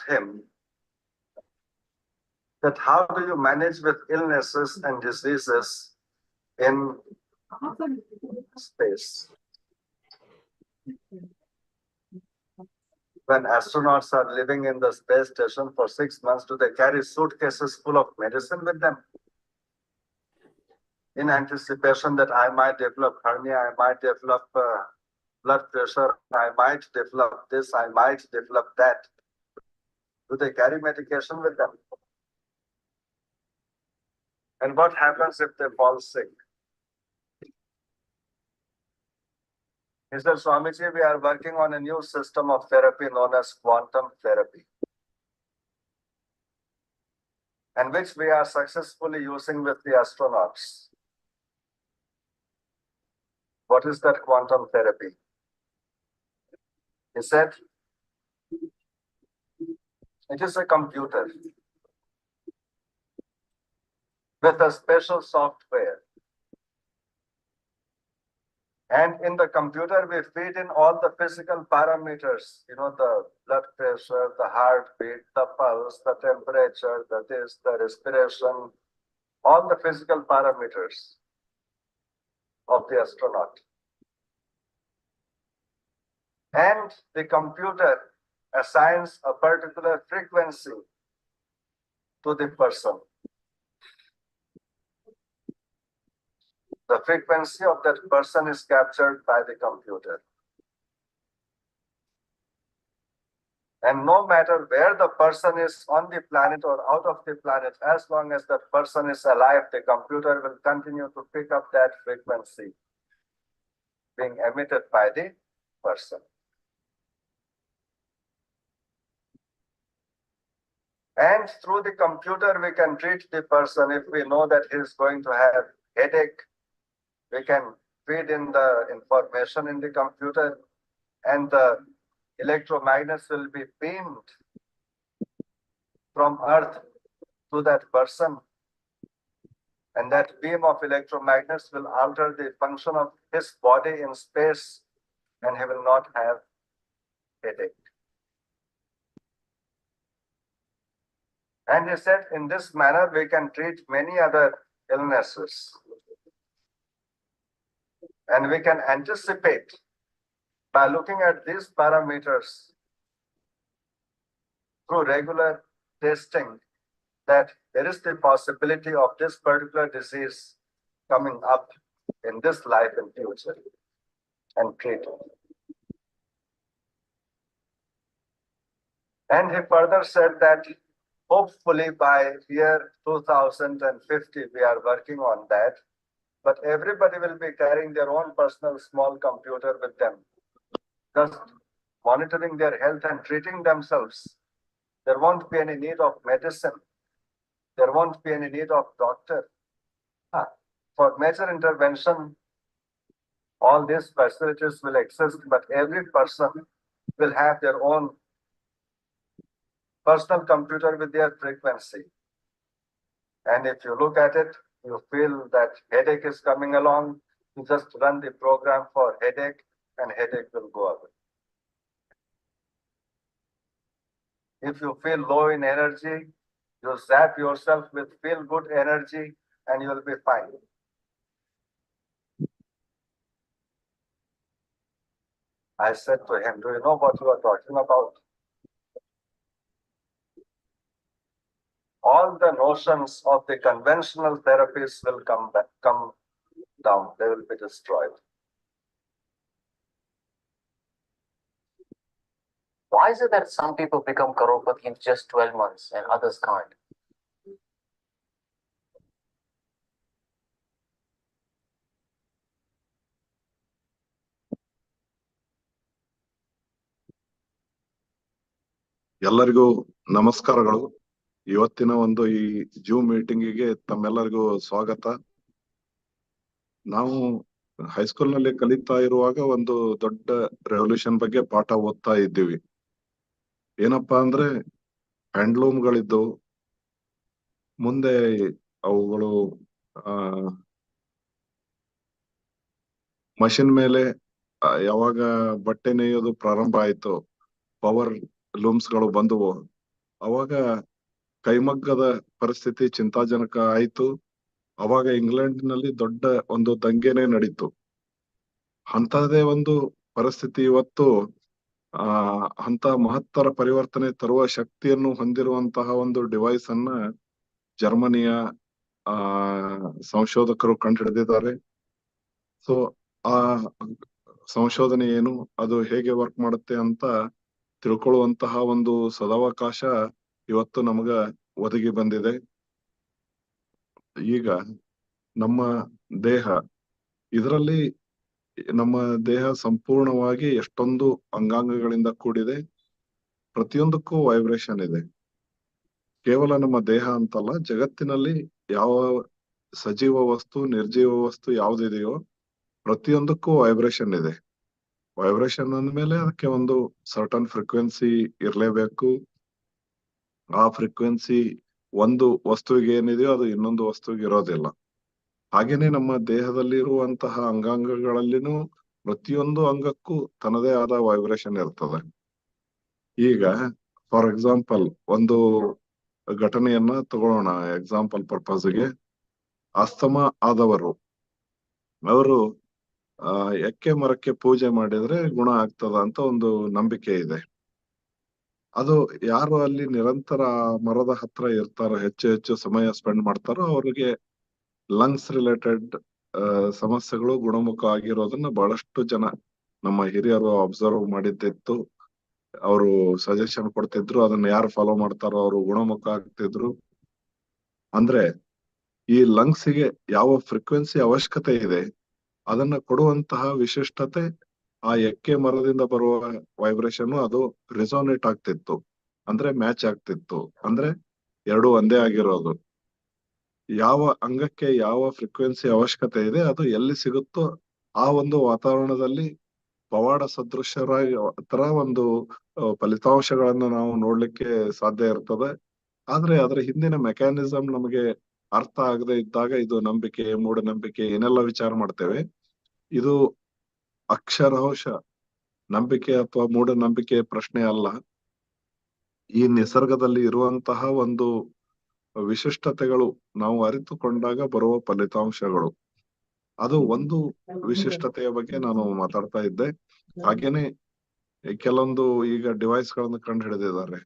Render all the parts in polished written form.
him that how do you manage with illnesses and diseases in space? When astronauts are living in the space station for 6 months, do they carry suitcases full of medicine with them? In anticipation that I might develop hernia, I might develop blood pressure, I might develop this, I might develop that. Do they carry medication with them? And what happens if they fall sick? He said, Swamiji, we are working on a new system of therapy known as quantum therapy, and which we are successfully using with the astronauts. What is that quantum therapy? He said, it is a computer with a special software. And in the computer, we feed in all the physical parameters, the blood pressure, the heartbeat, the pulse, the temperature, the this, the respiration, all the physical parameters of the astronaut. And the computer assigns a particular frequency to the person. The frequency of that person is captured by the computer. And no matter where the person is on the planet or out of the planet, as long as that person is alive, the computer will continue to pick up that frequency being emitted by the person. And through the computer, we can treat the person. If we know that he is going to have headache, we can feed in the information in the computer, and the electromagnets will be beamed from Earth to that person. And that beam of electromagnets will alter the function of his body in space, and he will not have headache. And he said, in this manner, we can treat many other illnesses. And we can anticipate by looking at these parameters through regular testing that there is the possibility of this particular disease coming up in this life and future, and treat it. And he further said that hopefully by year 2050, we are working on that. But everybody will be carrying their own personal small computer with them, just monitoring their health and treating themselves. There won't be any need of medicine. There won't be any need of doctor. For major intervention, all these facilities will exist, but every person will have their own personal computer with their frequency. And if you look at it, you feel that headache is coming along, you just run the program for headache, and headache will go away. If you feel low in energy, you zap yourself with feel good energy, and you will be fine. I said to him, do you know what you are talking about? All the notions of the conventional therapies will come down. They will be destroyed. Why is it that some people become crorepati in just 12 months and others can't? ಎಲ್ಲರಿಗೂ ನಮಸ್ಕಾರಗಳು. ಇವತ್ತಿನ ಒಂದು ಈ zoom ಮೀಟಿಂಗಿಗೆ ತಮ್ಮೆಲ್ಲರಿಗೂ ಸ್ವಾಗತ. ನಾವು high school ನಲ್ಲಿ ಕಲಿತಾ ಇರುವಾಗ ಒಂದು ದೊಡ್ಡ ರೆವಲ್ಯೂಷನ್ ಬಗ್ಗೆ ಪಾಠ ಓದ್ತಾ ಇದ್ದೀವಿ. ಏನಪ್ಪಾ ಅಂದ್ರೆ ಹ್ಯಾಂಡ್ಲೂಮ್ಗಳಿದ್ದವು, ಮುಂದೆ ಅವುಗಳು ಮಷಿನ್ ಮೇಲೆ ಯಾವಾಗ ಬಟ್ಟೆ ನೇಯೋದು ಪ್ರಾರಂಭ ಆಯ್ತು, ಪವರ್ ಲೂಮ್ಸ್ ಗಳು ಬಂದವು. ಅವಾಗ ಕೈಮಗ್ಗದ ಪರಿಸ್ಥಿತಿ ಚಿಂತಾಜನಕ ಆಯ್ತು. ಅವಾಗ ಇಂಗ್ಲೆಂಡ್ನಲ್ಲಿ ದೊಡ್ಡ ಒಂದು ದಂಗೆನೆ ನಡೀತು. ಅಂತದೇ ಒಂದು ಪರಿಸ್ಥಿತಿ ಇವತ್ತು ಅಂತ ಮಹತ್ತರ ಪರಿವರ್ತನೆ ತರುವ ಶಕ್ತಿಯನ್ನು ಹೊಂದಿರುವಂತಹ ಒಂದು ಡಿವೈಸ್ ಅನ್ನ ಜರ್ಮನಿಯ ಆ ಸಂಶೋಧಕರು ಕಂಡುಹಿಡಿದಿದ್ದಾರೆ. ಸೊ ಆ ಸಂಶೋಧನೆ ಏನು, ಅದು ಹೇಗೆ ವರ್ಕ್ ಮಾಡುತ್ತೆ ಅಂತ ತಿಳ್ಕೊಳ್ಳುವಂತಹ ಒಂದು ಸದಾವಕಾಶ ಇವತ್ತು ನಮಗ ಒದಗಿ ಬಂದಿದೆ. ಈಗ ನಮ್ಮ ದೇಹ, ಇದರಲ್ಲಿ ನಮ್ಮ ದೇಹ ಸಂಪೂರ್ಣವಾಗಿ ಎಷ್ಟೊಂದು ಅಂಗಾಂಗಗಳಿಂದ ಕೂಡಿದೆ. ಪ್ರತಿಯೊಂದಕ್ಕೂ ವೈಬ್ರೇಷನ್ ಇದೆ. ಕೇವಲ ನಮ್ಮ ದೇಹ ಅಂತಲ್ಲ, ಜಗತ್ತಿನಲ್ಲಿ ಯಾವ ಸಜೀವ ವಸ್ತು ನಿರ್ಜೀವ ವಸ್ತು ಯಾವ್ದಿದೆಯೋ ಪ್ರತಿಯೊಂದಕ್ಕೂ ವೈಬ್ರೇಷನ್ ಇದೆ. ವೈಬ್ರೇಷನ್ ಅಂದ್ಮೇಲೆ ಅದಕ್ಕೆ ಒಂದು ಸರ್ಟನ್ ಫ್ರೀಕ್ವೆನ್ಸಿ ಇರ್ಲೇಬೇಕು. ಆ ಫ್ರೀಕ್ವೆನ್ಸಿ ಒಂದು ವಸ್ತುವಿಗೆ ಏನಿದೆಯೋ ಅದು ಇನ್ನೊಂದು ವಸ್ತುವಿಗೆ ಇರೋದಿಲ್ಲ. ಹಾಗೇನೆ ನಮ್ಮ ದೇಹದಲ್ಲಿರುವಂತಹ ಅಂಗಾಂಗಗಳಲ್ಲಿನೂ ಪ್ರತಿಯೊಂದು ಅಂಗಕ್ಕೂ ತನ್ನದೇ ಆದ ವೈಬ್ರೇಷನ್ ಇರ್ತದೆ. ಈಗ ಫಾರ್ ಎಕ್ಸಾಂಪಲ್ ಒಂದು ಘಟನೆಯನ್ನ ತಗೊಳ್ಳೋಣ ಎಕ್ಸಾಂಪಲ್ ಪರ್ಪಸ್ಗೆ. ಅಸ್ತಮಾ ಆದವರು, ಅವರು ಎಕ್ಕೆ ಮರಕ್ಕೆ ಪೂಜೆ ಮಾಡಿದ್ರೆ ಗುಣ ಆಗ್ತದ ಅಂತ ಒಂದು ನಂಬಿಕೆ ಇದೆ. ಅದು ಯಾರು ಅಲ್ಲಿ ನಿರಂತರ ಮರದ ಹತ್ರ ಇರ್ತಾರೋ, ಹೆಚ್ಚು ಹೆಚ್ಚು ಸಮಯ ಸ್ಪೆಂಡ್ ಮಾಡ್ತಾರೋ ಅವ್ರಿಗೆ ಲಂಗ್ಸ್ ರಿಲೇಟೆಡ್ ಸಮಸ್ಯೆಗಳು ಗುಣಮುಖ ಆಗಿರೋದನ್ನ ಬಹಳಷ್ಟು ಜನ ನಮ್ಮ ಹಿರಿಯರು ಅಬ್ಸರ್ವ್ ಮಾಡಿದ್ದಿತ್ತು. ಅವರು ಸಜೆಷನ್ ಕೊಡ್ತಿದ್ರು, ಅದನ್ನ ಯಾರು ಫಾಲೋ ಮಾಡ್ತಾರೋ ಅವರು ಗುಣಮುಖ ಆಗ್ತಿದ್ರು. ಅಂದ್ರೆ ಈ ಲಂಗ್ಸಿಗೆ ಯಾವ ಫ್ರೀಕ್ವೆನ್ಸಿ ಅವಶ್ಯಕತೆ ಇದೆ ಅದನ್ನ ಕೊಡುವಂತಹ ವಿಶಿಷ್ಟತೆ ಆ ಎಕ್ಕೆ ಮರದಿಂದ ಬರುವ ವೈಬ್ರೇಷನ್ ಅದು ರೆಸೋನೇಟ್ ಆಗ್ತಿತ್ತು, ಅಂದ್ರೆ ಮ್ಯಾಚ್ ಆಗ್ತಿತ್ತು. ಅಂದ್ರೆ ಎರಡು ಒಂದೇ ಆಗಿರೋದು. ಯಾವ ಅಂಗಕ್ಕೆ ಯಾವ ಫ್ರೀಕ್ವೆನ್ಸಿ ಅವಶ್ಯಕತೆ ಇದೆ ಅದು ಎಲ್ಲಿ ಸಿಗುತ್ತೋ ಆ ಒಂದು ವಾತಾವರಣದಲ್ಲಿ ಪವಾಡ ಸದೃಶರಾಗಿ ತರ ಒಂದು ಫಲಿತಾಂಶಗಳನ್ನ ನಾವು ನೋಡ್ಲಿಕ್ಕೆ ಸಾಧ್ಯ ಇರ್ತದೆ. ಆದ್ರೆ ಅದರ ಹಿಂದಿನ ಮೆಕ್ಯಾನಿಸಮ್ ನಮಗೆ ಅರ್ಥ ಆಗದೆ ಇದ್ದಾಗ ಇದು ನಂಬಿಕೆ, ಮೂಢನಂಬಿಕೆ ಏನೆಲ್ಲ ವಿಚಾರ ಮಾಡ್ತೇವೆ. ಇದು ಅಕ್ಷರವಶ ನಂಬಿಕೆ ಅಥವಾ ಮೂಢನಂಬಿಕೆ ಪ್ರಶ್ನೆ ಅಲ್ಲ. ಈ ನಿಸರ್ಗದಲ್ಲಿ ಇರುವಂತಹ ಒಂದು ವಿಶಿಷ್ಟತೆಗಳು ನಾವು ಅರಿತುಕೊಂಡಾಗ ಬರುವ ಫಲಿತಾಂಶಗಳು. ಅದು ಒಂದು ವಿಶಿಷ್ಟತೆಯ ಬಗ್ಗೆ ನಾನು ಮಾತಾಡ್ತಾ ಇದ್ದೆ. ಹಾಗೇನೆ ಕೆಲವೊಂದು ಈಗ ಡಿವೈಸ್ ಗಳನ್ನ ಕಂಡು ಹಿಡಿದಿದ್ದಾರೆ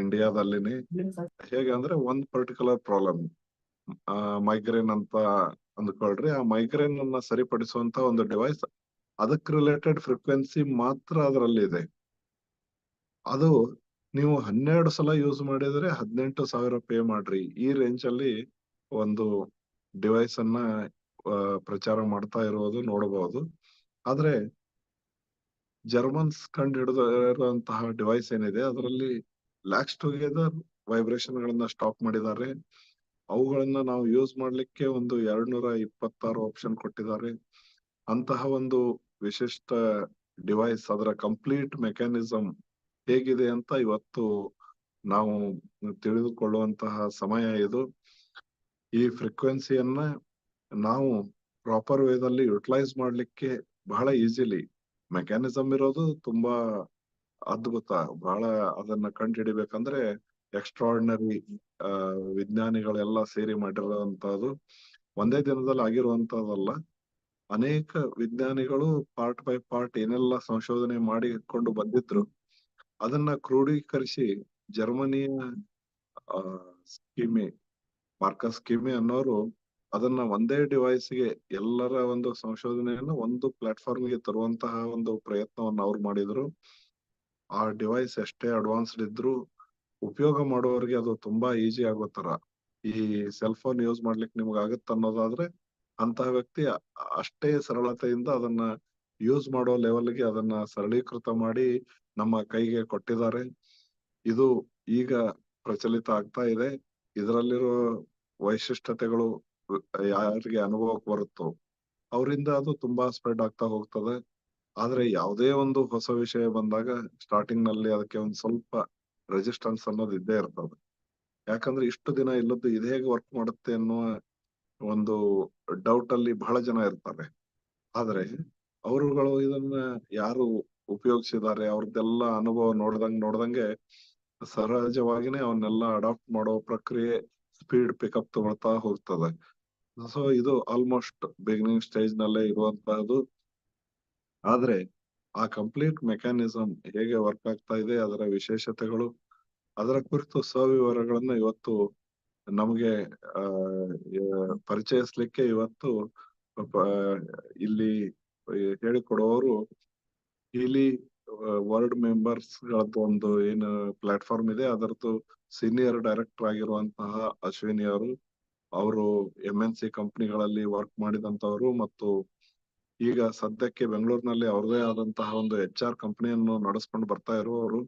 ಇಂಡಿಯಾದಲ್ಲಿನೇ. ಹೇಗೆ ಅಂದ್ರೆ ಒಂದ್ ಪರ್ಟಿಕ್ಯುಲರ್ ಪ್ರಾಬ್ಲಮ್, ಮೈಗ್ರೇನ್ ಅಂತ ಅಂದ್ಕೊಳ್ರಿ. ಆ ಮೈಗ್ರೇನ್ ಅನ್ನ ಸರಿಪಡಿಸುವಂತ ಒಂದು ಡಿವೈಸ್, ಅದಕ್ಕೆ ರಿಲೇಟೆಡ್ ಫ್ರೀಕ್ವೆನ್ಸಿ ಮಾತ್ರ ಅದರಲ್ಲಿ ಇದೆ. ಅದು ನೀವು 12 ಸಲ ಯೂಸ್ ಮಾಡಿದ್ರೆ 18,000 ಪೇ ಮಾಡ್ರಿ, ಈ ರೇಂಜ್ ಅಲ್ಲಿ ಒಂದು ಡಿವೈಸ್ ಅನ್ನ ಪ್ರಚಾರ ಮಾಡ್ತಾ ಇರೋದು ನೋಡಬಹುದು. ಆದ್ರೆ ಜರ್ಮನ್ಸ್ ಕಂಡು ಹಿಡಿದಿರುವಂತಹ ಡಿವೈಸ್ ಏನಿದೆ ಅದರಲ್ಲಿ ಲ್ಯಾಕ್ಸ್ ಟುಗೆದರ್ ವೈಬ್ರೇಷನ್ ಗಳನ್ನ ಸ್ಟಾಪ್ ಮಾಡಿದ್ದಾರೆ. ಅವುಗಳನ್ನ ನಾವು ಯೂಸ್ ಮಾಡ್ಲಿಕ್ಕೆ ಒಂದು 226 ಆಪ್ಷನ್ ಕೊಟ್ಟಿದ್ದಾರೆ. ಅಂತಹ ಒಂದು ವಿಶಿಷ್ಟ ಡಿವೈಸ್, ಅದರ ಕಂಪ್ಲೀಟ್ ಮೆಕ್ಯಾನಿಸಮ್ ಹೇಗಿದೆ ಅಂತ ಇವತ್ತು ನಾವು ತಿಳಿದುಕೊಳ್ಳುವಂತಹ ಸಮಯ ಇದು. ಈ ಫ್ರೀಕ್ವೆನ್ಸಿಯನ್ನ ನಾವು ಪ್ರಾಪರ್ ವೇದಲ್ಲಿ ಯುಟಿಲೈಸ್ ಮಾಡ್ಲಿಕ್ಕೆ ಬಹಳ ಈಸಿಲಿ, ಮೆಕ್ಯಾನಿಸಮ್ ಇರೋದು ತುಂಬಾ ಅದ್ಭುತ. ಬಹಳ ಅದನ್ನ ಕಂಡು ಹಿಡಿಬೇಕಂದ್ರೆ ಎಕ್ಸ್ಟ್ರಾರ್ಡಿನರಿ ವಿಜ್ಞಾನಿಗಳೆಲ್ಲ ಸೇರಿ ಮಾಡಿರುವಂತಹದ್ದು. ಒಂದೇ ದಿನದಲ್ಲಿ ಆಗಿರುವಂತಹದ್ದಲ್ಲ. ಅನೇಕ ವಿಜ್ಞಾನಿಗಳು ಪಾರ್ಟ್ ಬೈ ಪಾರ್ಟ್ ಏನೆಲ್ಲ ಸಂಶೋಧನೆ ಮಾಡಿಕೊಂಡು ಬಂದಿದ್ರು ಅದನ್ನ ಕ್ರೋಢೀಕರಿಸಿ ಜರ್ಮನಿಯ ಸ್ಕಿಮಿ, ಮಾರ್ಕಸ್ ಸ್ಕಿಮಿ ಅನ್ನೋರು ಅದನ್ನ ಒಂದೇ ಡಿವೈಸ್ಗೆ ಎಲ್ಲರ ಒಂದು ಸಂಶೋಧನೆಯನ್ನು ಒಂದು ಪ್ಲಾಟ್ಫಾರ್ಮ್ಗೆ ತರುವಂತಹ ಒಂದು ಪ್ರಯತ್ನವನ್ನು ಅವ್ರು ಮಾಡಿದ್ರು. ಆ ಡಿವೈಸ್ ಎಷ್ಟೇ ಅಡ್ವಾನ್ಸ್ಡ್ ಇದ್ರು ಉಪಯೋಗ ಮಾಡುವವರಿಗೆ ಅದು ತುಂಬಾ ಈಸಿ ಆಗೋ ತರ, ಈ ಸೆಲ್ ಫೋನ್ ಯೂಸ್ ಮಾಡ್ಲಿಕ್ಕೆ ನಿಮ್ಗೆ ಆಗತ್ತ ಅನ್ನೋದಾದ್ರೆ ಅಂತಹ ವ್ಯಕ್ತಿ ಅಷ್ಟೇ ಸರಳತೆಯಿಂದ ಅದನ್ನ ಯೂಸ್ ಮಾಡೋ ಲೆವೆಲ್ಗೆ ಅದನ್ನ ಸರಳೀಕೃತ ಮಾಡಿ ನಮ್ಮ ಕೈಗೆ ಕೊಟ್ಟಿದ್ದಾರೆ. ಇದು ಈಗ ಪ್ರಚಲಿತ ಆಗ್ತಾ ಇದೆ. ಇದರಲ್ಲಿರೋ ವೈಶಿಷ್ಟ್ಯತೆಗಳು ಯಾರಿಗೆ ಅನುಭವಕ್ಕೆ ಬರುತ್ತೋ ಅವರಿಂದ ಅದು ತುಂಬಾ ಸ್ಪ್ರೆಡ್ ಆಗ್ತಾ ಹೋಗ್ತದೆ. ಆದ್ರೆ ಯಾವುದೇ ಒಂದು ಹೊಸ ವಿಷಯ ಬಂದಾಗ ಸ್ಟಾರ್ಟಿಂಗ್ ನಲ್ಲಿ ಅದಕ್ಕೆ ಒಂದ್ ಸ್ವಲ್ಪ ರೆಸಿಸ್ಟೆನ್ಸ್ ಅನ್ನೋದು ಇದ್ದೇ ಇರ್ತದೆ. ಯಾಕಂದ್ರೆ ಇಷ್ಟು ದಿನ ಇಲ್ಲದ್ದು ಇದು ಹೇಗೆ ವರ್ಕ್ ಮಾಡುತ್ತೆ ಅನ್ನುವ ಒಂದು ಡೌಟ್ ಅಲ್ಲಿ ಬಹಳ ಜನ ಇರ್ತಾರೆ. ಆದ್ರೆ ಅವರುಗಳು ಇದನ್ನ ಯಾರು ಉಪಯೋಗಿಸಿದ್ದಾರೆ ಅವ್ರದ್ದೆಲ್ಲ ಅನುಭವ ನೋಡ್ದಂಗೆ ಸಹಜವಾಗಿನೇ ಅವನ್ನೆಲ್ಲ ಅಡಾಪ್ಟ್ ಮಾಡೋ ಪ್ರಕ್ರಿಯೆ ಸ್ಪೀಡ್ ಪಿಕಪ್ ತಗೊಳ್ತಾ ಹೋಗ್ತದೆ. ಸೊ ಇದು ಆಲ್ಮೋಸ್ಟ್ ಬಿಗಿನಿಂಗ್ ಸ್ಟೇಜ್ ನಲ್ಲೇ ಇರುವಂತಹದ್ದು. ಆದ್ರೆ ಆ ಕಂಪ್ಲೀಟ್ ಮೆಕ್ಯಾನಿಸಮ್ ಹೇಗೆ ವರ್ಕ್ ಆಗ್ತಾ ಇದೆ, ಅದರ ವಿಶೇಷತೆಗಳು, ಅದರ ಕುರಿತು ಸವಿವರಗಳನ್ನ ಇವತ್ತು ನಮಗೆ ಪರಿಚಯಿಸ್ಲಿಕ್ಕೆ ಇವತ್ತು ಇಲ್ಲಿ ಹೇಳಿಕೊಡುವವರು ಇಲ್ಲಿ ವರ್ಲ್ಡ್ ಮೆಂಬರ್ಸ್ ಗಳದ್ದು ಒಂದು ಏನು ಪ್ಲಾಟ್ಫಾರ್ಮ್ ಇದೆ ಅದರದ್ದು ಸೀನಿಯರ್ ಡೈರೆಕ್ಟರ್ ಆಗಿರುವಂತಹ ಅಶ್ವಿನಿ ಅವರು MNC ಕಂಪನಿಗಳಲ್ಲಿ ವರ್ಕ್ ಮಾಡಿದಂತವರು ಮತ್ತು ಈಗ ಸದ್ಯಕ್ಕೆ ಬೆಂಗಳೂರಿನಲ್ಲಿ ಅವ್ರದೇ ಆದಂತಹ ಒಂದು HR ಕಂಪನಿಯನ್ನು ನಡೆಸ್ಕೊಂಡು ಬರ್ತಾ ಇರುವವರು.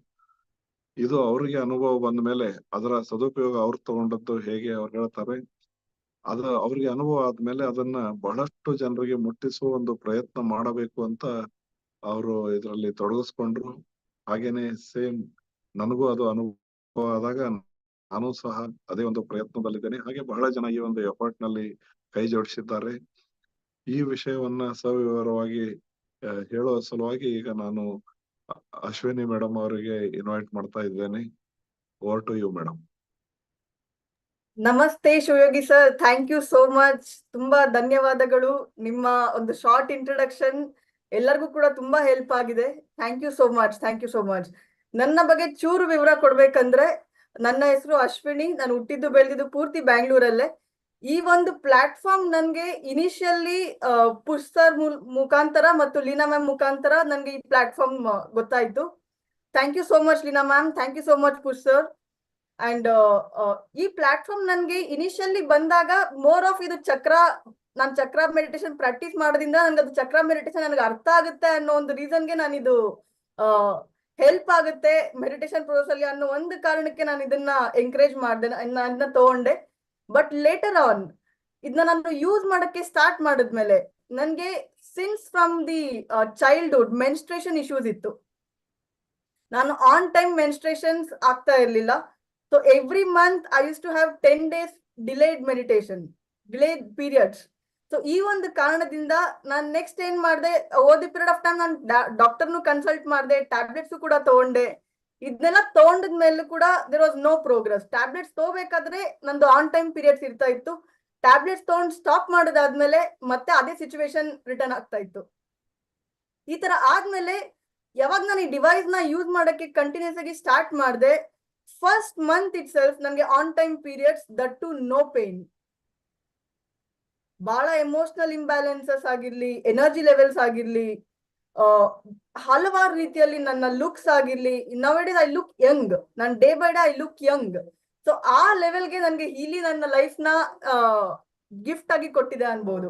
ಇದು ಅವರಿಗೆ ಅನುಭವ ಬಂದ ಮೇಲೆ ಅದರ ಸದುಪಯೋಗ ಅವ್ರು ತಗೊಂಡದ್ದು ಹೇಗೆ ಅವ್ರು ಹೇಳ್ತಾರೆ. ಅದು ಅವ್ರಿಗೆ ಅನುಭವ ಆದ್ಮೇಲೆ ಅದನ್ನ ಬಹಳಷ್ಟು ಜನರಿಗೆ ಮುಟ್ಟಿಸುವ ಒಂದು ಪ್ರಯತ್ನ ಮಾಡಬೇಕು ಅಂತ ಅವರು ಇದರಲ್ಲಿ ತೊಡಗಿಸ್ಕೊಂಡ್ರು. ಹಾಗೇನೆ ಸೇಮ್ ನನಗೂ ಅದು ಅನುಭವ ಆದಾಗ ನಾನು ಸಹ ಅದೇ ಒಂದು ಪ್ರಯತ್ನದಲ್ಲಿದ್ದೇನೆ. ಹಾಗೆ ಬಹಳ ಜನ ಈ ಒಂದು ಎಫರ್ಟ್ ನಲ್ಲಿ ಕೈ ಜೋಡಿಸಿದ್ದಾರೆ. ಈ ವಿಷಯವನ್ನ ಸವಿವರವಾಗಿ ಹೇಳುವ ಸಲುವಾಗಿ ಈಗ ನಾನು ಅಶ್ವಿನಿ ಮೇಡಮ್ ಅವರಿಗೆ ಇನ್ವೈಟ್ ಮಾಡ್ತಾ ಇದ್ದೇನೆ. Over to you madam. ನಮಸ್ತೆ Shivayogi sir, thank you so much. ತುಂಬಾ ಧನ್ಯವಾದಗಳು. ನಿಮ್ಮ ಒಂದು ಶಾರ್ಟ್ ಇಂಟ್ರೊಡಕ್ಷನ್ ಎಲ್ಲರಿಗೂ ಕೂಡ ತುಂಬಾ ಹೆಲ್ಪ್ ಆಗಿದೆ. Thank you so much, thank you so much. ನನ್ನ ಬಗ್ಗೆ ಚೂರು ವಿವರ ಕೊಡ್ಬೇಕಂದ್ರೆ, ನನ್ನ ಹೆಸರು ಅಶ್ವಿನಿ. ನಾನು ಹುಟ್ಟಿದ್ದು ಬೆಳೆದಿದ್ದು ಪೂರ್ತಿ ಬ್ಯಾಂಗ್ಳೂರಲ್ಲೇ. ಈ ಒಂದು ಪ್ಲಾಟ್ಫಾರ್ಮ್ ನನ್ಗೆ ಇನಿಷಿಯಲಿ ಪುಷ್ ಸರ್ ಮುಖಾಂತರ ಮತ್ತು ಲೀನಾ ಮ್ಯಾಮ್ ಮುಖಾಂತರ ನನ್ಗೆ ಈ ಪ್ಲಾಟ್ಫಾರ್ಮ್ ಗೊತ್ತಾಯ್ತು. Thank you so much Leena ma'am, thank you so much ಪುಷ್ ಸರ್. ಅಂಡ್ ಈ ಪ್ಲಾಟ್ಫಾರ್ಮ್ ನನ್ಗೆ ಇನಿಷಿಯಲಿ ಬಂದಾಗ ಮೋರ್ ಆಫ್ ಇದು ನಾನ್ ಚಕ್ರ ಮೆಡಿಟೇಷನ್ ಪ್ರಾಕ್ಟೀಸ್ ಮಾಡೋದ್ರಿಂದ ನನ್ಗೆ ಅದು ಚಕ್ರ ಮೆಡಿಟೇಷನ್ ನನಗೆ ಅರ್ಥ ಆಗುತ್ತೆ ಅನ್ನೋ ಒಂದು ರೀಸನ್ಗೆ ನಾನು ಇದು ಹೆಲ್ಪ್ ಆಗುತ್ತೆ ಮೆಡಿಟೇಷನ್ ಪ್ರೋಸೆಸ್ ಅಲ್ಲಿ ಅನ್ನೋ ಒಂದು ಕಾರಣಕ್ಕೆ ನಾನು ಇದನ್ನ ಎಂಕರೇಜ್ ಮಾಡಿದೆ, ಅದನ್ನ ತಗೊಂಡೆ. ಬಟ್ ಲೇಟರ್ ಆನ್ ಇದನ್ನ ನಾನು ಯೂಸ್ ಮಾಡಕ್ಕೆ ಸ್ಟಾರ್ಟ್ ಮಾಡಿದ್ಮೇಲೆ ನನ್ಗೆ since from the childhood menstruation issues ಇತ್ತು. ನಾನು ಆನ್ ಟೈಮ್ ಮೆನ್ಸ್ಟ್ರೇಷನ್ಸ್ ಆಗ್ತಾ ಇರ್ಲಿಲ್ಲ. So every month I used to have 10 days delayed meditation, delayed periods. So ಈ ಒಂದು ಕಾರಣದಿಂದ ನಾನು ನೆಕ್ಸ್ಟ್ ಏನ್ ಮಾಡಿದೆ, over the period of time ನಾನು ಡಾಕ್ಟರ್ನು ಕನ್ಸಲ್ಟ್ ಮಾಡಿದೆ, ಟ್ಯಾಬ್ಲೆಟ್ಸ್ ಕೂಡ ತಗೊಂಡೆ. ಇದನ್ನೆಲ್ಲ ತಗೊಂಡಿದ್ಮೇಲೆ ಕೂಡ there was no progress. Tablets ತಗೋಬೇಕಾದ್ರೆ ನಂದು ಆನ್ ಟೈಮ್ ಪೀರಿಯಡ್ಸ್ ಇರ್ತಾ ಇತ್ತು. ಟ್ಯಾಬ್ಲೆಟ್ಸ್ ತಗೊಂಡು ಸ್ಟಾಪ್ ಮಾಡೋದಾದ್ಮೇಲೆ ಮತ್ತೆ ಅದೇ ಸಿಚುವೇಶನ್ ರಿಟರ್ನ್ ಆಗ್ತಾ ಇತ್ತು. ಈ ತರ ಆದ್ಮೇಲೆ ಯಾವಾಗ ನಾನು ಈ ಡಿವೈಸ್ ನ ಯೂಸ್ ಮಾಡಕ್ಕೆ ಕಂಟಿನ್ಯೂಸ್ ಆಗಿ ಸ್ಟಾರ್ಟ್ ಮಾಡಿದೆ, ಫಸ್ಟ್ ಮಂತ್ ಇಟ್ ಸೆಲ್ಫ್ ನನಗೆ on time periods, that too no pain. ಬಹಳ ಎಮೋಷನಲ್ ಇಂಬ್ಯಾಲೆನ್ಸಸ್ ಆಗಿರ್ಲಿ, ಎನರ್ಜಿ ಲೆವೆಲ್ಸ್ ಆಗಿರ್ಲಿ, ಹಲವಾರು ರೀತಿಯಲ್ಲಿ ನನ್ನ ಲುಕ್ಸ್ ಆಗಿರ್ಲಿ, ನೌಡೇಸ್ ಐ ಲುಕ್ ಯಂಗ್, ನಾನು day by day I look young. So ಆ ಲೆವೆಲ್ಗೆ ನನಗೆ ಇಲ್ಲಿ ನನ್ನ ಲೈಫ್ ನ ಗಿಫ್ಟ್ ಆಗಿ ಕೊಟ್ಟಿದೆ ಅನ್ಬೋದು.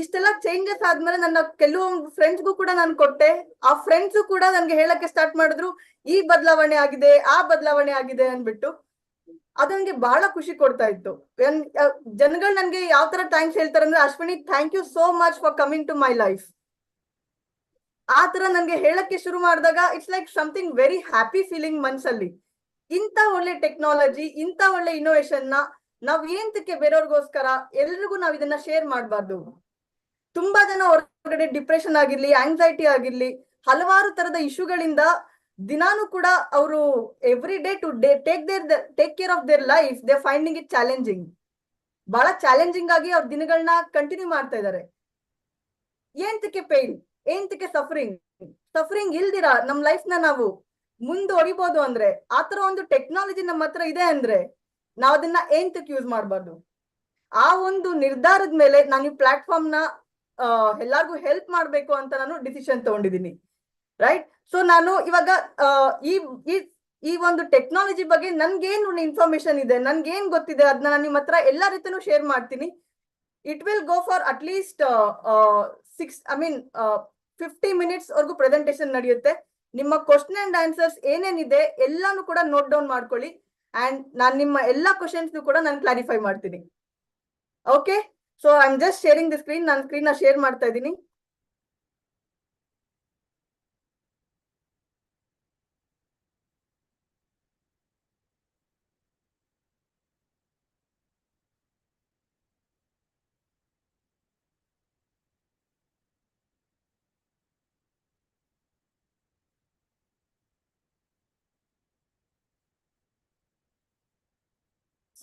ಇಷ್ಟೆಲ್ಲ ಚೇಂಜಸ್ ಆದ್ಮೇಲೆ ನನ್ನ ಕೆಲವೊಂದು ಫ್ರೆಂಡ್ಸ್ಗೂ ಕೂಡ ನಾನು ಕೊಟ್ಟೆ. ಆ ಫ್ರೆಂಡ್ಸ್ ಕೂಡ ನನ್ಗೆ ಹೇಳಕ್ಕೆ ಸ್ಟಾರ್ಟ್ ಮಾಡಿದ್ರು, ಈ ಬದಲಾವಣೆ ಆಗಿದೆ, ಆ ಬದಲಾವಣೆ ಆಗಿದೆ ಅನ್ಬಿಟ್ಟು. ಅದು ನನಗೆ ಬಹಳ ಖುಷಿ ಕೊಡ್ತಾ ಇತ್ತು. ಜನಗಳು ನನ್ಗೆ ಯಾವ ತರ ಥ್ಯಾಂಕ್ಸ್ ಹೇಳ್ತಾರೆ ಅಂದ್ರೆ, Ashwini thank you so much for coming to my life. ಆ ತರ ನನ್ಗೆ ಹೇಳಕ್ಕೆ ಶುರು ಮಾಡಿದಾಗ it's like something very happy feeling ಮನ್ಸಲ್ಲಿ. ಇಂಥ ಒಳ್ಳೆ ಟೆಕ್ನಾಲಜಿ, ಇಂಥ ಒಳ್ಳೆ ಇನೋವೇಷನ್ ನ ನಾವ್ ಏಂತಕ್ಕೆ ಬೇರೆಯವ್ರಿಗೋಸ್ಕರ ಎಲ್ರಿಗೂ ನಾವ್ ಇದನ್ನ ಶೇರ್ ಮಾಡಬಾರ್ದು. ತುಂಬಾ ಜನ ಹೊರಗಡೆ ಡಿಪ್ರೆಷನ್ ಆಗಿರ್ಲಿ, ಆಂಗ್ಸೈಟಿ ಆಗಿರ್ಲಿ, ಹಲವಾರು ತರದ ಇಶ್ಯೂಗಳಿಂದ ದಿನಾನು ಕೂಡ ಅವರು every day to day take care of their life, they finding it challenging. ಬಹಳ ಚಾಲೆಂಜಿಂಗ್ ಆಗಿ ಅವ್ರ ದಿನಗಳನ್ನ ಕಂಟಿನ್ಯೂ ಮಾಡ್ತಾ ಇದ್ದಾರೆ. ಏಂತಕ್ಕೆ ಪೇನ್, ಏಂತಕ್ಕೆ ಸಫರಿಂಗ್ ಇಲ್ದಿರ ನಮ್ ಲೈಫ್ ನ ನಾವು ಮುಂದುವರಿಬಹುದು ಅಂದ್ರೆ, ಆತರ ಒಂದು ಟೆಕ್ನಾಲಜಿ ನಮ್ಮ ಹತ್ರ ಇದೆ ಅಂದ್ರೆ ನಾವ್ ಅದನ್ನ ಏಂತಕ್ಕೆ ಯೂಸ್ ಮಾಡಬಾರ್ದು. ಆ ಒಂದು ನಿರ್ಧಾರದ ಮೇಲೆ ನಾನು ಈ ಪ್ಲಾಟ್ಫಾರ್ಮ್ ನ ಎಲ್ಲಾರ್ಗು ಹೆಲ್ಪ್ ಮಾಡ್ಬೇಕು ಅಂತ ನಾನು ಡಿಸಿಷನ್ ತಗೊಂಡಿದ್ದೀನಿ. ರೈಟ್. ಸೊ ನಾನು ಇವಾಗ ಈ ಒಂದು ಟೆಕ್ನಾಲಜಿ ಬಗ್ಗೆ ನನ್ಗೇನು ಇನ್ಫಾರ್ಮೇಶನ್ ಇದೆ, ನನ್ಗೇನ್ ಗೊತ್ತಿದೆ, ಅದನ್ನ ನಾನು ನಿಮ್ಮ ಹತ್ರ ಎಲ್ಲಾ ರೀತಿನೂ ಶೇರ್ ಮಾಡ್ತೀನಿ. It will go for at least 50 minutes ವರ್ಗು ಪ್ರೆಸೆಂಟೇಶನ್ ನಡೆಯುತ್ತೆ. ನಿಮ್ಮ ಕ್ವಶನ್ ಅಂಡ್ ಆನ್ಸರ್ಸ್ ಏನೇನಿದೆ ಎಲ್ಲಾನು ಕೂಡ ನೋಟ್ ಡೌನ್ ಮಾಡ್ಕೊಳ್ಳಿ. ಅಂಡ್ ನಾನು ನಿಮ್ಮ ಎಲ್ಲಾ ಕ್ವಶನ್ಸ್ ಕೂಡ ನಾನು ಕ್ಲಾರಿಫೈ ಮಾಡ್ತೀನಿ. Okay, so I am just sharing the screen. ನಾನು ಸ್ಕ್ರೀನ್ ನ ಶೇರ್ ಮಾಡ್ತಾ ಇದ್ದೀನಿ.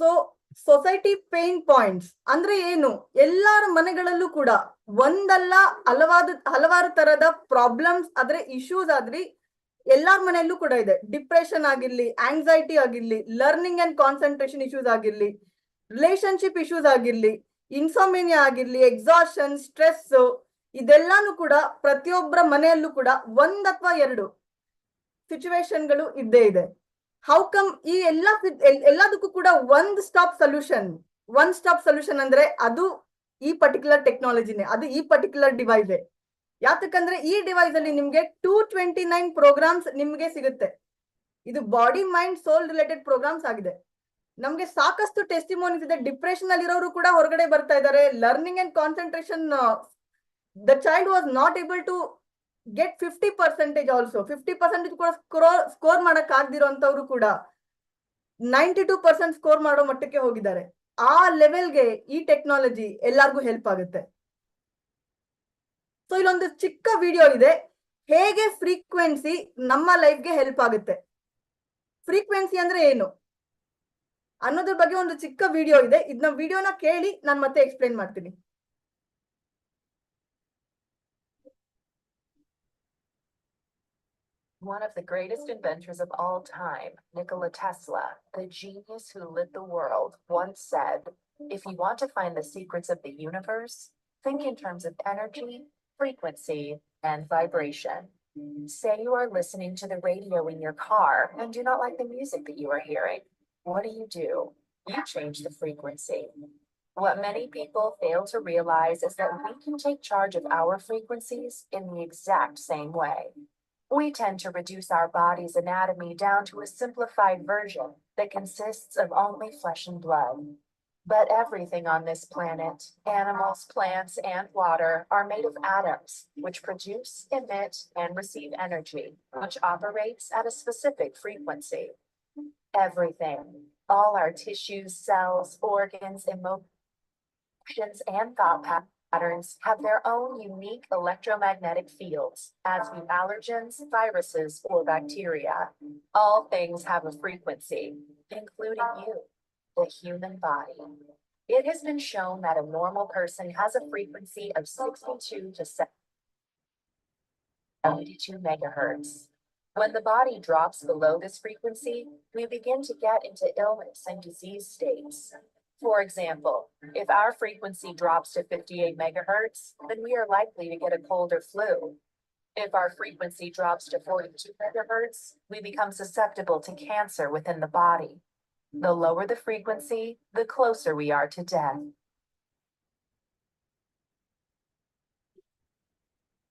ಸೊ ಸೊಸೈಟಿ ಪೇನ್ ಪಾಯಿಂಟ್ಸ್ ಅಂದ್ರೆ ಏನು? ಎಲ್ಲರ ಮನೆಗಳಲ್ಲೂ ಕೂಡ ಒಂದಲ್ಲ ಹಲವಾರು ತರದ ಪ್ರಾಬ್ಲಮ್ಸ್ ಆದ್ರೆ ಇಶ್ಯೂಸ್ ಆದ್ರಿ ಎಲ್ಲಾರ ಮನೆಯಲ್ಲೂ ಕೂಡ ಇದೆ. ಡಿಪ್ರೆಷನ್ ಆಗಿರ್ಲಿ, ಆಂಗ್ಸೈಟಿ ಆಗಿರ್ಲಿ, ಲರ್ನಿಂಗ್ ಅಂಡ್ ಕಾನ್ಸಂಟ್ರೇಷನ್ ಇಶ್ಯೂಸ್ ಆಗಿರ್ಲಿ, ರಿಲೇಶನ್ಶಿಪ್ ಇಶ್ಯೂಸ್ ಆಗಿರ್ಲಿ, ಇನ್ಸೋಮಿನಿಯಾ ಆಗಿರ್ಲಿ, ಎಕ್ಸಾಷನ್, ಸ್ಟ್ರೆಸ್, ಇದೆಲ್ಲಾನು ಕೂಡ ಪ್ರತಿಯೊಬ್ಬರ ಮನೆಯಲ್ಲೂ ಕೂಡ ಒಂದ್ ಅಥವಾ ಎರಡು ಸಿಚುವೇಶನ್ಗಳು ಇದ್ದೇ ಇದೆ. ಹೌ ಕಮ್ ಈ ಎಲ್ಲದಕ್ಕೂ ಕೂಡ ಒನ್ ಸ್ಟಾಪ್ ಸೊಲ್ಯೂಷನ್ ಅಂದ್ರೆ ಅದು ಈ ಪರ್ಟಿಕ್ಯುಲರ್ ಟೆಕ್ನಾಲಜಿನೇ, ಅದು ಈ ಪರ್ಟಿಕ್ಯುಲರ್ ಡಿವೈಸ್. ಯಾಕಂದ್ರೆ ಈ ಡಿವೈಸ್ ಅಲ್ಲಿ ನಿಮ್ಗೆ 229 ಪ್ರೋಗ್ರಾಮ್ಸ್ ನಿಮ್ಗೆ ಸಿಗುತ್ತೆ. ಇದು body mind soul related programs ಆಗಿದೆ. ನಮ್ಗೆ ಸಾಕಷ್ಟು ಟೆಸ್ಟಿಮೋನಿಸ್ ಇದೆ. ಡಿಪ್ರೆಷನ್ ಅಲ್ಲಿ ಇರೋರು ಕೂಡ ಹೊರಗಡೆ ಬರ್ತಾ ಇದ್ದಾರೆ. Learning and concentration, the child was not able to get 50% also. 50% ಕೂಡ ಸ್ಕೋರ್ ಮಾಡಕ್ ಆಗದಿರೋಂಥವ್ರು ಕೂಡ 92% ಸ್ಕೋರ್ ಮಾಡೋ ಮಟ್ಟಕ್ಕೆ ಹೋಗಿದ್ದಾರೆ. ಆ ಲೆವೆಲ್ಗೆ ಈ ಟೆಕ್ನಾಲಜಿ ಎಲ್ಲಾರ್ಗೂ ಹೆಲ್ಪ್ ಆಗುತ್ತೆ. ಸೊ ಇಲ್ಲೊಂದು ಚಿಕ್ಕ ವಿಡಿಯೋ ಇದೆ, ಹೇಗೆ ಫ್ರೀಕ್ವೆನ್ಸಿ ನಮ್ಮ ಲೈಫ್ಗೆ ಹೆಲ್ಪ್ ಆಗುತ್ತೆ. ಫ್ರೀಕ್ವೆನ್ಸಿ ಅಂದ್ರೆ ಏನು ಅನ್ನೋದ್ರ ಬಗ್ಗೆ ಒಂದು ಚಿಕ್ಕ ವಿಡಿಯೋ ಇದೆ. ಇದನ್ನ ವಿಡಿಯೋನ ಕೇಳಿ ನಾನು ಮತ್ತೆ ಎಕ್ಸ್ಪ್ಲೇನ್ ಮಾಡ್ತೀನಿ. One of the greatest inventors of all time, Nikola Tesla, the genius who lit the world, once said, "If you want to find the secrets of the universe, think in terms of energy, frequency, and vibration." Say you are listening to the radio in your car and do not like the music that you are hearing. What do? You change the frequency. What many people fail to realize is that we can take charge of our frequencies in the exact same way. We tend to reduce our body's anatomy down to a simplified version that consists of only flesh and blood. But everything on this planet, animals, plants, and water, are made of atoms, which produce, emit, and receive energy, which operates at a specific frequency. Everything, all our tissues, cells, organs, emotions, and thought patterns have their own unique electromagnetic fields, as do allergens, viruses, or bacteria. All things have a frequency, including you, the human body. It has been shown that a normal person has a frequency of 62 to 72 megahertz. When the body drops below this frequency, we begin to get into illness and disease states. For example, if our frequency drops to 58 megahertz, then we are likely to get a cold or flu. If our frequency drops to 42 megahertz, we become susceptible to cancer within the body. The lower the frequency, the closer we are to death.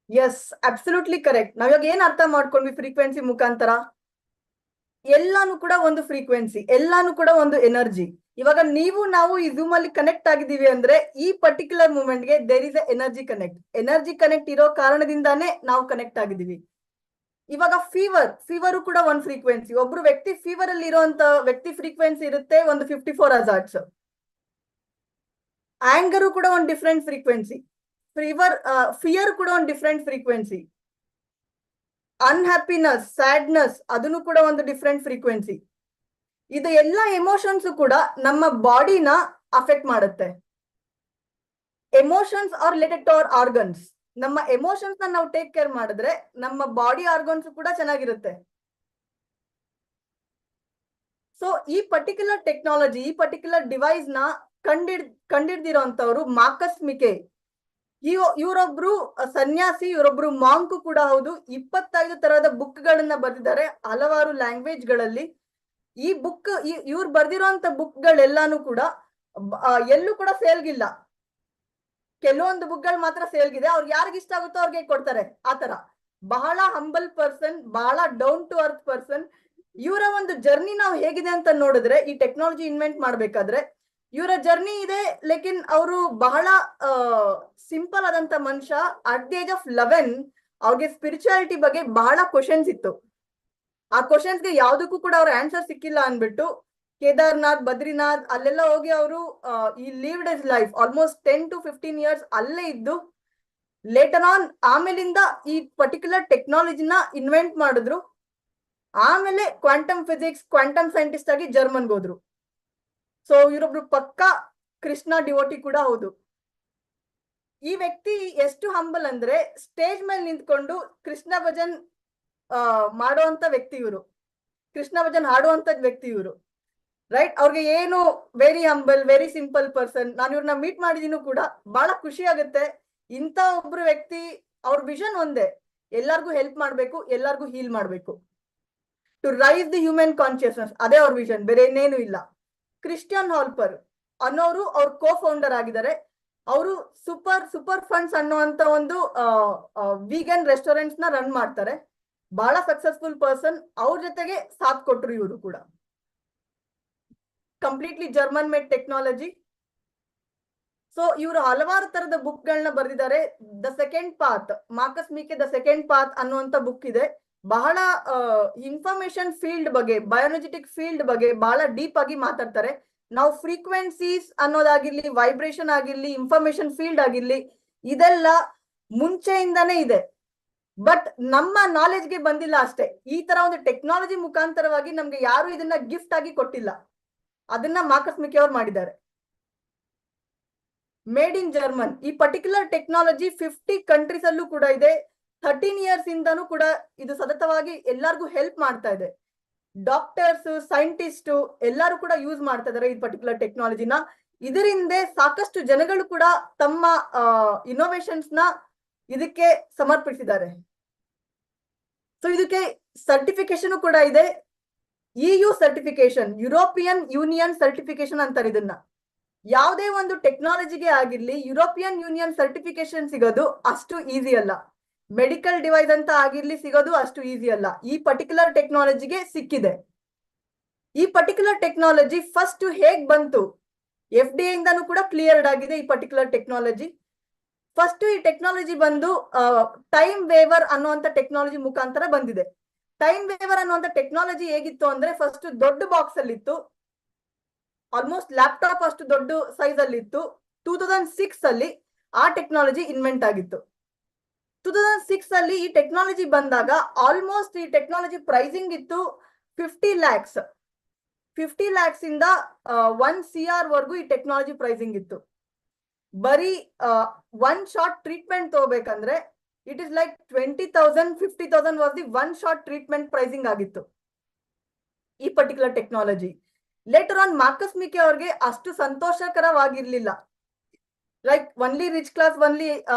Yes, absolutely correct. ನಾವಿವಾಗ ಏನ್ ಅರ್ಥ ಮಾಡ್ಕೊಂಡ್ವಿ frequency ಮುಖಾಂತರ? ಎಲ್ಲಾನು ಕೂಡ ಒಂದು frequency, ಎಲ್ಲಾನು ಕೂಡ ಒಂದು ಎನರ್ಜಿ. ಇವಾಗ ನೀವು ನಾವು ಈ ಝೂಮ್ ಅಲ್ಲಿ ಕನೆಕ್ಟ್ ಆಗಿದೀವಿ ಅಂದ್ರೆ ಈ ಪರ್ಟಿಕ್ಯುಲರ್ ಮೂಮೆಂಟ್ ಗೆ ದೇರ್ ಇಸ್ ಎನರ್ಜಿ ಕನೆಕ್ಟ್ ಇರೋ ಕಾರಣದಿಂದಾನೇ ನಾವು ಕನೆಕ್ಟ್ ಆಗಿದೀವಿ. ಇವಾಗ ಫೀವರು ಕೂಡ ಒಂದು ಫ್ರೀಕ್ವೆನ್ಸಿ. ಒಬ್ರು ವ್ಯಕ್ತಿ ಫೀವರ್ ಅಲ್ಲಿ ಇರುವಂತ ವ್ಯಕ್ತಿ ಫ್ರೀಕ್ವೆನ್ಸಿ ಇರುತ್ತೆ ಒಂದು 54 ಹಜಾರ್ಡ್ಸ್. ಆಂಗರು ಕೂಡ ಒಂದು ಡಿಫ್ರೆಂಟ್ ಫ್ರೀಕ್ವೆನ್ಸಿ. ಫಿಯರ್ ಕೂಡ ಒಂದು ಡಿಫ್ರೆಂಟ್ ಫ್ರೀಕ್ವೆನ್ಸಿ. ಅನ್ಹ್ಯಾಪಿನೆಸ್, ಸ್ಯಾಡ್ನೆಸ್, ಅದನ್ನು ಕೂಡ ಒಂದು ಡಿಫ್ರೆಂಟ್ ಫ್ರೀಕ್ವೆನ್ಸಿ. ಇದು ಎಲ್ಲ ಎಮೋಷನ್ಸ್ ಕೂಡ ನಮ್ಮ ಬಾಡಿನ ಅಫೆಕ್ಟ್ ಮಾಡುತ್ತೆ. Emotions are related to our organs. ನಮ್ಮ ಎಮೋಷನ್ಸ್ ನಾವು ಟೇಕ್ ಕೇರ್ ಮಾಡಿದ್ರೆ ನಮ್ಮ ಬಾಡಿ ಆರ್ಗನ್ಸ್ ಕೂಡ ಚೆನ್ನಾಗಿರುತ್ತೆ. ಸೊ ಈ ಪರ್ಟಿಕ್ಯುಲರ್ ಟೆಕ್ನಾಲಜಿ, ಈ ಪರ್ಟಿಕ್ಯುಲರ್ ಡಿವೈಸ್ ನ ಕಂಡಿಡ್ದಿರೋಂಥವ್ರು ಮಾರ್ಕಸ್ ಮಿಕೆ. ಇವರೊಬ್ರು ಸನ್ಯಾಸಿ, ಇವರೊಬ್ರು ಮಾಂಕು ಕೂಡ ಹೌದು. 25 ತರಹದ ಬುಕ್ ಗಳನ್ನ ಬರೆದಿದ್ದಾರೆ ಹಲವಾರು ಲ್ಯಾಂಗ್ವೇಜ್ ಗಳಲ್ಲಿ. ಈ ಬುಕ್, ಇವ್ರು ಬರ್ದಿರೋಂತ ಬುಕ್ ಗಳೆಲ್ಲಾನು ಕೂಡ ಎಲ್ಲೂ ಕೂಡ ಸೇಲ್ಗಿಲ್ಲ. ಕೆಲವೊಂದು ಬುಕ್ ಗಳು ಮಾತ್ರ ಸೇಲ್ಗಿದೆ. ಅವ್ರಿಗೆ ಯಾರಿಗೆ ಇಷ್ಟ ಆಗುತ್ತೋ ಅವ್ರಿಗೆ ಕೊಡ್ತಾರೆ. ಆತರ ಬಹಳ ಹಂಬಲ್ ಪರ್ಸನ್, ಬಹಳ ಡೌನ್ ಟು ಅರ್ತ್ ಪರ್ಸನ್. ಇವರ ಒಂದು ಜರ್ನಿ ನಾವು ಹೇಗಿದೆ ಅಂತ ನೋಡಿದ್ರೆ, ಈ ಟೆಕ್ನಾಲಜಿ ಇನ್ವೆಂಟ್ ಮಾಡ್ಬೇಕಾದ್ರೆ ಇವರ ಜರ್ನಿ ಇದೆ. ಲೇಕಿನ್ ಅವರು ಬಹಳ ಸಿಂಪಲ್ ಆದಂತ ಮನುಷ್ಯ. ಅಟ್ ದಿ ಏಜ್ ಆಫ್ 11 ಅವ್ರಿಗೆ ಸ್ಪಿರಿಚುಯಾಲಿಟಿ ಬಗ್ಗೆ ಬಹಳ ಕ್ವಶನ್ಸ್ ಇತ್ತು. ಆ ಕ್ವಶನ್ಸ್ಗೆ ಯಾವ್ದಕ್ಕೂ ಕೂಡ ಅವ್ರ ಆನ್ಸರ್ ಸಿಕ್ಕಿಲ್ಲ ಅನ್ಬಿಟ್ಟು ಕೇದಾರ್ನಾಥ್, ಬದ್ರಿನಾಥ್ ಅಲ್ಲೆಲ್ಲ ಹೋಗಿ ಅವರು ಈ lived is life almost 10 to 15 years ಅಲ್ಲೇ ಇದ್ದು ಲೇಟರ್ ಆನ್ ಆಮೇಲಿಂದ ಈ ಪರ್ಟಿಕ್ಯುಲರ್ ಟೆಕ್ನಾಲಜಿನ ಇನ್ವೆಂಟ್ ಮಾಡಿದ್ರು. ಆಮೇಲೆ ಕ್ವಾಂಟಮ್ ಫಿಸಿಕ್ಸ್, ಕ್ವಾಂಟಮ್ ಸೈಂಟಿಸ್ಟ್ ಆಗಿ ಜರ್ಮನ್ಗೆ ಹೋದ್ರು. ಸೊ ಇವರೊಬ್ರು ಪಕ್ಕಾ ಕೃಷ್ಣ ಡಿವೋಟಿ ಕೂಡ ಹೌದು. ಈ ವ್ಯಕ್ತಿ ಎಷ್ಟು ಹಂಬಲ್ ಅಂದ್ರೆ ಸ್ಟೇಜ್ ಮೇಲೆ ನಿಂತ್ಕೊಂಡು ಕೃಷ್ಣ ಭಜನ್ ಮಾಡುವಂತ ವ್ಯಕ್ತಿ ಇವರು, ಕೃಷ್ಣ ಭಜನ್ ಹಾಡುವಂತ ವ್ಯಕ್ತಿ ಇವರು, ರೈಟ್. ಅವ್ರಿಗೆ ಏನು very humble, very simple person. ನಾನು ಇವ್ರನ್ನ ಮೀಟ್ ಮಾಡಿದೀನಿ ಕೂಡ, ಬಹಳ ಖುಷಿ ಆಗುತ್ತೆ. ಇಂತ ಒಬ್ರು ವ್ಯಕ್ತಿ, ಅವ್ರ ವಿಷನ್ ಒಂದೇ, ಎಲ್ಲಾರ್ಗು ಹೆಲ್ಪ್ ಮಾಡ್ಬೇಕು, ಎಲ್ಲಾರ್ಗು ಹೀಲ್ ಮಾಡ್ಬೇಕು, to raise the human consciousness. ಅದೇ ಅವ್ರ ವಿಷನ್, ಬೇರೆ ಇನ್ನೇನು ಇಲ್ಲ. ಕ್ರಿಸ್ಟಿಯನ್ ಹಾಲ್ಪರ್ ಅನ್ನೋರು ಅವ್ರ ಕೋ ಫೌಂಡರ್ ಆಗಿದ್ದಾರೆ. ಅವರು ಸೂಪರ್ ಫಂಡ್ಸ್ ಅನ್ನುವಂತ ಒಂದು ವೀಗನ್ ರೆಸ್ಟೋರೆಂಟ್ಸ್ ನ ರನ್ ಮಾಡ್ತಾರೆ. ಬಹಳ ಸಕ್ಸಸ್ಫುಲ್ ಪರ್ಸನ್. ಅವ್ರ ಜೊತೆಗೆ ಸಾಥ್ ಕೊಟ್ರು ಇವರು ಕೂಡ. Completely German made technology. So ಇವರು ಹಲವಾರು ತರದ ಬುಕ್ ಗಳನ್ನ ಬರೆದಿದ್ದಾರೆ. The second path, Markus Meike the second path ಅನ್ನುವಂತ ಬುಕ್ ಇದೆ. ಬಹಳ ಇನ್ಫಾರ್ಮೇಶನ್ ಫೀಲ್ಡ್ ಬಗ್ಗೆ, ಬಯೋಲಜಿಟಿಕ್ ಫೀಲ್ಡ್ ಬಗ್ಗೆ ಬಹಳ ಡೀಪ್ ಆಗಿ ಮಾತಾಡ್ತಾರೆ. ನಾವು ಫ್ರೀಕ್ವೆನ್ಸೀಸ್ ಅನ್ನೋದಾಗಿರ್ಲಿ, ವೈಬ್ರೇಷನ್ ಆಗಿರ್ಲಿ, ಇನ್ಫಾರ್ಮೇಶನ್ ಫೀಲ್ಡ್ ಆಗಿರ್ಲಿ, ಇದೆಲ್ಲ ಮುಂಚೆಯಿಂದಾನೇ ಇದೆ. ಬಟ್ ನಮ್ಮ ನಾಲೆಜ್ಗೆ ಬಂದಿಲ್ಲ ಅಷ್ಟೇ. ಈ ತರ ಒಂದು ಟೆಕ್ನಾಲಜಿ ಮುಖಾಂತರವಾಗಿ ನಮ್ಗೆ ಯಾರು ಇದನ್ನ ಗಿಫ್ಟ್ ಆಗಿ ಕೊಟ್ಟಿಲ್ಲ. ಅದನ್ನ ಮಾರ್ಕಸ್ ಮಿಕೆ ಅವ್ರು ಮಾಡಿದ್ದಾರೆ. Made in German. ಈ ಪರ್ಟಿಕ್ಯುಲರ್ ಟೆಕ್ನಾಲಜಿ 50 ಕಂಟ್ರೀಸ್ ಅಲ್ಲೂ ಕೂಡ ಇದೆ. 13 ಇಯರ್ಸ್ ಇಂದಾನು ಕೂಡ ಇದು ಸತತವಾಗಿ ಎಲ್ಲರಿಗೂ ಹೆಲ್ಪ್ ಮಾಡ್ತಾ ಇದೆ. ಡಾಕ್ಟರ್ಸ್, ಸೈಂಟಿಸ್ಟ್ ಎಲ್ಲರೂ ಕೂಡ ಯೂಸ್ ಮಾಡ್ತಾ ಇದಾರೆ ಈ ಪರ್ಟಿಕ್ಯುಲರ್ ಟೆಕ್ನಾಲಜಿನ. ಇದರಿಂದ ಸಾಕಷ್ಟು ಜನಗಳು ಕೂಡ ತಮ್ಮ ಇನೋವೇಷನ್ಸ್ ನ ಇದಕ್ಕೆ ಸಮರ್ಪಿಸಿದ್ದಾರೆ. ಸೊ ಇದಕ್ಕೆ ಸರ್ಟಿಫಿಕೇಶನ್ ಕೂಡ ಇದೆ. EU certification, European union certification ಅಂತಾರೆ ಇದನ್ನ. ಯಾವುದೇ ಒಂದು ಟೆಕ್ನಾಲಜಿಗೆ ಆಗಿರ್ಲಿ ಯುರೋಪಿಯನ್ ಯೂನಿಯನ್ ಸರ್ಟಿಫಿಕೇಶನ್ ಸಿಗೋದು ಅಷ್ಟು ಈಸಿ ಅಲ್ಲ. ಮೆಡಿಕಲ್ ಡಿವೈಸ್ ಅಂತ ಆಗಿರ್ಲಿ ಸಿಗೋದು ಅಷ್ಟು ಈಸಿ ಅಲ್ಲ. ಈ ಪರ್ಟಿಕ್ಯುಲರ್ ಟೆಕ್ನಾಲಜಿಗೆ ಸಿಕ್ಕಿದೆ. ಈ ಪರ್ಟಿಕ್ಯುಲರ್ ಟೆಕ್ನಾಲಜಿ ಫಸ್ಟ್ ಹೇಗ್ ಬಂತು, FDA ಇಂದಾನು ಕೂಡ ಕ್ಲಿಯರ್ಡ್ ಆಗಿದೆ ಈ ಪರ್ಟಿಕ್ಯುಲರ್ ಟೆಕ್ನಾಲಜಿ. ಫಸ್ಟ್ ಈ ಟೆಕ್ನಾಲಜಿ ಬಂದು ಟೈಮ್ ವೇವರ್ ಅನ್ನುವಂತ ಟೆಕ್ನಾಲಜಿ ಮುಖಾಂತರ ಬಂದಿದೆ. ಟೈಮ್ ವೇವರ್ ಅನ್ನುವಂತ ಟೆಕ್ನಾಲಜಿ ಹೇಗಿತ್ತು ಅಂದ್ರೆ, ಫಸ್ಟ್ ದೊಡ್ಡ ಬಾಕ್ಸ್ ಅಲ್ಲಿ ಇತ್ತು, ಆಲ್ಮೋಸ್ಟ್ ಲ್ಯಾಪ್ಟಾಪ್ ಅಷ್ಟು ದೊಡ್ಡ ಸೈಜ್ ಅಲ್ಲಿ ಇತ್ತು. 2006 ಅಲ್ಲಿ ಆ ಟೆಕ್ನಾಲಜಿ ಇನ್ವೆಂಟ್ ಆಗಿತ್ತು. 2006 ಅಲ್ಲಿ ಈ ಟೆಕ್ನಾಲಜಿ ಬಂದಾಗ ಆಲ್ಮೋಸ್ಟ್ ಈ ಟೆಕ್ನಾಲಜಿ ಪ್ರೈಸಿಂಗ್ ಇತ್ತು 50 lakhs. 50 lakhs ಇಂದ 1 CR ವರೆಗೂ ಈ ಟೆಕ್ನಾಲಜಿ ಪ್ರೈಸಿಂಗ್ ಇತ್ತು. ಬರೀ ಒನ್ ಶಾರ್ಟ್ ಟ್ರೀಟ್ಮೆಂಟ್ ತಗೋಬೇಕಂದ್ರೆ it is like 20,000, 50,000 was the one shot treatment pricing ಆಗಿತ್ತು ಈ particular technology. Later on Markus Meike ಅವ್ರಿಗೆ ಅಷ್ಟು ಸಂತೋಷಕರವಾಗಿರ್ಲಿಲ್ಲ. Like only rich class only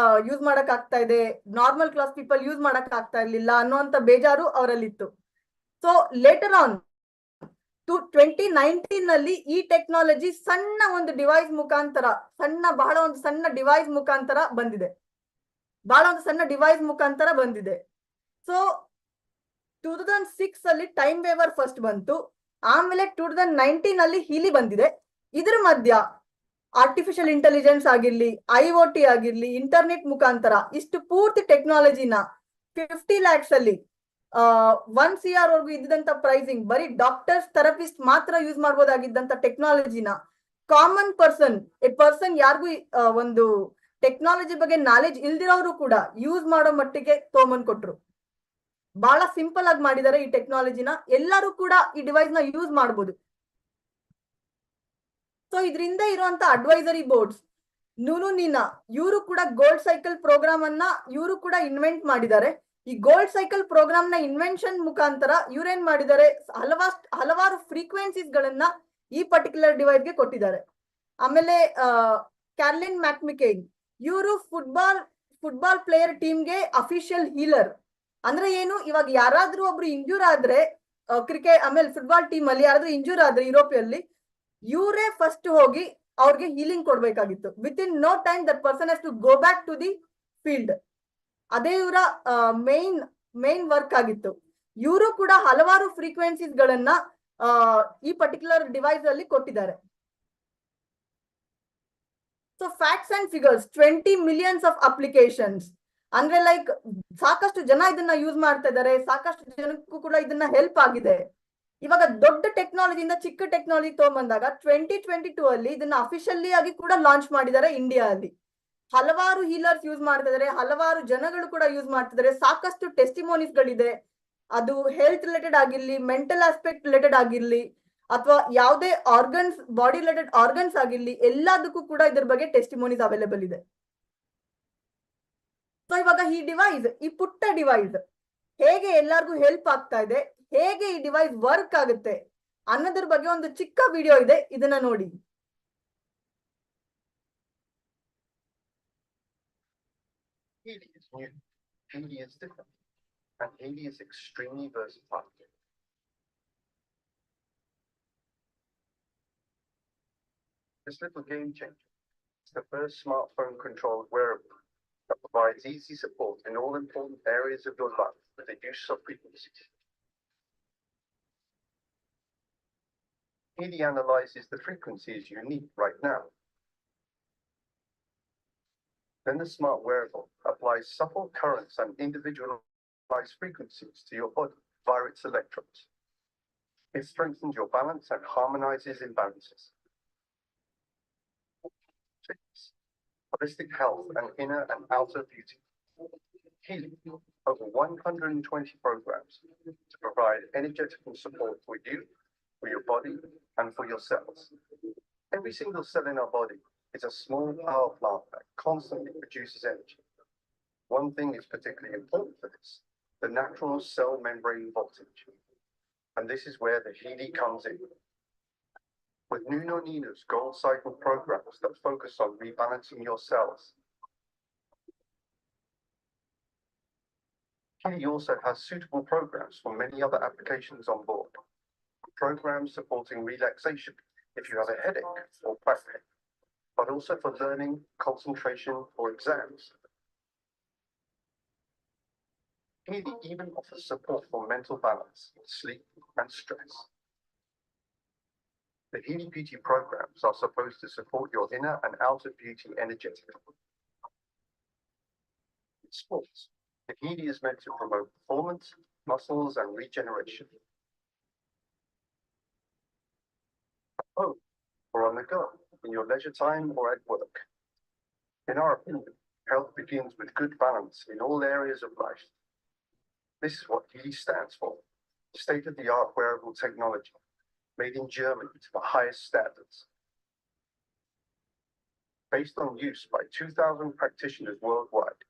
use ಮಾಡಕ್ ಆಗ್ತಾ ಇದೆ, ನಾರ್ಮಲ್ ಕ್ಲಾಸ್ ಪೀಪಲ್ ಯೂಸ್ ಮಾಡಕ್ ಆಗ್ತಾ ಇರ್ಲಿಲ್ಲ ಅನ್ನುವಂತ ಬೇಜಾರು ಅವರಲ್ಲಿತ್ತು. ಸೊ ಲೇಟರ್ ಆನ್ 2019 ನಲ್ಲಿ ಈ ಟೆಕ್ನಾಲಜಿ ಸಣ್ಣ ಒಂದು ಡಿವೈಸ್ ಮುಖಾಂತರ, ಬಹಳ ಒಂದು ಸಣ್ಣ ಡಿವೈಸ್ ಮುಖಾಂತರ ಬಂದಿದೆ. ಸೊ 2006 ಅಲ್ಲಿ ಟೈಮ್ ವೇವರ್ ಫಸ್ಟ್ ಬಂತು. ಆಮೇಲೆ 2019 ಅಲ್ಲಿ ಹೀಲಿ ಬಂದಿದೆ. ಇದ್ರ ಮಧ್ಯ ಆರ್ಟಿಫಿಷಿಯಲ್ ಇಂಟೆಲಿಜೆನ್ಸ್ ಆಗಿರ್ಲಿ, IoT ಆಗಿರ್ಲಿ, ಇಂಟರ್ನೆಟ್ ಮುಖಾಂತರ ಇಷ್ಟು ಪೂರ್ತಿ ಟೆಕ್ನಾಲಜಿನ 50 lakhs ಅಲ್ಲಿ 1 CR ವರೆಗೂ ಇದ್ದಂತ ಪ್ರೈಸಿಂಗ್, ಬರೀ ಡಾಕ್ಟರ್ಸ್, ಥೆರಪಿಸ್ಟ್ ಮಾತ್ರ ಯೂಸ್ ಮಾಡಬಹುದಾಗಿದ್ದಂತ ಟೆಕ್ನಾಲಜಿನ ಕಾಮನ್ ಪರ್ಸನ್ ಯಾರಿಗೂ ಒಂದು ಟೆಕ್ನಾಲಜಿ ಬಗ್ಗೆ ನಾಲೆಜ್ ಇಲ್ದಿರೋರು ಕೂಡ ಯೂಸ್ ಮಾಡೋ ಮಟ್ಟಿಗೆ ತಗೊಂಬಂದ್ ಕೊಟ್ರು. ಬಹಳ ಸಿಂಪಲ್ ಆಗಿ ಮಾಡಿದ್ದಾರೆ ಈ ಟೆಕ್ನಾಲಜಿನ. ಎಲ್ಲರೂ ಕೂಡ ಈ ಡಿವೈಸ್ ನ ಯೂಸ್ ಮಾಡಬಹುದು. ಸೊ ಇದರಿಂದ ಇರುವಂತ ಅಡ್ವೈಸರಿ ಬೋರ್ಡ್ಸ್, ನೀನಾ ಇವರು ಕೂಡ ಗೋಲ್ಡ್ ಸೈಕಲ್ ಪ್ರೋಗ್ರಾಮ್ ಅನ್ನ ಇವರು ಕೂಡ ಇನ್ವೆಂಟ್ ಮಾಡಿದ್ದಾರೆ. ಈ ಗೋಲ್ಡ್ ಸೈಕಲ್ ಪ್ರೋಗ್ರಾಮ್ ನ ಇನ್ವೆನ್ಷನ್ ಮುಖಾಂತರ ಇವ್ರೇನ್ ಮಾಡಿದ್ದಾರೆ, ಹಲವಾರು ಫ್ರೀಕ್ವೆನ್ಸೀಸ್ ಗಳನ್ನ ಈ ಪರ್ಟಿಕ್ಯುಲರ್ ಡಿವೈಸ್ ಗೆ ಕೊಟ್ಟಿದ್ದಾರೆ. ಆಮೇಲೆ ಕ್ಯಾರ್ಲಿನ್ ಮ್ಯಾಕ್ಮಿಕೇನ್ ಇವರು ಫುಟ್ಬಾಲ್ ಪ್ಲೇಯರ್ ಟೀಮ್ಗೆ ಅಫಿಷಿಯಲ್ ಹೀಲರ್. ಅಂದ್ರೆ ಏನು, ಇವಾಗ ಯಾರಾದ್ರೂ ಒಬ್ರು ಇಂಜೂರ್ ಆದ್ರೆ ಕ್ರಿಕೆಟ್ ಆಮೇಲೆ ಫುಟ್ಬಾಲ್ ಟೀಮ್ ಅಲ್ಲಿ ಯಾರಾದ್ರೂ ಇಂಜೂರ್ ಆದ್ರೆ ಯುರೋಪಿಯಲ್ಲಿ ಇವರೇ ಫಸ್ಟ್ ಹೋಗಿ ಅವ್ರಿಗೆ ಹೀಲಿಂಗ್ ಕೊಡ್ಬೇಕಾಗಿತ್ತು. With in no time that person has to go back to the field. ಅದೇ ಇವರ ಮೇನ್ ವರ್ಕ್ ಆಗಿತ್ತು. ಇವರು ಕೂಡ ಹಲವಾರು ಫ್ರೀಕ್ವೆನ್ಸೀಸ್ ಗಳನ್ನ ಈ ಪರ್ಟಿಕ್ಯುಲರ್ ಡಿವೈಸ್ ಅಲ್ಲಿ ಕೊಟ್ಟಿದ್ದಾರೆ. So facts and figures, 20 millions of applications. ಅಂದ್ರೆ ಲೈಕ್ ಸಾಕಷ್ಟು ಜನ ಇದನ್ನ ಯೂಸ್ ಮಾಡ್ತಾ ಇದ್ದಾರೆ, ಸಾಕಷ್ಟು ಜನಕ್ಕೂ ಕೂಡ ಇದನ್ನ ಹೆಲ್ಪ್ ಆಗಿದೆ. ಇವಾಗ ದೊಡ್ಡ ಟೆಕ್ನಾಲಜಿಯಿಂದ ಚಿಕ್ಕ ಟೆಕ್ನಾಲಜಿ ತಗೊಂಡ್ಬಂದಾಗ 2022 ಅಲ್ಲಿ ಇದನ್ನ ಅಫಿಷಿಯಲಿ ಆಗಿ ಕೂಡ ಲಾಂಚ್ ಮಾಡಿದ್ದಾರೆ ಇಂಡಿಯಾ ಅಲ್ಲಿ. ಹಲವಾರು ಹೀಲರ್ಸ್ ಯೂಸ್ ಮಾಡ್ತಾ ಇದಾರೆ, ಹಲವಾರು ಜನಗಳು ಕೂಡ ಯೂಸ್ ಮಾಡ್ತಿದ್ದಾರೆ. ಸಾಕಷ್ಟು ಟೆಸ್ಟಿಮೋನೀಸ್ ಗಳಿದೆ. ಅದು ಹೆಲ್ತ್ ರಿಲೇಟೆಡ್ ಆಗಿರ್ಲಿ, ಮೆಂಟಲ್ ಆಸ್ಪೆಕ್ಟ್ ರಿಲೇಟೆಡ್ ಆಗಿರ್ಲಿ, ಅಥವಾ ಯಾವುದೇ ಆರ್ಗನ್ಸ್, ಬಾಡಿ ರಿಲೇಟೆಡ್ ಆರ್ಗನ್ಸ್ ಆಗಿರ್ಲಿ, ಎಲ್ಲದಕ್ಕೂ ಕೂಡ ಇದ್ರ ಬಗ್ಗೆ ಟೆಸ್ಟಿಮೋನೀಸ್ ಅವೈಲೇಬಲ್ ಇದೆ. ಸೊ ಇವಾಗ ಈ ಡಿವೈಸ್, ಈ ಪುಟ್ಟ ಡಿವೈಸ್ ಹೇಗೆ ಎಲ್ಲರಿಗೂ ಹೆಲ್ಪ್ ಆಗ್ತಾ ಇದೆ, ಹೇಗೆ ಈ ಡಿವೈಸ್ ವರ್ಕ್ ಆಗುತ್ತೆ ಅನ್ನೋದ್ರ ಬಗ್ಗೆ ಒಂದು ಚಿಕ್ಕ ವಿಡಿಯೋ ಇದೆ, ಇದನ್ನ ನೋಡಿ. Healy is new. Healy is different. And Healy is extremely versatile. This little game changer is the first smartphone controlled wearable that provides easy support in all important areas of your life with the use of frequencies. Healy analyzes the frequencies you need right now. Then the smart wearable applies subtle currents and individualized frequencies to your body via its electrodes. It strengthens your balance and harmonizes imbalances. Fitness, holistic health, and inner and outer beauty. Healing over 120 programs to provide energetical support for you, for your body, and for your cells. Every single cell in our body is a small power plant that constantly produces energy. One thing is particularly important for this, the natural cell membrane voltage. And this is where the Healy comes in. With Nuno Nino's gold cycle programs that focus on rebalancing your cells. Healy also has suitable programs for many other applications on board. Programs supporting relaxation if you have a headache or back pain, but also for learning, concentration, or exams. Healy even offers support for mental balance, sleep, and stress. The Healy Beauty programs are supposed to support your inner and outer beauty energetically. In sports, the Healy is meant to promote performance, muscles, and regeneration. At home or on the go, in your leisure time or at work. In our opinion, health begins with good balance in all areas of life. This is what Healy stands for, state-of-the-art wearable technology, made in Germany to the highest standards. Based on use by 2,000 practitioners worldwide,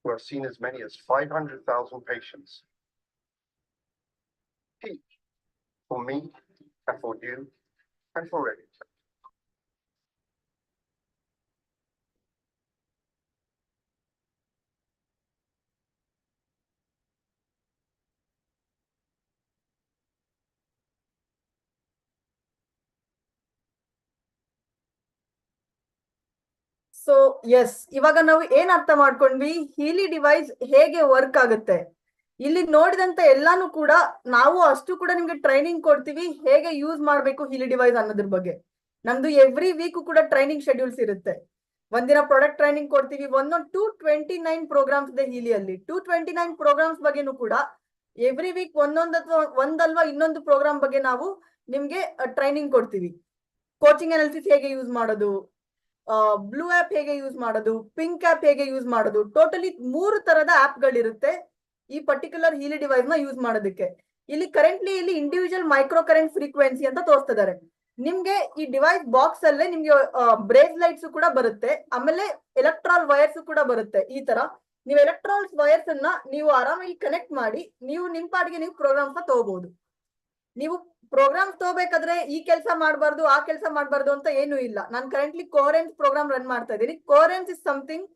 who have seen as many as 500,000 patients. Healy, for me, and for you, and for everyone. So yes, ಇವಾಗ ನಾವು ಏನ್ ಅರ್ಥ ಮಾಡ್ಕೊಂಡ್ವಿ, ಹೀಲಿ device ಹೇಗೆ work ಆಗುತ್ತೆ. ಇಲ್ಲಿ ನೋಡಿದಂತ ಎಲ್ಲಾನು ಕೂಡ ನಾವು ಅಷ್ಟು ಕೂಡ ನಿಮ್ಗೆ ಟ್ರೈನಿಂಗ್ ಕೊಡ್ತೀವಿ ಹೇಗೆ ಯೂಸ್ ಮಾಡ್ಬೇಕು ಹೀಲಿ ಡಿವೈಸ್ ಅನ್ನೋದ್ರ ಬಗ್ಗೆ. ನಮ್ದು ಎವ್ರಿ ವೀಕ್ ಕೂಡ ಟ್ರೈನಿಂಗ್ ಶೆಡ್ಯೂಲ್ಸ್ ಇರುತ್ತೆ. ಒಂದಿನ ಪ್ರಾಡಕ್ಟ್ ಟ್ರೈನಿಂಗ್ ಕೊಡ್ತೀವಿ. 229 ಪ್ರೋಗ್ರಾಮ್ಸ್ ಇದೆ ಹೀಲಿಯಲ್ಲಿ. 229 ಪ್ರೋಗ್ರಾಮ್ಸ್ ಬಗ್ಗೆನೂ ಕೂಡ ಎವ್ರಿ ವೀಕ್ ಒಂದಲ್ವಾ ಇನ್ನೊಂದು ಪ್ರೋಗ್ರಾಮ್ ಬಗ್ಗೆ ನಾವು ನಿಮ್ಗೆ ಟ್ರೈನಿಂಗ್ ಕೊಡ್ತೀವಿ. ಕೋಚಿಂಗ್ ಅನಾಲಿಸಿಸ್ ಹೇಗೆ ಯೂಸ್ ಮಾಡೋದು, ಬ್ಲೂ ಆಪ್ ಹೇಗೆ ಯೂಸ್ ಮಾಡೋದು, ಪಿಂಕ್ ಆಪ್ ಹೇಗೆ ಯೂಸ್ ಮಾಡೋದು, ಟೋಟಲಿ 3 ತರದ ಆಪ್ ಗಳಿರುತ್ತೆ ಈ ಪರ್ಟಿಕ್ಯುಲರ್ ಹೀಲಿ ಡಿವೈಸ್ ನ ಯೂಸ್ ಮಾಡೋದಕ್ಕೆ. ಇಲ್ಲಿ ಕರೆಂಟ್ಲಿ ಇಲ್ಲಿ ಇಂಡಿವಿಜುವಲ್ ಮೈಕ್ರೋ ಕರೆಂಟ್ ಫ್ರೀಕ್ವೆನ್ಸಿ ಅಂತ ತೋರಿಸ್ತಿದ್ದಾರೆ. ನಿಮ್ಗೆ ಈ ಡಿವೈಸ್ ಬಾಕ್ಸ್ ಅಲ್ಲೇ ನಿಮ್ಗೆ ಬ್ರೇಸ್ ಲೈಟ್ಸ್ ಕೂಡ ಬರುತ್ತೆ, ಆಮೇಲೆ ಎಲೆಕ್ಟ್ರಾಲ್ ವೈರ್ಸ್ ಕೂಡ ಬರುತ್ತೆ. ಈ ತರ ನೀವು ಎಲೆಕ್ಟ್ರಾಲ್ಸ್ ವೈರ್ಸ್ ಅನ್ನ ನೀವು ಆರಾಮಾಗಿ ಕನೆಕ್ಟ್ ಮಾಡಿ ನೀವು ನಿಮ್ ಪಾಡಿಗೆ ನೀವು ಪ್ರೋಗ್ರಾಮ್ಸ್ ತಗೋಬಹುದು. ನೀವು ಪ್ರೋಗ್ರಾಮ್ ತಗೋಬೇಕಾದ್ರೆ ಈ ಕೆಲಸ ಮಾಡಬಾರ್ದು ಆ ಕೆಲಸ ಮಾಡಬಾರ್ದು ಅಂತ ಏನು ಇಲ್ಲ. ನಾನು ಕರೆಂಟ್ಲಿ ಕೋಹರೆನ್ಸ್ ಪ್ರೋಗ್ರಾಮ್ ರನ್ ಮಾಡ್ತಾ ಇದ್ದೀನಿ. Coherence is something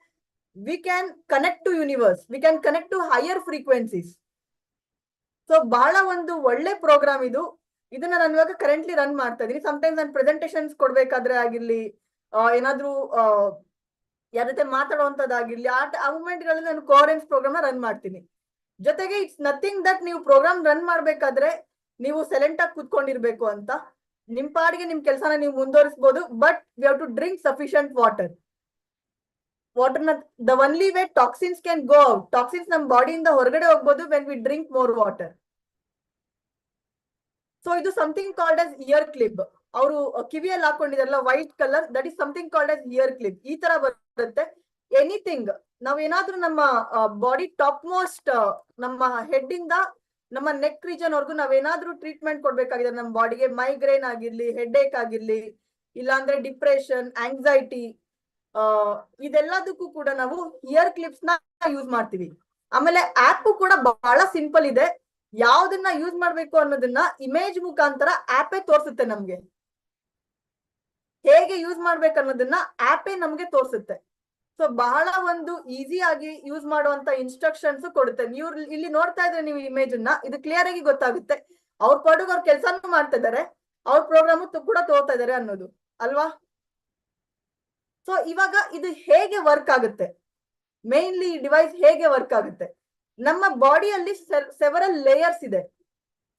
we can connect to universe, we can connect to higher frequencies. So ಬಹಳ ಒಂದು ಒಳ್ಳೆ ಪ್ರೋಗ್ರಾಮ್ ಇದು. ಇದನ್ನ ನಾನು ಇವಾಗ ಕರೆಂಟ್ಲಿ ರನ್ ಮಾಡ್ತಾ ಇದ್ದೀನಿ. ಸಮ್ಟೈಮ್ಸ್ ನಾನು ಪ್ರೆಸೆಂಟೇಷನ್ಸ್ ಕೊಡ್ಬೇಕಾದ್ರೆ ಆಗಿರ್ಲಿ, ಏನಾದ್ರೂ ಯಾರ ಜೊತೆ ಮಾತಾಡುವಂತದ್ದಾಗಿರ್ಲಿ, ಆ ಮೂಮೆಂಟ್ ಗಳಲ್ಲಿ ನಾನು ಕೋಹರೆನ್ಸ್ ಪ್ರೋಗ್ರಾಮ್ ನ ರನ್ ಮಾಡ್ತೀನಿ. ಜೊತೆಗೆ ಇಟ್ಸ್ ನಥಿಂಗ್ ದಟ್ ನೀವು ಪ್ರೋಗ್ರಾಮ್ ರನ್ ಮಾಡ್ಬೇಕಾದ್ರೆ ನೀವು ಸೈಲೆಂಟ್ ಆಗಿ ಕುತ್ಕೊಂಡಿರ್ಬೇಕು ಅಂತ. ನಿಮ್ ಪಾಡಿಗೆ ನಿಮ್ ಕೆಲಸನ ನೀವು ಮುಂದುವರಿಸಬಹುದು, but we have to drink sufficient water. ವಾಟರ್ನ the only way toxins can go out, toxins ನಮ್ಮ ಬಾಡಿಯಿಂದ ಹೊರಗಡೆ ಹೋಗ್ಬೋದು when we drink more water. So ಇದು something called as ear clip. ಅವರು ಕಿವಿಯಲ್ಲಿ ಹಾಕೊಂಡಿದಾರಲ್ಲ white colour, that is something called as ear clip. ಈ ತರ ಬರುತ್ತೆ. ಎನಿಥಿಂಗ್ ನಾವೇನಾದ್ರೂ ನಮ್ಮ ಬಾಡಿ ಟಾಪ್ ಮೋಸ್ಟ್ ನಮ್ಮ ಹೆಡ್ ಇಂದ ನಮ್ಮ ನೆಕ್ ರೀಜನ್ ವರ್ಗು ನಾವೇನಾದ್ರೂ ಟ್ರೀಟ್ಮೆಂಟ್ ಕೊಡ್ಬೇಕಾಗಿದೆ ನಮ್ಮ ಬಾಡಿಗೆ, ಮೈಗ್ರೇನ್ ಆಗಿರ್ಲಿ, ಹೆಡ್ ಏಕ್ ಆಗಿರ್ಲಿ, ಇಲ್ಲಾಂದ್ರೆ ಡಿಪ್ರೆಷನ್, ಆಂಗ್ಸೈಟಿ, ಇದೆಲ್ಲದಕ್ಕೂ ಕೂಡ ನಾವು ಇಯರ್ ಕ್ಲಿಪ್ಸ್ ನ ಯೂಸ್ ಮಾಡ್ತೀವಿ. ಆಮೇಲೆ ಆಪ್ ಕೂಡ ಬಹಳ ಸಿಂಪಲ್ ಇದೆ. ಯಾವ್ದನ್ನ ಯೂಸ್ ಮಾಡ್ಬೇಕು ಅನ್ನೋದನ್ನ ಇಮೇಜ್ ಮುಖಾಂತರ ಆಪೇ ತೋರಿಸುತ್ತೆ ನಮ್ಗೆ. ಹೇಗೆ ಯೂಸ್ ಮಾಡ್ಬೇಕು ಅನ್ನೋದನ್ನ ಆಪೇ ನಮ್ಗೆ ತೋರಿಸುತ್ತೆ. ಸೊ ಬಹಳ ಒಂದು ಈಸಿ ಆಗಿ ಯೂಸ್ ಮಾಡುವಂತ ಇನ್ಸ್ಟ್ರಕ್ಷನ್ಸ್ ಕೊಡುತ್ತೆ. ನೀವು ಇಲ್ಲಿ ನೋಡ್ತಾ ಇದ್ರೆ ನೀವು ಇಮೇಜ್ ಅನ್ನ, ಇದು ಕ್ಲಿಯರ್ ಆಗಿ ಗೊತ್ತಾಗುತ್ತೆ ಅವ್ರ ಪಾಡಿಗೆ ಅವ್ರ ಕೆಲ್ಸಾನು ಮಾಡ್ತಾ ಇದಾರೆ, ಅವ್ರ ಪ್ರೋಗ್ರಾಮ್ ಕೂಡ ತಗೋತಾ ಇದಾರೆ ಅನ್ನೋದು ಅಲ್ವಾ. ಸೊ ಇವಾಗ ಇದು ಹೇಗೆ ವರ್ಕ್ ಆಗುತ್ತೆ, ಮೇನ್ಲಿ ಈ ಡಿವೈಸ್ ಹೇಗೆ ವರ್ಕ್ ಆಗುತ್ತೆ. ನಮ್ಮ ಬಾಡಿಯಲ್ಲಿ ಸೆವರಲ್ ಲೇಯರ್ಸ್ ಇದೆ.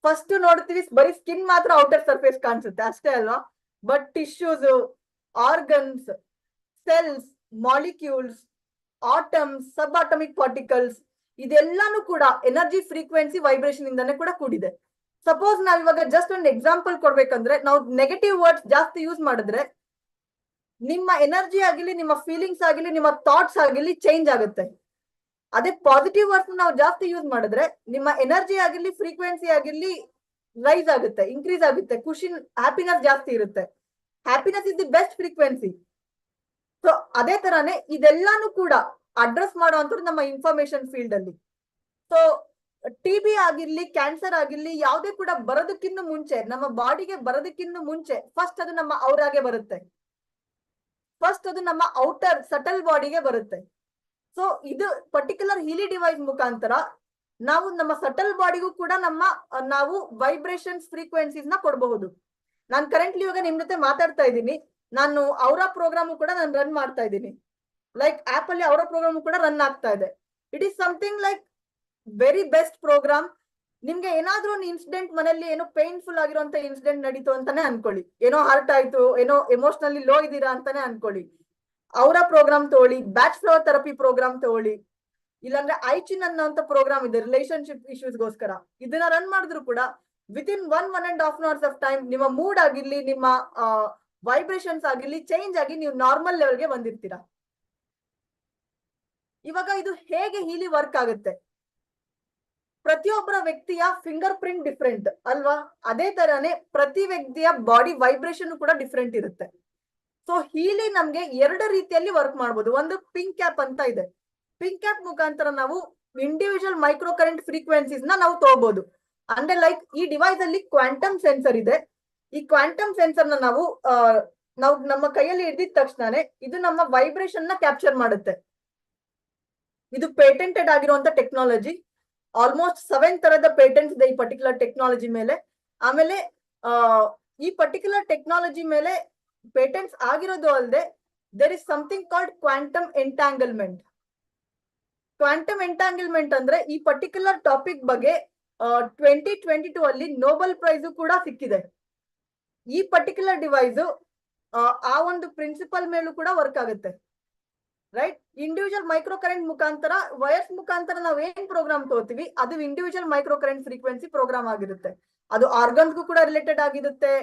ಫಸ್ಟ್ ನೋಡ್ತೀವಿ ಬರೀ ಸ್ಕಿನ್ ಮಾತ್ರ ಔಟರ್ ಸರ್ಫೇಸ್ ಕಾಣಿಸುತ್ತೆ ಅಷ್ಟೇ ಅಲ್ವಾ. But tissues, organs, cells, molecules, atoms, subatomic particles, ಇದೆಲ್ಲಾನು ಕೂಡ ಎನರ್ಜಿ, ಫ್ರೀಕ್ವೆನ್ಸಿ, ವೈಬ್ರೇಷನ್ ಇಂದಾನೆ ಕೂಡ ಕೂಡಿದೆ. ಸಪೋಸ್ ನಾವ್ ಇವಾಗ ಜಸ್ಟ್ ಒಂದು ಎಕ್ಸಾಂಪಲ್ ಕೊಡ್ಬೇಕಂದ್ರೆ, ನಾವು ನೆಗೆಟಿವ್ ವರ್ಡ್ಸ್ ಜಾಸ್ತಿ ಯೂಸ್ ಮಾಡಿದ್ರೆ ನಿಮ್ಮ ಎನರ್ಜಿ ಆಗಿರ್ಲಿ, ನಿಮ್ಮ ಫೀಲಿಂಗ್ಸ್ ಆಗಿರ್ಲಿ, ನಿಮ್ಮ ಥಾಟ್ಸ್ ಆಗಿರ್ಲಿ ಚೇಂಜ್ ಆಗುತ್ತೆ. ಅದೇ ಪಾಸಿಟಿವ್ ವರ್ಡ್ಸ್ ನಾವು ಜಾಸ್ತಿ ಯೂಸ್ ಮಾಡಿದ್ರೆ ನಿಮ್ಮ ಎನರ್ಜಿ ಆಗಿರ್ಲಿ, ಫ್ರೀಕ್ವೆನ್ಸಿ ಆಗಿರ್ಲಿ ರೈಸ್ ಆಗುತ್ತೆ, ಇನ್ಕ್ರೀಸ್ ಆಗುತ್ತೆ, ಖುಷಿ, ಹ್ಯಾಪಿನೆಸ್ ಜಾಸ್ತಿ ಇರುತ್ತೆ. Happiness is the best frequency. So ಅದೇ ತರಾನೇ ಇದೆಲ್ಲಾನು ಕೂಡ ಅಡ್ರೆಸ್ ಮಾಡುವಂಥದ್ದು ನಮ್ಮ ಇನ್ಫಾರ್ಮೇಶನ್ ಫೀಲ್ಡ್ ಅಲ್ಲಿ. ಸೊ TB ಆಗಿರ್ಲಿ, ಕ್ಯಾನ್ಸರ್ ಆಗಿರ್ಲಿ, ಯಾವುದೇ ಕೂಡ ಬರೋದಕ್ಕಿಂತ ಮುಂಚೆ, ನಮ್ಮ ಬಾಡಿಗೆ ಬರೋದಕ್ಕಿಂತ ಮುಂಚೆ ಫಸ್ಟ್ ಅದು ನಮ್ಮ ಔರಾಗೆ ಬರುತ್ತೆ, ಫಸ್ಟ್ ಅದು ನಮ್ಮ ಔಟರ್ ಸಟಲ್ ಬಾಡಿಗೆ ಬರುತ್ತೆ. ಸೊ ಇದು ಪರ್ಟಿಕ್ಯುಲರ್ ಹೀಲಿ ಡಿವೈಸ್ ಮುಖಾಂತರ ನಾವು ನಮ್ಮ ಸಟಲ್ ಬಾಡಿಗೂ ಕೂಡ ನಾವು ವೈಬ್ರೇಷನ್ಸ್, ಫ್ರೀಕ್ವೆನ್ಸೀಸ್ ನ ಕೊಡಬಹುದು. ನಾನು ಕರೆಂಟ್ಲಿ ಇವಾಗ ನಿಮ್ ಜೊತೆ ಮಾತಾಡ್ತಾ ಇದ್ದೀನಿ, ನಾನು ಅವರ ಪ್ರೋಗ್ರಾಮ್ ಕೂಡ ನಾನು ರನ್ ಮಾಡ್ತಾ ಇದ್ದೀನಿ. ಲೈಕ್ ಆಪ್ ಅಲ್ಲಿ ಅವರ ಪ್ರೋಗ್ರಾಮ್ ಕೂಡ ರನ್ ಆಗ್ತಾ ಇದೆ. It is something like very best program. ನಿಮ್ಗೆ ಏನಾದ್ರೂ ಒಂದು ಇನ್ಸಿಡೆಂಟ್, ಮನೆಯಲ್ಲಿ ಏನೋ ಪೇನ್ಫುಲ್ ಆಗಿರುವಂತ ಇನ್ಸಿಡೆಂಟ್ ನಡೀತು ಅಂತಾನೆ ಅನ್ಕೊಳ್ಳಿ, ಏನೋ ಹರ್ಟ್ ಆಯ್ತು, ಏನೋ ಎಮೋಷನಲಿ ಲೋ ಇದೀರಾ ಅಂತಾನೆ ಅನ್ಕೊಳ್ಳಿ, ಅವರ ಪ್ರೋಗ್ರಾಮ್ ತಗೊಳ್ಳಿ, ಬ್ಯಾಚ್ ಫ್ಲವರ್ ಥೆರಪಿ ಪ್ರೋಗ್ರಾಮ್ ತಗೊಳ್ಳಿ, ಇಲ್ಲಾಂದ್ರೆ ಐಚಿನ್ ಅನ್ನೋಂತ ಪ್ರೋಗ್ರಾಮ್ ಇದೆ ರಿಲೇಶನ್ಶಿಪ್ ಇಶ್ಯೂಸ್ಗೋಸ್ಕರ. ಇದನ್ನ ರನ್ ಮಾಡಿದ್ರು ಕೂಡ ವಿತಿನ್ 1.5 hours ಆಫ್ ಟೈಮ್ ನಿಮ್ಮ ಮೂಡ್ ಆಗಿರ್ಲಿ, ನಿಮ್ಮ ವೈಬ್ರೇಷನ್ಸ್ ಆಗಿರ್ಲಿ ಚೇಂಜ್ ಆಗಿ ನೀವು ನಾರ್ಮಲ್ ಲೆವೆಲ್ಗೆ ಬಂದಿರ್ತೀರಾ. ಇವಾಗ ಇದು ಹೇಗೆ ಹೀಲಿ ವರ್ಕ್ ಆಗುತ್ತೆ, ಪ್ರತಿಯೊಬ್ಬರ ವ್ಯಕ್ತಿಯ ಫಿಂಗರ್ ಪ್ರಿಂಟ್ ಡಿಫ್ರೆಂಟ್ ಅಲ್ವಾ. ಅದೇ ತರಾನೇ ಪ್ರತಿ ವ್ಯಕ್ತಿಯ ಬಾಡಿ ವೈಬ್ರೇಷನ್ ಕೂಡ ಡಿಫ್ರೆಂಟ್ ಇರುತ್ತೆ. ಸೊ ಹೀಲಿ ನಮ್ಗೆ 2 ರೀತಿಯಲ್ಲಿ ವರ್ಕ್ ಮಾಡ್ಬೋದು. ಒಂದು ಪಿಂಕ್ ಕ್ಯಾಪ್ ಅಂತ ಇದೆ. ಪಿಂಕ್ ಕ್ಯಾಪ್ ಮುಖಾಂತರ ನಾವು ಇಂಡಿವಿಜುವಲ್ ಮೈಕ್ರೋ ಕರೆಂಟ್ ಫ್ರೀಕ್ವೆನ್ಸೀಸ್ ನಾವು ತಗೋಬಹುದು. ಅಂದ್ರೆ ಲೈಕ್ ಈ ಡಿವೈಸ್ ಅಲ್ಲಿ ಕ್ವಾಂಟಮ್ ಸೆನ್ಸರ್ ಇದೆ. ಈ ಕ್ವಾಂಟಮ್ ಸೆನ್ಸರ್ ನಾವು ನಮ್ಮ ಕೈಯಲ್ಲಿ ಹಿಡಿದ ತಕ್ಷಣನೇ ಇದು ನಮ್ಮ ವೈಬ್ರೇಷನ್ ನ ಕ್ಯಾಪ್ಚರ್ ಮಾಡುತ್ತೆ. ಇದು ಪೇಟೆಂಟೆಡ್ ಆಗಿರುವಂತ ಟೆಕ್ನಾಲಜಿ. ಆಲ್ಮೋಸ್ಟ್ 7 ತರದ ಪೇಟೆಂಟ್ಸ್ ಇದೆ ಈ ಪರ್ಟಿಕ್ಯುಲರ್ ಟೆಕ್ನಾಲಜಿ ಮೇಲೆ. ಆಮೇಲೆ ಈ ಪರ್ಟಿಕ್ಯುಲರ್ ಟೆಕ್ನಾಲಜಿ ಮೇಲೆ ಪೇಟೆಂಟ್ಸ್ ಆಗಿರೋದು ಅಲ್ಲದೆ there is something called quantum entanglement. Quantum entanglement ಅಂದ್ರೆ ಈ ಪರ್ಟಿಕ್ಯುಲರ್ ಟಾಪಿಕ್ ಬಗ್ಗೆ 2022 ಅಲ್ಲಿ ನೋಬೆಲ್ ಪ್ರೈಸ್ ಕೂಡ ಸಿಕ್ಕಿದೆ. ಈ ಪರ್ಟಿಕ್ಯುಲರ್ ಡಿವೈಸ್ ಆ ಒಂದು ಪ್ರಿನ್ಸಿಪಲ್ ಮೇಲೂ ಕೂಡ ವರ್ಕ್ ಆಗುತ್ತೆ. ರೈಟ್, ಇಂಡಿವಿಜುವಲ್ ಮೈಕ್ರೋ ಕರೆಂಟ್ ಮುಖಾಂತರ, ವೈರ್ಸ್ ಮುಖಾಂತರ ನಾವು ಏನ್ ಪ್ರೋಗ್ರಾಮ್ ತಗೋತೀವಿ ಅದು individual micro current frequency program ಆಗಿರುತ್ತೆ. ಅದು ಆರ್ಗನ್ಸ್ಗೂ ಕೂಡ ರಿಲೇಟೆಡ್ ಆಗಿರುತ್ತೆ,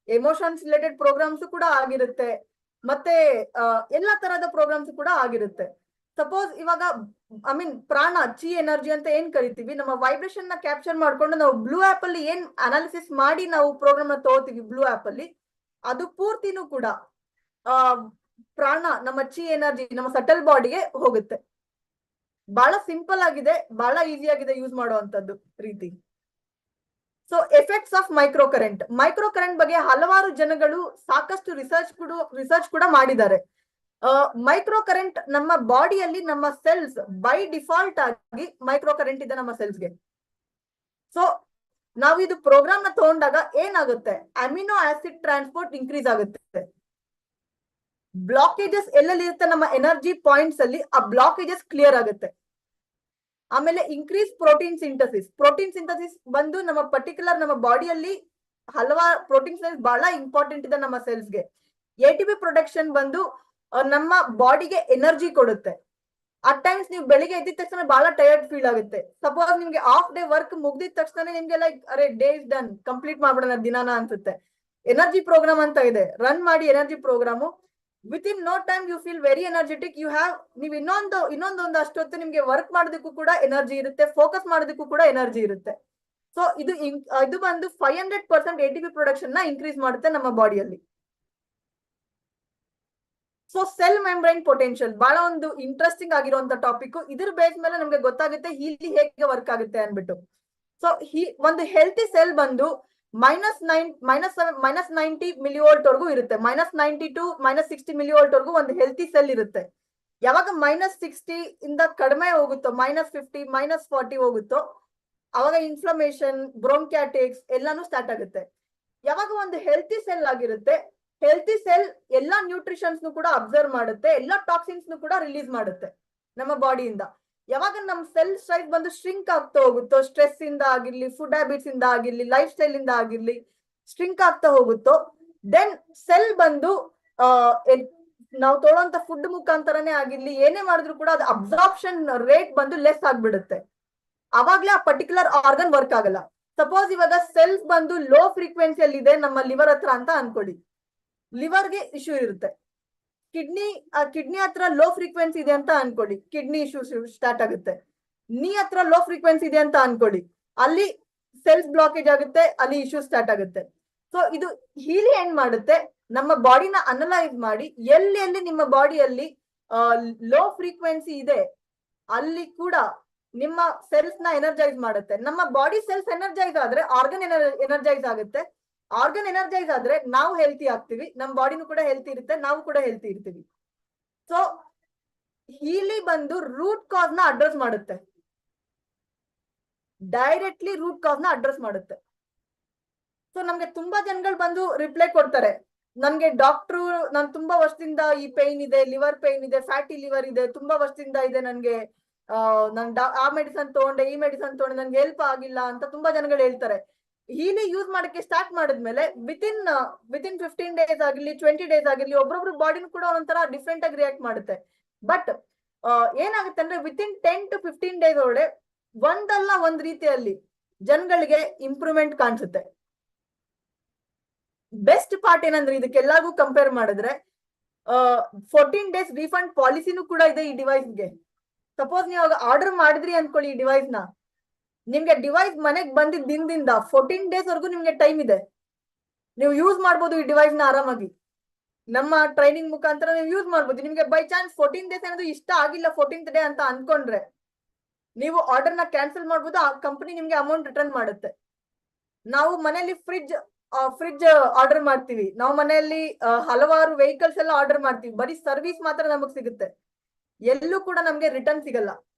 ಎಮೋಷನ್ಸ್ ರಿಲೇಟೆಡ್ ಪ್ರೋಗ್ರಾಮ್ಸ್ ಕೂಡ ಆಗಿರುತ್ತೆ, ಮತ್ತೆ ಎಲ್ಲಾ ತರದ ಪ್ರೋಗ್ರಾಮ್ಸ್ ಕೂಡ ಆಗಿರುತ್ತೆ. ಸಪೋಸ್ ಇವಾಗ ಪ್ರಾಣ, ಚಿ ಎನರ್ಜಿ ಅಂತ ಏನ್ ಕರಿತೀವಿ, ನಮ್ಮ ವೈಬ್ರೇಷನ್ ನ ಕ್ಯಾಪ್ಚರ್ ಮಾಡ್ಕೊಂಡು ನಾವು ಬ್ಲೂ ಆಪ್ ಅಲ್ಲಿ ಏನ್ ಅನಾಲಿಸಿಸ್ ಮಾಡಿ ನಾವು ಪ್ರೋಗ್ರಾಮ್ ನ ತಗೋತೀವಿ ಬ್ಲೂ ಆಪ್ ಅಲ್ಲಿ, ಅದು ಪೂರ್ತಿನೂ ಕೂಡ ಪ್ರಾಣ, ನಮ್ಮ ಚಿ ಎನರ್ಜಿ ನಮ್ಮ ಸಟಲ್ ಬಾಡಿಗೆ ಹೋಗುತ್ತೆ. ಬಹಳ ಸಿಂಪಲ್ ಆಗಿದೆ, ಬಹಳ ಈಸಿ ಆಗಿದೆ ಯೂಸ್ ಮಾಡುವಂತದ್ದು ರೀತಿ. So effects of micro current. Micro current ಬಗ್ಗೆ ಹಲವಾರು ಜನಗಳು ಸಾಕಷ್ಟು ರಿಸರ್ಚ್ ಕೂಡ ಮಾಡಿದ್ದಾರೆ. ಮೈಕ್ರೋ ಕರೆಂಟ್ ನಮ್ಮ ಬಾಡಿಯಲ್ಲಿ, ನಮ್ಮ ಸೆಲ್ಸ್ ಬೈ ಡಿಫಾಲ್ಟ್ ಆಗಿ ಮೈಕ್ರೋ ಕರೆಂಟ್ ಇದೆ ನಮ್ಮ ಸೆಲ್ಸ್ಗೆ. ಸೊ ನಾವು ಇದು ಪ್ರೋಗ್ರಾಮ್ ನ ತಗೊಂಡಾಗ ಏನಾಗುತ್ತೆ, ಅಮಿನೋ ಆಸಿಡ್ ಟ್ರಾನ್ಸ್ಪೋರ್ಟ್ ಇನ್ಕ್ರೀಸ್ ಆಗುತ್ತೆ. ಬ್ಲಾಕೇಜಸ್ ಎಲ್ಲೆಲ್ಲಿ ಇರುತ್ತೆ ನಮ್ಮ ಎನರ್ಜಿ ಪಾಯಿಂಟ್ಸ್ ಅಲ್ಲಿ, ಆ ಬ್ಲಾಕೇಜಸ್ ಕ್ಲಿಯರ್ ಆಗುತ್ತೆ. ಆಮೇಲೆ ಇನ್ಕ್ರೀಸ್ ಪ್ರೋಟೀನ್ ಸಿಂಥಸಿಸ್ ಬಂದು ನಮ್ಮ ಪರ್ಟಿಕ್ಯುಲರ್ ನಮ್ಮ ಬಾಡಿಯಲ್ಲಿ ಹಲವಾರು ಪ್ರೋಟೀನ್ ಬಹಳ ಇಂಪಾರ್ಟೆಂಟ್ ಇದೆ ನಮ್ಮ ಸೆಲ್ಸ್ಗೆ. ATP ಪ್ರೊಡಕ್ಷನ್ ಬಂದು ನಮ್ಮ ಬಾಡಿಗೆ ಎನರ್ಜಿ ಕೊಡುತ್ತೆ. ಅಟ್ ಟೈಮ್ಸ್ ನೀವು ಬೆಳಿಗ್ಗೆ ಎದ್ದಿದ ತಕ್ಷಣ ಬಹಳ ಟಯರ್ಡ್ ಫೀಲ್ ಆಗುತ್ತೆ. ಸಪೋಸ್ ನಿಮ್ಗೆ ಆಫ್ ಡೇ ವರ್ಕ್ ಮುಗ್ದಿದ ತಕ್ಷಣ ನಿಮ್ಗೆ ಲೈಕ್ ಅರೆ ಡೇ ಇಸ್ ಡನ್, ಕಂಪ್ಲೀಟ್ ಮಾಡ್ಬಿಡೋಣ ದಿನಾನ ಅನ್ಸುತ್ತೆ. ಎನರ್ಜಿ ಪ್ರೋಗ್ರಾಮ್ ಅಂತ ಇದೆ, ರನ್ ಮಾಡಿ energy program. Within no time you feel very energetic. ನೀವು ಇನ್ನೊಂದು ಅಷ್ಟೊತ್ತು ನಿಮ್ಗೆ ವರ್ಕ್ ಮಾಡೋದಕ್ಕೂ ಕೂಡ ಎನರ್ಜಿ ಇರುತ್ತೆ, ಫೋಕಸ್ ಮಾಡೋದಕ್ಕೂ ಕೂಡ ಎನರ್ಜಿ ಇರುತ್ತೆ. ಸೊ ಇದು ಬಂದು 500% ATP ಪ್ರೊಡಕ್ಷನ್ ನ ಇನ್ಕ್ರೀಸ್ ಮಾಡುತ್ತೆ ನಮ್ಮ ಬಾಡಿಯಲ್ಲಿ. ಸೊ ಸೆಲ್ ಮೆಂಬ್ರೈನ್ ಪೊಟೆನ್ಶಿಯಲ್ ಬಹಳ ಒಂದು ಇಂಟ್ರೆಸ್ಟಿಂಗ್ ಆಗಿರುವಂತ ಟಾಪಿಕ್. ಇದ್ರ ಬೇಸ್ ಮೇಲೆ ನಮ್ಗೆ ಗೊತ್ತಾಗುತ್ತೆ ಹೀಲಿ ಹೇಗೆ ವರ್ಕ್ ಆಗುತ್ತೆ ಅನ್ಬಿಟ್ಟು. ಸೊ ಒಂದು ಹೆಲ್ತಿ ಸೆಲ್ ಬಂದು -90 ಮಿಲಿವೋಲ್ಟ್ ವರ್ಗೂ ಇರುತ್ತೆ. -90 to -60 ಮಿಲಿವೋಲ್ಟ್ ವರ್ಗೂ ಒಂದು ಹೆಲ್ತಿ ಸೆಲ್ ಇರುತ್ತೆ. ಯಾವಾಗ -60 ಇಂದ ಕಡಿಮೆ ಹೋಗುತ್ತೋ, -50 -40 ಹೋಗುತ್ತೋ, ಅವಾಗ ಇನ್ಫ್ಲಮೇಷನ್, ಬ್ರೋಂಕ್ಯಾಟಿಕ್ಸ್ ಎಲ್ಲಾನು ಸ್ಟಾರ್ಟ್ ಆಗುತ್ತೆ. ಯಾವಾಗ ಒಂದು ಹೆಲ್ತಿ ಸೆಲ್ ಆಗಿರುತ್ತೆ, ಹೆಲ್ತಿ ಸೆಲ್ ಎಲ್ಲಾ ನ್ಯೂಟ್ರಿಷನ್ಸ್ ಕೂಡ ಅಬ್ಸರ್ವ್ ಮಾಡುತ್ತೆ, ಎಲ್ಲಾ ಟಾಕ್ಸಿನ್ಸ್ ಕೂಡ ರಿಲೀಸ್ ಮಾಡುತ್ತೆ ನಮ್ಮ ಬಾಡಿಯಿಂದ. ಯಾವಾಗ ನಮ್ ಸೆಲ್ ಸೈಜ್ ಬಂದು ಶ್ರಿಂಕ್ ಆಗ್ತಾ ಹೋಗುತ್ತೋ, ಸ್ಟ್ರೆಸ್ ಇಂದ ಆಗಿರ್ಲಿ, ಫುಡ್ ಹ್ಯಾಬಿಟ್ಸ್ ಇಂದ ಆಗಿರ್ಲಿ, ಲೈಫ್ ಸ್ಟೈಲ್ ಇಂದ ಆಗಿರ್ಲಿ ಶ್ರಿಂಕ್ ಆಗ್ತಾ ಹೋಗುತ್ತೋ, ದೆನ್ ಸೆಲ್ ಬಂದು ನಾವು ತೊಗೊಳ್ಳೋಂತ ಫುಡ್ ಮುಖಾಂತರನೇ ಆಗಿರ್ಲಿ, ಏನೇ ಮಾಡಿದ್ರು ಕೂಡ ಅದು ಅಬ್ಸಾರ್ಪ್ಷನ್ ರೇಟ್ ಬಂದು ಲೆಸ್ ಆಗ್ಬಿಡುತ್ತೆ. ಅವಾಗ್ಲೇ ಆ ಪರ್ಟಿಕ್ಯುಲರ್ ಆರ್ಗನ್ ವರ್ಕ್ ಆಗಲ್ಲ. ಸಪೋಸ್ ಇವಾಗ ಸೆಲ್ಸ್ ಬಂದು ಲೋ ಫ್ರೀಕ್ವೆನ್ಸಿಯಲ್ಲಿ ಇದೆ ನಮ್ಮ ಲಿವರ್ ಹತ್ರ ಅಂತ ಅನ್ಕೊಳ್ಳಿ, ಲಿವರ್ಗೆ ಇಶ್ಯೂ ಇರುತ್ತೆ. ಕಿಡ್ನಿ ಹತ್ರ ಲೋ ಫ್ರೀಕ್ವೆನ್ಸಿ ಇದೆ ಅಂತ ಅನ್ಕೊಳ್ಳಿ, ಕಿಡ್ನಿ ಇಶ್ಯೂ ಸ್ಟಾರ್ಟ್ ಆಗುತ್ತೆ. ನೀ ಹತ್ರ ಲೋ ಫ್ರೀಕ್ವೆನ್ಸಿ ಇದೆ ಅಂತ ಅನ್ಕೊಳ್ಳಿ, ಅಲ್ಲಿ ಸೆಲ್ಸ್ ಬ್ಲಾಕೇಜ್ ಆಗುತ್ತೆ, ಅಲ್ಲಿ ಇಶ್ಯೂ ಸ್ಟಾರ್ಟ್ ಆಗುತ್ತೆ. ಸೊ ಇದು ಹೀಲಿ ಏನ್ ಮಾಡುತ್ತೆ, ನಮ್ಮ ಬಾಡಿನ ಅನಲೈಸ್ ಮಾಡಿ ಎಲ್ಲಿ ನಿಮ್ಮ ಬಾಡಿಯಲ್ಲಿ ಲೋ ಫ್ರೀಕ್ವೆನ್ಸಿ ಇದೆ ಅಲ್ಲಿ ಕೂಡ ನಿಮ್ಮ ಸೆಲ್ಸ್ ನ ಎನರ್ಜೈಸ್ ಮಾಡುತ್ತೆ. ನಮ್ಮ ಬಾಡಿ ಸೆಲ್ಸ್ ಎನರ್ಜೈಸ್ ಆದ್ರೆ ಆರ್ಗನ್ ಎನರ್ಜೈಸ್ ಆಗುತ್ತೆ. ಆರ್ಗನ್ ಎನರ್ಜೈಸ್ ಆದ್ರೆ ನಾವು ಹೆಲ್ತಿ ಆಗ್ತೀವಿ, ನಮ್ಮ ಬಾಡಿನೂ ಕೂಡ ಹೆಲ್ತಿ ಇರುತ್ತೆ, ನಾವು ಕೂಡ ಹೆಲ್ತಿ ಇರ್ತೀವಿ. ಸೊ ಹೀಲಿ ಬಂದು ರೂಟ್ ಕಾಸ್ ನ ಅಡ್ರೆಸ್ ಮಾಡುತ್ತೆ, ಡೈರೆಕ್ಟ್ಲಿ ರೂಟ್ ಕಾಸ್ ನ ಅಡ್ರೆಸ್ ಮಾಡುತ್ತೆ. ಸೊ ನಮ್ಗೆ ತುಂಬಾ ಜನಗಳು ಬಂದು ರಿಪ್ಲೈ ಕೊಡ್ತಾರೆ, ನನ್ಗೆ ಡಾಕ್ಟ್ರು ನಾನ್ ತುಂಬಾ ವರ್ಷದಿಂದ ಈ ಪೈನ್ ಇದೆ, ಲಿವರ್ ಪೈನ್ ಇದೆ, ಫ್ಯಾಟಿ ಲಿವರ್ ಇದೆ, ತುಂಬಾ ವರ್ಷದಿಂದ ಇದೆ ನನ್ಗೆ, ನನ್ ಆ ಮೆಡಿಸನ್ ತಗೊಂಡೆ, ಈ ಮೆಡಿಸನ್ ತಗೊಂಡೆ, ನನ್ಗೆ ಹೆಲ್ಪ್ ಆಗಿಲ್ಲ ಅಂತ ತುಂಬಾ ಜನಗಳು ಹೇಳ್ತಾರೆ. ಹೀಲಿ ಯೂಸ್ ಮಾಡಕ್ಕೆ ಸ್ಟಾರ್ಟ್ ಮಾಡಿದ್ಮೇಲೆ ವಿತಿನ್ 15 ಡೇಸ್ ಆಗಿರ್ಲಿ, 20 ಡೇಸ್ ಆಗಿರ್ಲಿ, ಒಬ್ಬೊಬ್ರು ಬಾಡಿನೂ ಕೂಡ ಒಂಥರ ಡಿಫ್ರೆಂಟ್ ಆಗಿ ರಿಯಾಕ್ಟ್ ಮಾಡುತ್ತೆ. ಬಟ್ ಏನಾಗುತ್ತೆ ಅಂದ್ರೆ ವಿತಿನ್ 10 to 15 ಡೇಸ್ ಒಳಗೆ ಒಂದಲ್ಲ ಒಂದ್ ರೀತಿಯಲ್ಲಿ ಜನಗಳಿಗೆ ಇಂಪ್ರೂವ್ಮೆಂಟ್ ಕಾಣಿಸುತ್ತೆ. ಬೆಸ್ಟ್ ಪಾರ್ಟ್ ಏನಂದ್ರೆ ಇದಕ್ಕೆಲ್ಲಾಗೂ ಕಂಪೇರ್ ಮಾಡಿದ್ರೆ 14 ಡೇಸ್ ರಿಫಂಡ್ ಪಾಲಿಸಿನೂ ಕೂಡ ಇದೆ ಈ ಡಿವೈಸ್ಗೆ. ಸಪೋಸ್ ನೀವು ಆರ್ಡರ್ ಮಾಡಿದ್ರಿ ಅನ್ಕೊಳ್ಳಿ ಈ ಡಿವೈಸ್ ನ, ನಿಮ್ಗೆ ಡಿವೈಸ್ ಮನೆಗೆ ಬಂದಿದ್ದ ದಿನದಿಂದ 14 ಡೇಸ್ ವರ್ಗು ನಿಮ್ಗೆ ಟೈಮ್ ಇದೆ, ನೀವು ಯೂಸ್ ಮಾಡ್ಬೋದು ಈ ಡಿವೈಸ್ ನ ಆರಾಮಾಗಿ. ನಮ್ಮ ಟ್ರೈನಿಂಗ್ ಮುಖಾಂತರ ನೀವು ಯೂಸ್ ಮಾಡ್ಬೋದು. ನಿಮ್ಗೆ ಬೈ ಚಾನ್ಸ್ 14 ಡೇಸ್ ಏನಾದ್ರು ಇಷ್ಟ ಆಗಿಲ್ಲ 14th ಡೇ ಅಂತ ಅನ್ಕೊಂಡ್ರೆ ನೀವು ಆರ್ಡರ್ ನ ಕ್ಯಾನ್ಸಲ್ ಮಾಡ್ಬೋದು, ಆ ಕಂಪನಿ ನಿಮ್ಗೆ ಅಮೌಂಟ್ ರಿಟರ್ನ್ ಮಾಡುತ್ತೆ. ನಾವು ಮನೆಯಲ್ಲಿ ಫ್ರಿಡ್ಜ್ ಆರ್ಡರ್ ಮಾಡ್ತೀವಿ, ನಾವು ಮನೆಯಲ್ಲಿ ಹಲವಾರು ವೆಹಿಕಲ್ಸ್ ಎಲ್ಲ ಆರ್ಡರ್ ಮಾಡ್ತೀವಿ, ಬರೀ ಸರ್ವಿಸ್ ಮಾತ್ರ ನಮಗ್ ಸಿಗುತ್ತೆ, ಎಲ್ಲೂ ಕೂಡ ನಮ್ಗೆ ರಿಟರ್ನ್ ಸಿಗಲ್ಲ.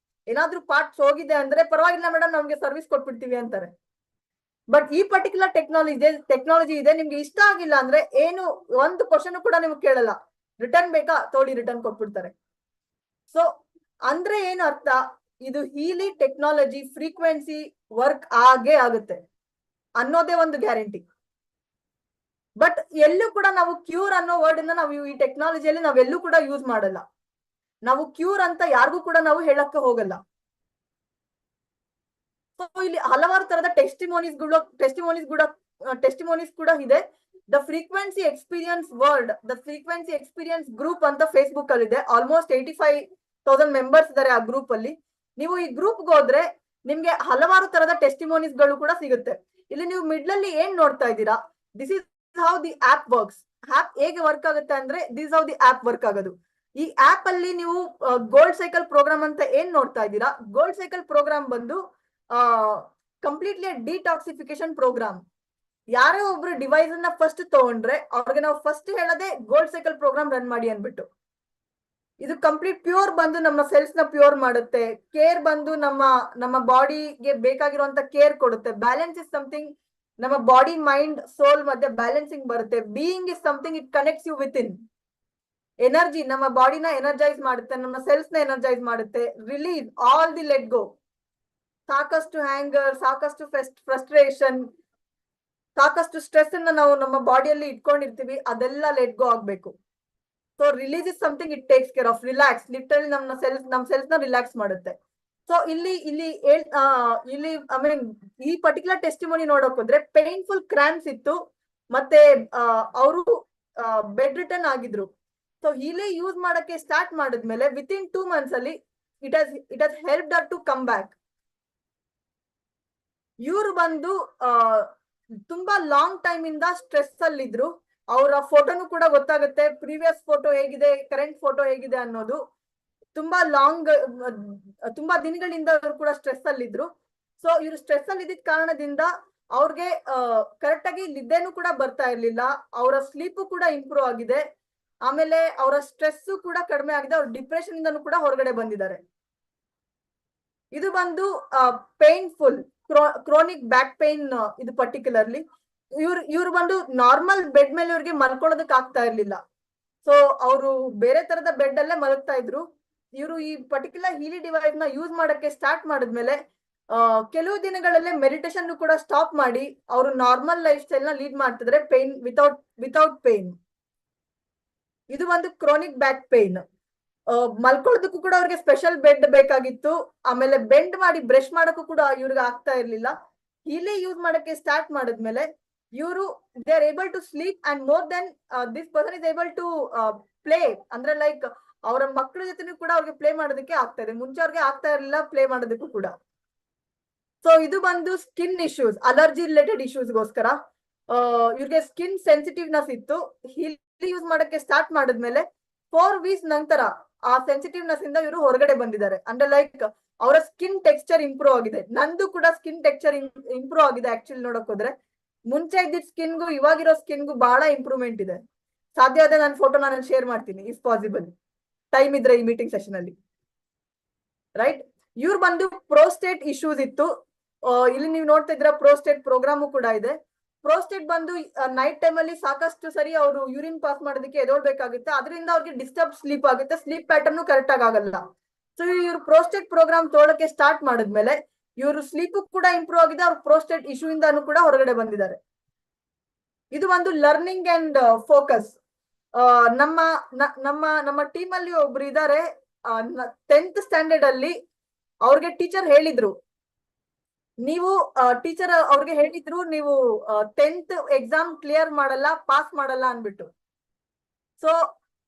ಏನಾದ್ರೂ ಪಾರ್ಟ್ಸ್ ಹೋಗಿದೆ ಅಂದ್ರೆ ಪರವಾಗಿಲ್ಲ ಮೇಡಮ್ ನಮ್ಗೆ ಸರ್ವಿಸ್ ಕೊಟ್ಬಿಡ್ತೀವಿ ಅಂತಾರೆ. ಬಟ್ ಈ ಪರ್ಟಿಕ್ಯುಲರ್ ಟೆಕ್ನಾಲಜಿ ಇದೆ, ನಿಮ್ಗೆ ಇಷ್ಟ ಆಗಿಲ್ಲ ಅಂದ್ರೆ ಏನು ಒಂದು ಕ್ವಶನ್ ಕೂಡ ನಿಮ್ಗೆ ಕೇಳಲ್ಲ, ರಿಟರ್ನ್ ಬೇಕಾ ತೋಳಿ ರಿಟರ್ನ್ ಕೊಟ್ಬಿಡ್ತಾರೆ. ಸೊ ಅಂದ್ರೆ ಏನು ಅರ್ಥ, ಇದು ಹೀಲಿ ಟೆಕ್ನಾಲಜಿ ಫ್ರೀಕ್ವೆನ್ಸಿ ವರ್ಕ್ ಆಗೇ ಆಗುತ್ತೆ ಅನ್ನೋದೇ ಒಂದು ಗ್ಯಾರಂಟಿ. ಬಟ್ ಎಲ್ಲೂ ಕೂಡ ನಾವು ಕ್ಯೂರ್ ಅನ್ನೋ ವರ್ಡ್ ಅನ್ನ ನಾವು ಈ ಟೆಕ್ನಾಲಜಿಯಲ್ಲಿ ನಾವೆಲ್ಲೂ ಕೂಡ ಯೂಸ್ ಮಾಡಲ್ಲ. ನಾವು ಕ್ಯೂರ್ ಅಂತ ಯಾರಿಗೂ ಕೂಡ ನಾವು ಹೇಳಕ್ಕೆ ಹೋಗಲ್ಲ. ಸೊ ಇಲ್ಲಿ ಹಲವಾರು ತರದ ಟೆಸ್ಟಿಮೋನೀಸ್ ಕೂಡ ಇದೆ. The frequency experience world, the frequency experience group ಅಂತ ಫೇಸ್ಬುಕ್ ಅಲ್ಲಿ ಇದೆ. ಆಲ್ಮೋಸ್ಟ್ 85,000 ಮೆಂಬರ್ಸ್ ಇದ್ದಾರೆ ಆ ಗ್ರೂಪ್ ಅಲ್ಲಿ. ನೀವು ಈ ಗ್ರೂಪ್ ಹೋದ್ರೆ ನಿಮ್ಗೆ ಹಲವಾರು ತರದ ಟೆಸ್ಟಿಮೋನೀಸ್ ಗಳು ಕೂಡ ಸಿಗುತ್ತೆ. ಇಲ್ಲಿ ನೀವು ಮಿಡ್ಲ್ ಅಲ್ಲಿ ಏನ್ ನೋಡ್ತಾ ಇದ್ದೀರಾ, this is how the app works. App ಹೇಗೆ ವರ್ಕ್ ಆಗುತ್ತೆ ಅಂದ್ರೆ this how the app work ಆಗೋದು. ಈ ಆಪ್ ಅಲ್ಲಿ ನೀವು ಗೋಲ್ಡ್ ಸೈಕಲ್ ಪ್ರೋಗ್ರಾಮ್ ಅಂತ ಏನ್ ನೋಡ್ತಾ ಇದ್ದೀರಾ, ಗೋಲ್ಡ್ ಸೈಕಲ್ ಪ್ರೋಗ್ರಾಮ್ ಬಂದು ಕಂಪ್ಲೀಟ್ಲಿ ಡಿಟಾಕ್ಸಿಫಿಕೇಶನ್ ಪ್ರೋಗ್ರಾಮ್. ಯಾರೇ ಒಬ್ರು ಡಿವೈಸ್ ಅನ್ನ ಫಸ್ಟ್ ತಗೊಂಡ್ರೆ ಅವ್ರಿಗೆ ನಾವು ಫಸ್ಟ್ ಹೇಳೋದೇ ಗೋಲ್ಡ್ ಸೈಕಲ್ ಪ್ರೋಗ್ರಾಮ್ ರನ್ ಮಾಡಿ ಅನ್ಬಿಟ್ಟು. ಇದು ಕಂಪ್ಲೀಟ್ ಪ್ಯೂರ್ ಬಂದು ನಮ್ಮ ಸೆಲ್ಸ್ ನ ಪ್ಯೂರ್ ಮಾಡುತ್ತೆ. ಕೇರ್ ಬಂದು ನಮ್ಮ ಬಾಡಿಗೆ ಬೇಕಾಗಿರುವಂತ ಕೇರ್ ಕೊಡುತ್ತೆ. ಬ್ಯಾಲೆನ್ಸ್ ಇಸ್ ಸಮಥಿಂಗ್, ನಮ್ಮ ಬಾಡಿ ಮೈಂಡ್ ಸೋಲ್ ಮಧ್ಯೆ ಬ್ಯಾಲೆನ್ಸಿಂಗ್ ಬರುತ್ತೆ. Being is something, it connects you with in. Energy ನಮ್ಮ ಬಾಡಿನ ಎನರ್ಜೈಸ್ ಮಾಡುತ್ತೆ, ನಮ್ಮ ಸೆಲ್ಸ್ ನ ಎನರ್ಜೈಸ್ ಮಾಡುತ್ತೆ. Release all the let go. ಸಾಕಷ್ಟು ಹ್ಯಾಂಗರ್, ಸಾಕಷ್ಟು ಫ್ರಸ್ಟ್ರೇಷನ್, ಸಾಕಷ್ಟು ಸ್ಟ್ರೆಸ್ ಅನ್ನ ನಾವು ನಮ್ಮ ಬಾಡಿಯಲ್ಲಿ ಇಟ್ಕೊಂಡಿರ್ತೀವಿ, ಅದೆಲ್ಲ ಲೆಟ್ ಗೋ ಆಗ್ಬೇಕು. So release is something, it takes care of relax. Literally ನಮ್ಮ ಸೆಲ್ಸ್ ನ ರಿಲ್ಯಾಕ್ಸ್ ಮಾಡುತ್ತೆ. ಸೊ ಇಲ್ಲಿ ಐ ಮೀನ್ ಈ ಪರ್ಟಿಕ್ಯುಲರ್ ಟೆಸ್ಟಿಮೋನಿ ನೋಡಕ್ ಹೋದ್ರೆ ಪೇನ್ಫುಲ್ ಕ್ರಾಂಪ್ಸ್ ಇತ್ತು, ಮತ್ತೆ ಅವರು ಬೆಡ್ ರಿಟರ್ನ್ ಆಗಿದ್ರು. ಸೊ ಹೀಲಿ ಯೂಸ್ ಮಾಡಕ್ಕೆ ಸ್ಟಾರ್ಟ್ ಮಾಡಿದ್ಮೇಲೆ ವಿತಿನ್ 2 months ಅಲ್ಲಿ it has helped her to come back. ಇವ್ರು ಬಂದು ತುಂಬಾ ಲಾಂಗ್ ಟೈಮ್ ಇಂದ ಸ್ಟ್ರೆಸ್ ಅಲ್ಲಿ ಇದ್ರು. ಅವರ ಫೋಟೋನು ಕೂಡ ಗೊತ್ತಾಗುತ್ತೆ, ಪ್ರೀವಿಯಸ್ ಫೋಟೋ ಹೇಗಿದೆ, ಕರೆಂಟ್ ಫೋಟೋ ಹೇಗಿದೆ ಅನ್ನೋದು. ತುಂಬಾ ತುಂಬಾ ದಿನಗಳಿಂದ ಅವರು ಕೂಡ ಸ್ಟ್ರೆಸ್ ಅಲ್ಲಿ ಇದ್ರು. ಸೊ ಇವ್ರು ಸ್ಟ್ರೆಸ್ ಅಲ್ಲಿ ಇದ್ದಿದ್ ಕಾರಣದಿಂದ ಅವ್ರಿಗೆ ಕರೆಕ್ಟ್ ಆಗಿ ನಿದ್ದೆನೂ ಕೂಡ ಬರ್ತಾ ಇರ್ಲಿಲ್ಲ. ಅವರ ಸ್ಲೀಪು ಕೂಡ ಇಂಪ್ರೂವ್ ಆಗಿದೆ. ಆಮೇಲೆ ಅವರ ಸ್ಟ್ರೆಸ್ ಕೂಡ ಕಡಿಮೆ ಆಗಿದೆ. ಅವ್ರು ಡಿಪ್ರೆಷನ್ ಇಂದನೂ ಕೂಡ ಹೊರಗಡೆ ಬಂದಿದ್ದಾರೆ. ಇದು ಬಂದು ಪೇನ್ಫುಲ್ ಕ್ರೋನಿಕ್ ಬ್ಯಾಕ್ ಪೇನ್. ಇದು ಪರ್ಟಿಕ್ಯುಲರ್ಲಿ ಇವ್ರು ಬಂದು ನಾರ್ಮಲ್ ಬೆಡ್ ಮೇಲೆ ಇವ್ರಿಗೆ ಮಲ್ಕೊಳ್ಳೋದಕ್ಕೆ ಆಗ್ತಾ ಇರ್ಲಿಲ್ಲ. ಸೊ ಅವರು ಬೇರೆ ತರದ ಬೆಡ್ ಅಲ್ಲೇ ಮಲಗ್ತಾ ಇದ್ರು. ಇವರು ಈ ಪರ್ಟಿಕ್ಯುಲರ್ ಹೀಲಿ ಡಿವೈಸ್ ನ ಯೂಸ್ ಮಾಡಕ್ಕೆ ಸ್ಟಾರ್ಟ್ ಮಾಡಿದ್ಮೇಲೆ ಕೆಲವು ದಿನಗಳಲ್ಲೇ ಮೆಡಿಟೇಷನ್ ಕೂಡ ಸ್ಟಾಪ್ ಮಾಡಿ ಅವರು ನಾರ್ಮಲ್ ಲೈಫ್ ಸ್ಟೈಲ್ ನ ಲೀಡ್ ಮಾಡ್ತಿದ್ರೆ, ಪೇನ್ ವಿತೌಟ್ ಪೇನ್. ಇದು ಒಂದು ಕ್ರೋನಿಕ್ ಬ್ಯಾಕ್ ಪೇನ್. ಮಲ್ಕೊಳ್ಳೋದಕ್ಕೂ ಕೂಡ ಅವ್ರಿಗೆ ಸ್ಪೆಷಲ್ ಬೆಡ್ ಬೇಕಾಗಿತ್ತು. ಆಮೇಲೆ ಬೆಂಡ್ ಮಾಡಿ ಬ್ರಷ್ ಮಾಡಕ್ಕೂ ಕೂಡ ಇವ್ರಿಗೆ ಆಗ್ತಾ ಇರ್ಲಿಲ್ಲ. ಹೀಲಿ ಯೂಸ್ ಮಾಡಕ್ಕೆ ಸ್ಟಾರ್ಟ್ ಮಾಡಿದ್ಮೇಲೆ ಇವರು they are able to sleep and more then this person is able to play. ಅಂದ್ರೆ ಲೈಕ್ ಅವರ ಮಕ್ಕಳ ಜೊತೆನೂ ಕೂಡ ಅವ್ರಿಗೆ ಪ್ಲೇ ಮಾಡೋದಕ್ಕೆ ಆಗ್ತಾ ಇದೆ. ಮುಂಚೆ ಅವ್ರಿಗೆ ಆಗ್ತಾ ಇರಲಿಲ್ಲ ಪ್ಲೇ ಮಾಡೋದಕ್ಕೂ ಕೂಡ. ಸೊ ಇದು ಬಂದು ಸ್ಕಿನ್ ಇಶ್ಯೂಸ್, ಅಲರ್ಜಿ ರಿಲೇಟೆಡ್ ಇಶ್ಯೂಸ್ಗೋಸ್ಕರ ಇವ್ರಿಗೆ ಸ್ಕಿನ್ ಸೆನ್ಸಿಟಿವ್ನೆಸ್ ಇತ್ತು. ಹೀಲಿ ಯೂಸ್ ಮಾಡಕ್ಕೆ ಸ್ಟಾರ್ಟ್ ಮಾಡಿದ್ಮೇಲೆ 4 ವೀಕ್ಸ್ ನಂತರ ಆ ಸೆನ್ಸಿಟಿವ್ನೆಸ್ ಇಂದ ಇವರು ಹೊರಗಡೆ ಬಂದಿದ್ದಾರೆ. ಅಂದ್ರೆ ಲೈಕ್ ಅವರ ಸ್ಕಿನ್ ಟೆಕ್ಸ್ಚರ್ ಇಂಪ್ರೂವ್ ಆಗಿದೆ. ನಂದು ಕೂಡ ಸ್ಕಿನ್ ಟೆಕ್ಸ್ಚರ್ ಇಂಪ್ರೂವ್ ಆಗಿದೆ. ಆಕ್ಚುಲಿ ನೋಡಕ್ ಹೋದ್ರೆ ಮುಂಚೆ ಇದ್ದಿದ್ ಸ್ಕಿನ್ಗೂ ಇವಾಗಿರೋ ಸ್ಕಿನ್ಗೂ ಬಹಳ ಇಂಪ್ರೂವ್ಮೆಂಟ್ ಇದೆ. ಸಾಧ್ಯ ಆದ್ರೆ ನಾನು ಫೋಟೋ ನಾನು ಶೇರ್ ಮಾಡ್ತೀನಿ ಇಫ್ ಪಾಸಿಬಲ್, ಟೈಮ್ ಇದ್ರೆ ಈ ಮೀಟಿಂಗ್ ಸೆಷನ್ ಅಲ್ಲಿ. ರೈಟ್, ಇವ್ರು ಬಂದು ಪ್ರೋಸ್ಟೇಟ್ ಇಶ್ಯೂಸ್ ಇತ್ತು. ಇಲ್ಲಿ ನೀವು ನೋಡ್ತಾ ಇದ್ರ ಪ್ರೋಸ್ಟೇಟ್ ಪ್ರೋಗ್ರಾಮು ಕೂಡ ಇದೆ. ಪ್ರೋಸ್ಟೇಟ್ ಬಂದು ನೈಟ್ ಟೈಮ್ ಅಲ್ಲಿ ಸಾಕಷ್ಟು ಸರಿ ಅವರು ಯೂರಿನ್ ಪಾಸ್ ಮಾಡೋದಕ್ಕೆ ಎದೊಳ್ಬೇಕಾಗುತ್ತೆ. ಅದರಿಂದ ಅವ್ರಿಗೆ ಡಿಸ್ಟರ್ಬ್ ಸ್ಲೀಪ್ ಆಗುತ್ತೆ. ಸ್ಲೀಪ್ ಪ್ಯಾಟರ್ನ್ ಕರೆಕ್ಟ್ ಆಗಲ್ಲ. ಸೊ ಇವ್ರು ಪ್ರೋಸ್ಟೇಟ್ ಪ್ರೋಗ್ರಾಮ್ ತೊಗೊಳಕ್ಕೆ ಸ್ಟಾರ್ಟ್ ಮಾಡಿದ್ಮೇಲೆ ಇವರು ಸ್ಲೀಪ್ ಕೂಡ ಇಂಪ್ರೂವ್ ಆಗಿದೆ. ಅವ್ರ ಪ್ರೋಸ್ಟೇಟ್ ಇಶ್ಯೂ ಇಂದಾನು ಕೂಡ ಹೊರಗಡೆ ಬಂದಿದ್ದಾರೆ. ಇದು ಒಂದು ಲರ್ನಿಂಗ್ ಅಂಡ್ ಫೋಕಸ್. ನಮ್ಮ ನಮ್ಮ ನಮ್ಮ ಟೀಮ್ ಅಲ್ಲಿ ಒಬ್ರು ಇದ್ದಾರೆ. 10th ಸ್ಟ್ಯಾಂಡರ್ಡ್ ಅಲ್ಲಿ ಅವ್ರಿಗೆ ಟೀಚರ್ ಹೇಳಿದ್ರು, ನೀವು ಅವ್ರಿಗೆ ಹೇಳಿದ್ರು ನೀವು 10th ಎಕ್ಸಾಮ್ ಕ್ಲಿಯರ್ ಮಾಡಲ್ಲ, ಪಾಸ್ ಮಾಡಲ್ಲ ಅನ್ಬಿಟ್ಟು. ಸೊ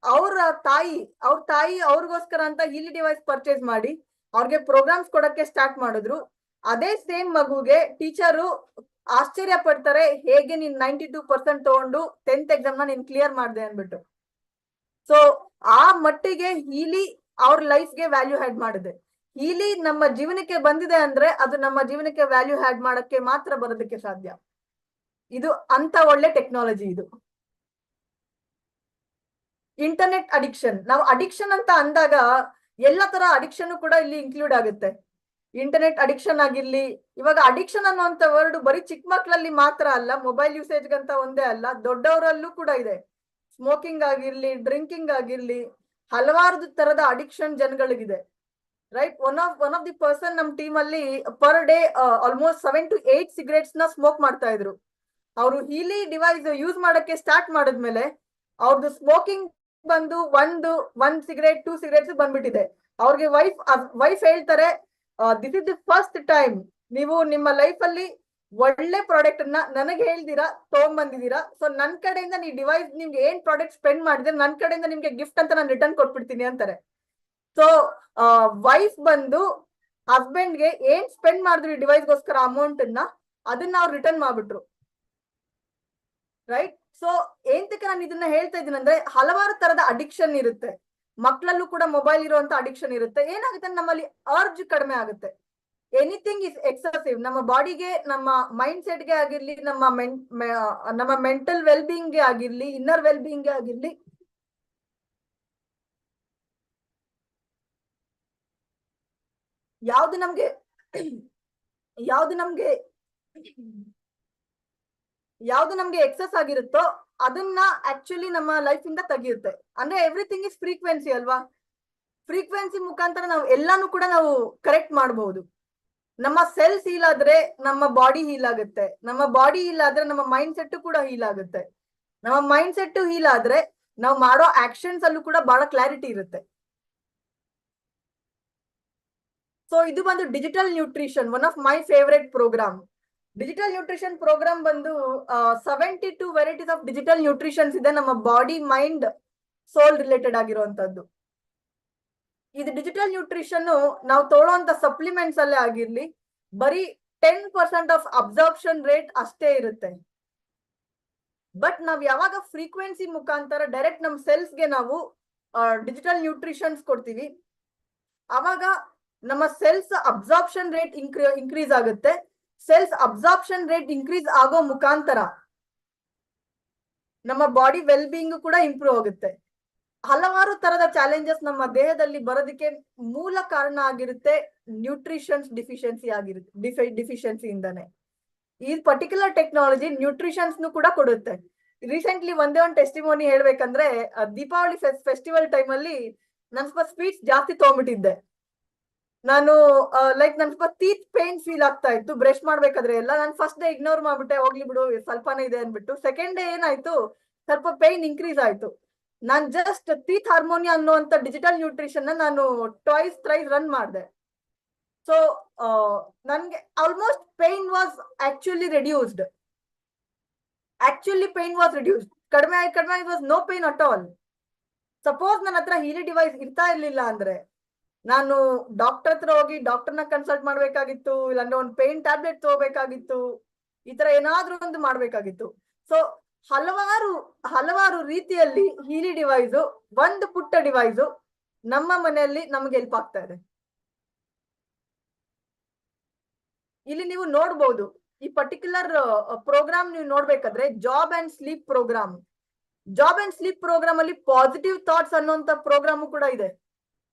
ಅವ್ರ ತಾಯಿ ಅವ್ರಿಗೋಸ್ಕರ ಅಂತ ಹೀಲಿ ಡಿವೈಸ್ ಪರ್ಚೇಸ್ ಮಾಡಿ ಅವ್ರಿಗೆ ಪ್ರೋಗ್ರಾಮ್ಸ್ ಕೊಡಕ್ಕೆ ಸ್ಟಾರ್ಟ್ ಮಾಡಿದ್ರು. ಅದೇ ಸೇಮ್ ಮಗುಗೆ ಟೀಚರು ಆಶ್ಚರ್ಯ ಪಡ್ತಾರೆ, ಹೇಗೆ ನೀನ್ 92% ತಗೊಂಡು 10th ಎಕ್ಸಾಮ್ ನ ನೀನ್ ಕ್ಲಿಯರ್ ಮಾಡ್ದೆ ಅನ್ಬಿಟ್ಟು. ಸೊ ಆ ಮಟ್ಟಿಗೆ ಹೀಲಿ ಅವ್ರ ಲೈಫ್ಗೆ ವ್ಯಾಲ್ಯೂ ಆಡ್ ಮಾಡಿದೆ. ಹೀಲಿ ನಮ್ಮ ಜೀವನಕ್ಕೆ ಬಂದಿದೆ ಅಂದ್ರೆ ಅದು ನಮ್ಮ ಜೀವನಕ್ಕೆ ವ್ಯಾಲ್ಯೂ ಆಡ್ ಮಾಡಕ್ಕೆ ಮಾತ್ರ ಬರೋದಕ್ಕೆ ಸಾಧ್ಯ. ಇದು ಅಂತ ಒಳ್ಳೆ ಟೆಕ್ನಾಲಜಿ ಇದು. ಇಂಟರ್ನೆಟ್ ಅಡಿಕ್ಷನ್, ನಾವು ಅಡಿಕ್ಷನ್ ಅಂತ ಅಂದಾಗ ಎಲ್ಲ ತರ ಅಡಿಕ್ಷನ್ ಕೂಡ ಇಲ್ಲಿ ಇನ್ಕ್ಲೂಡ್ ಆಗುತ್ತೆ. ಇಂಟರ್ನೆಟ್ ಅಡಿಕ್ಷನ್ ಆಗಿರ್ಲಿ, ಇವಾಗ ಅಡಿಕ್ಷನ್ ಅನ್ನುವಂತ ವರ್ಡ್ ಬರೀ ಚಿಕ್ಕ ಮಕ್ಕಳಲ್ಲಿ ಮಾತ್ರ ಅಲ್ಲ, ಮೊಬೈಲ್ ಯೂಸೇಜ್ ಗಂತ ಒಂದೇ ಅಲ್ಲ, ದೊಡ್ಡವರಲ್ಲೂ ಕೂಡ ಇದೆ. ಸ್ಮೋಕಿಂಗ್ ಆಗಿರ್ಲಿ, ಡ್ರಿಂಕಿಂಗ್ ಆಗಿರ್ಲಿ, ಹಲವಾರು ತರದ ಅಡಿಕ್ಷನ್ ಜನಗಳಿಗಿದೆ. Right, one of the person ನಮ್ ಟೀಮ್ ಅಲ್ಲಿ per day almost 7 to 8 cigarettes ನ ಸ್ಮೋಕ್ ಮಾಡ್ತಾ ಇದ್ರು. ಅವರು ಹೀಲಿ ಡಿವೈಸ್ ಯೂಸ್ ಮಾಡಕ್ಕೆ ಸ್ಟಾರ್ಟ್ ಮಾಡಿದ್ಮೇಲೆ ಅವ್ರದ್ದು ಸ್ಮೋಕಿಂಗ್ ಬಂದು 1 ಸಿಗರೇಟ್ 2 ಸಿಗರೇಟ್ಸ್ ಬಂದ್ಬಿಟ್ಟಿದೆ. ಅವ್ರಿಗೆ ವೈಫ್ ಹೇಳ್ತಾರೆ, this is the first time ನೀವು ನಿಮ್ಮ ಲೈಫ್ ಅಲ್ಲಿ ಒಳ್ಳೆ ಪ್ರಾಡಕ್ಟ್ ಅನ್ನ ನನಗೆ ಹೇಳ್ದಿರಾ ತಗೊಂಡ್ಬಂದಿದ್ದೀರಾ. ಸೊ ನನ್ ಕಡೆಯಿಂದ ಈ ಡಿವೈಸ್ ನಿಮ್ಗೆ ಏನ್ ಪ್ರಾಡಕ್ಟ್ ಸ್ಪೆಂಡ್ ಮಾಡಿದ್ರೆ ನನ್ ಕಡೆಯಿಂದ ನಿಮ್ಗೆ ಗಿಫ್ಟ್ ಅಂತ ನಾನು ರಿಟರ್ನ್ ಕೊಟ್ಬಿಡ್ತೀನಿ ಅಂತಾರೆ. ಸೊ ವೈಫ್ ಬಂದು ಹಸ್ಬೆಂಡ್ಗೆ ಏನ್ ಸ್ಪೆಂಡ್ ಮಾಡಿದ್ರು ಈ ಡಿವೈಸ್ಗೋಸ್ಕರ ಅಮೌಂಟ್ ಅನ್ನ, ಅದನ್ನ ಅವ್ರು ರಿಟರ್ನ್ ಮಾಡ್ಬಿಟ್ರು. ರೈಟ್, ಸೊ ಏಂತಕ್ಕೆ ನಾನು ಇದನ್ನ ಹೇಳ್ತಾ ಇದ್ದೀನಿ ಅಂದ್ರೆ ಹಲವಾರು ತರದ ಅಡಿಕ್ಷನ್ ಇರುತ್ತೆ. ಮಕ್ಕಳಲ್ಲೂ ಕೂಡ ಮೊಬೈಲ್ ಇರುವಂತ ಅಡಿಕ್ಷನ್ ಇರುತ್ತೆ. ಏನಾಗುತ್ತೆ, ನಮ್ಮಲ್ಲಿ ಅರ್ಜ್ ಕಡಿಮೆ ಆಗುತ್ತೆ. Anything is excessive. ನಮ್ಮ ಬಾಡಿಗೆ, ನಮ್ಮ ಮೈಂಡ್ ಸೆಟ್ಗೆ ಆಗಿರ್ಲಿ, ನಮ್ಮ ಮೆಂಟಲ್ ವೆಲ್ ಬೀಯಿಂಗ್ಗೆ ಆಗಿರ್ಲಿ, ಇನ್ನರ್ ವೆಲ್ ಬೀಯಿಂಗ್ಗೆ ಆಗಿರ್ಲಿ, ಯಾವ್ದು ನಮ್ಗೆ ಎಕ್ಸೆಸ್ ಆಗಿರುತ್ತೋ ಅದನ್ನ ಆಕ್ಚುಲಿ ನಮ್ಮ ಲೈಫ್ ಇಂದ ತೆಗೆಯುತ್ತೆ. ಅಂದ್ರೆ ಎವ್ರಿಥಿಂಗ್ ಇಸ್ ಫ್ರೀಕ್ವೆನ್ಸಿ ಅಲ್ವಾ. ಫ್ರೀಕ್ವೆನ್ಸಿ ಮುಖಾಂತರ ನಾವು ಎಲ್ಲಾನು ಕೂಡ ನಾವು ಕರೆಕ್ಟ್ ಮಾಡಬಹುದು. ನಮ್ಮ ಸೆಲ್ಸ್ ಹೀಲ್ ಆದ್ರೆ ನಮ್ಮ ಬಾಡಿ ಹೀಲ್ ಆಗುತ್ತೆ. ನಮ್ಮ ಬಾಡಿ ಹೀಲ್ ಆದ್ರೆ ನಮ್ಮ ಮೈಂಡ್ ಸೆಟ್ ಕೂಡ ಹೀಲ್ ಆಗುತ್ತೆ. ನಮ್ಮ ಮೈಂಡ್ ಸೆಟ್ ಹೀಲ್ ಆದ್ರೆ ನಾವು ಮಾಡೋ ಆಕ್ಷನ್ಸ್ ಅಲ್ಲೂ ಕೂಡ ಬಹಳ ಕ್ಲಾರಿಟಿ ಇರುತ್ತೆ. ಸೊ ಇದು ಬಂದು digital nutrition, one of my favourite program. Digital nutrition program ಬಂದು 72 ವೆರೈಟೀಸ್ ಆಫ್ ಡಿಜಿಟಲ್ ನ್ಯೂಟ್ರಿಷನ್ಸ್ ಇದೆ, ನಮ್ಮ ಬಾಡಿ, ಮೈಂಡ್, ಸೋಲ್ ರಿಲೇಟೆಡ್ ಆಗಿರುವಂತದ್ದು. ಇದು ಡಿಜಿಟಲ್ ನ್ಯೂಟ್ರಿಷನ್ ನಾವು ತೊಗೊಳ್ಳೋಂತ ಸಪ್ಲಿಮೆಂಟ್ಸ್ ಅಲ್ಲೇ ಆಗಿರ್ಲಿ, ಬರೀ 10% ಆಫ್ ಅಬ್ಸಾರ್ಪ್ಷನ್ ರೇಟ್ ಅಷ್ಟೇ ಇರುತ್ತೆ. ಬಟ್ ನಾವ್ ಯಾವಾಗ ಫ್ರೀಕ್ವೆನ್ಸಿ ಮುಖಾಂತರ ಡೈರೆಕ್ಟ್ ನಮ್ ಸೆಲ್ಸ್ಗೆ ನಾವು ಡಿಜಿಟಲ್ ನ್ಯೂಟ್ರಿಷನ್ಸ್ ಕೊಡ್ತೀವಿ, ಅವಾಗ ನಮ್ಮ ಸೆಲ್ಸ್ ಅಬ್ಸಾರ್ಪ್ಷನ್ ರೇಟ್ ಇನ್ಕ್ರೀಸ್ ಆಗುತ್ತೆ. ಸೆಲ್ಸ್ ಅಬ್ಸಾರ್ಪ್ಷನ್ ರೇಟ್ ಇನ್ಕ್ರೀಸ್ ಆಗೋ ಮುಖಾಂತರ ನಮ್ಮ ಬಾಡಿ ವೆಲ್ ಬೀಯಿಂಗ್ ಕೂಡ ಇಂಪ್ರೂವ್ ಆಗುತ್ತೆ. ಹಲವಾರು ತರದ ಚಾಲೆಂಜಸ್ ನಮ್ಮ ದೇಹದಲ್ಲಿ ಬರೋದಕ್ಕೆ ಮೂಲ ಕಾರಣ ಆಗಿರುತ್ತೆ ನ್ಯೂಟ್ರಿಷನ್ಸ್ ಡಿಫಿಷಿಯನ್ಸಿಯಿಂದಾನೆ. ಈ ಪರ್ಟಿಕ್ಯುಲರ್ ಟೆಕ್ನಾಲಜಿ ನ್ಯೂಟ್ರಿಷನ್ಸ್ ಕೂಡ ಕೊಡುತ್ತೆ. ರೀಸೆಂಟ್ಲಿ ಒಂದೇ ಒಂದು ಟೆಸ್ಟಿಮೋನಿ ಹೇಳ್ಬೇಕಂದ್ರೆ, ದೀಪಾವಳಿ ಫೆಸ್ಟಿವಲ್ ಟೈಮ್ ಅಲ್ಲಿ ನಾನು ಸ್ವಲ್ಪ ಸ್ವೀಟ್ಸ್ ಜಾಸ್ತಿ ತಗೊಂಡ್ಬಿಟ್ಟಿದ್ದೆ. ನಾನು ಲೈಕ್ ನನ್ ಸ್ವಲ್ಪ ಟೀತ್ ಪೇನ್ ಫೀಲ್ ಆಗ್ತಾ ಇತ್ತು ಬ್ರಷ್ ಮಾಡ್ಬೇಕಾದ್ರೆ ಎಲ್ಲ. ನಾನು ಫಸ್ಟ್ ಡೇ ಇಗ್ನೋರ್ ಮಾಡ್ಬಿಟ್ಟೆ, ಹೋಗ್ಲಿ ಬಿಡು ಸ್ವಲ್ಪನೇ ಇದೆ ಅನ್ಬಿಟ್ಟು. ಸೆಕೆಂಡ್ ಡೇ ಏನಾಯ್ತು, ಸ್ವಲ್ಪ ಪೇನ್ ಇನ್ಕ್ರೀಸ್ ಆಯ್ತು. ನಾನ್ ಜಸ್ಟ್ ಟೀತ್ ಹಾರ್ಮೋನಿಯಾ ಅನ್ನುವಂತ ಡಿಜಿಟಲ್ ನ್ಯೂಟ್ರಿಷನ್ ನಾನು ಥ್ರೈಸ್ ರನ್ ಮಾಡಿದೆ. ಸೊ ನನ್ಗೆ almost pain was actually reduced. ಕಡಿಮೆ was no pain at all. Suppose ನನ್ನ ಹತ್ರ ಹೀಲಿ ಡಿವೈಸ್ ಇರ್ತಾ ಇರ್ಲಿಲ್ಲ ಅಂದ್ರೆ ನಾನು ಡಾಕ್ಟರ್ ಹತ್ರ ಹೋಗಿ ಡಾಕ್ಟರ್ನ ಕನ್ಸಲ್ಟ್ ಮಾಡ್ಬೇಕಾಗಿತ್ತು, ಇಲ್ಲಾಂದ್ರೆ ಒಂದು ಪೇನ್ ಟ್ಯಾಬ್ಲೆಟ್ ತಗೋಬೇಕಾಗಿತ್ತು, ಈ ತರ ಏನಾದ್ರೂ ಒಂದು ಮಾಡ್ಬೇಕಾಗಿತ್ತು. ಸೊ ಹಲವಾರು ರೀತಿಯಲ್ಲಿ ಹೀಲಿ ಡಿವೈಸು, ಒಂದು ಪುಟ್ಟ ಡಿವೈಸು ನಮ್ಮ ಮನೆಯಲ್ಲಿ ನಮ್ಗೆ ಹೆಲ್ಪ್ ಆಗ್ತಾ ಇದೆ. ಇಲ್ಲಿ ನೀವು ನೋಡ್ಬೋದು, ಈ ಪರ್ಟಿಕ್ಯುಲರ್ ಪ್ರೋಗ್ರಾಮ್ ನೀವು ನೋಡ್ಬೇಕಾದ್ರೆ ಜಾಬ್ ಅಂಡ್ ಸ್ಲೀಪ್ ಪ್ರೋಗ್ರಾಮ್ ಅಲ್ಲಿ ಪಾಸಿಟಿವ್ ಥಾಟ್ಸ್ ಅನ್ನೋಂತ ಪ್ರೋಗ್ರಾಮ್ ಕೂಡ ಇದೆ.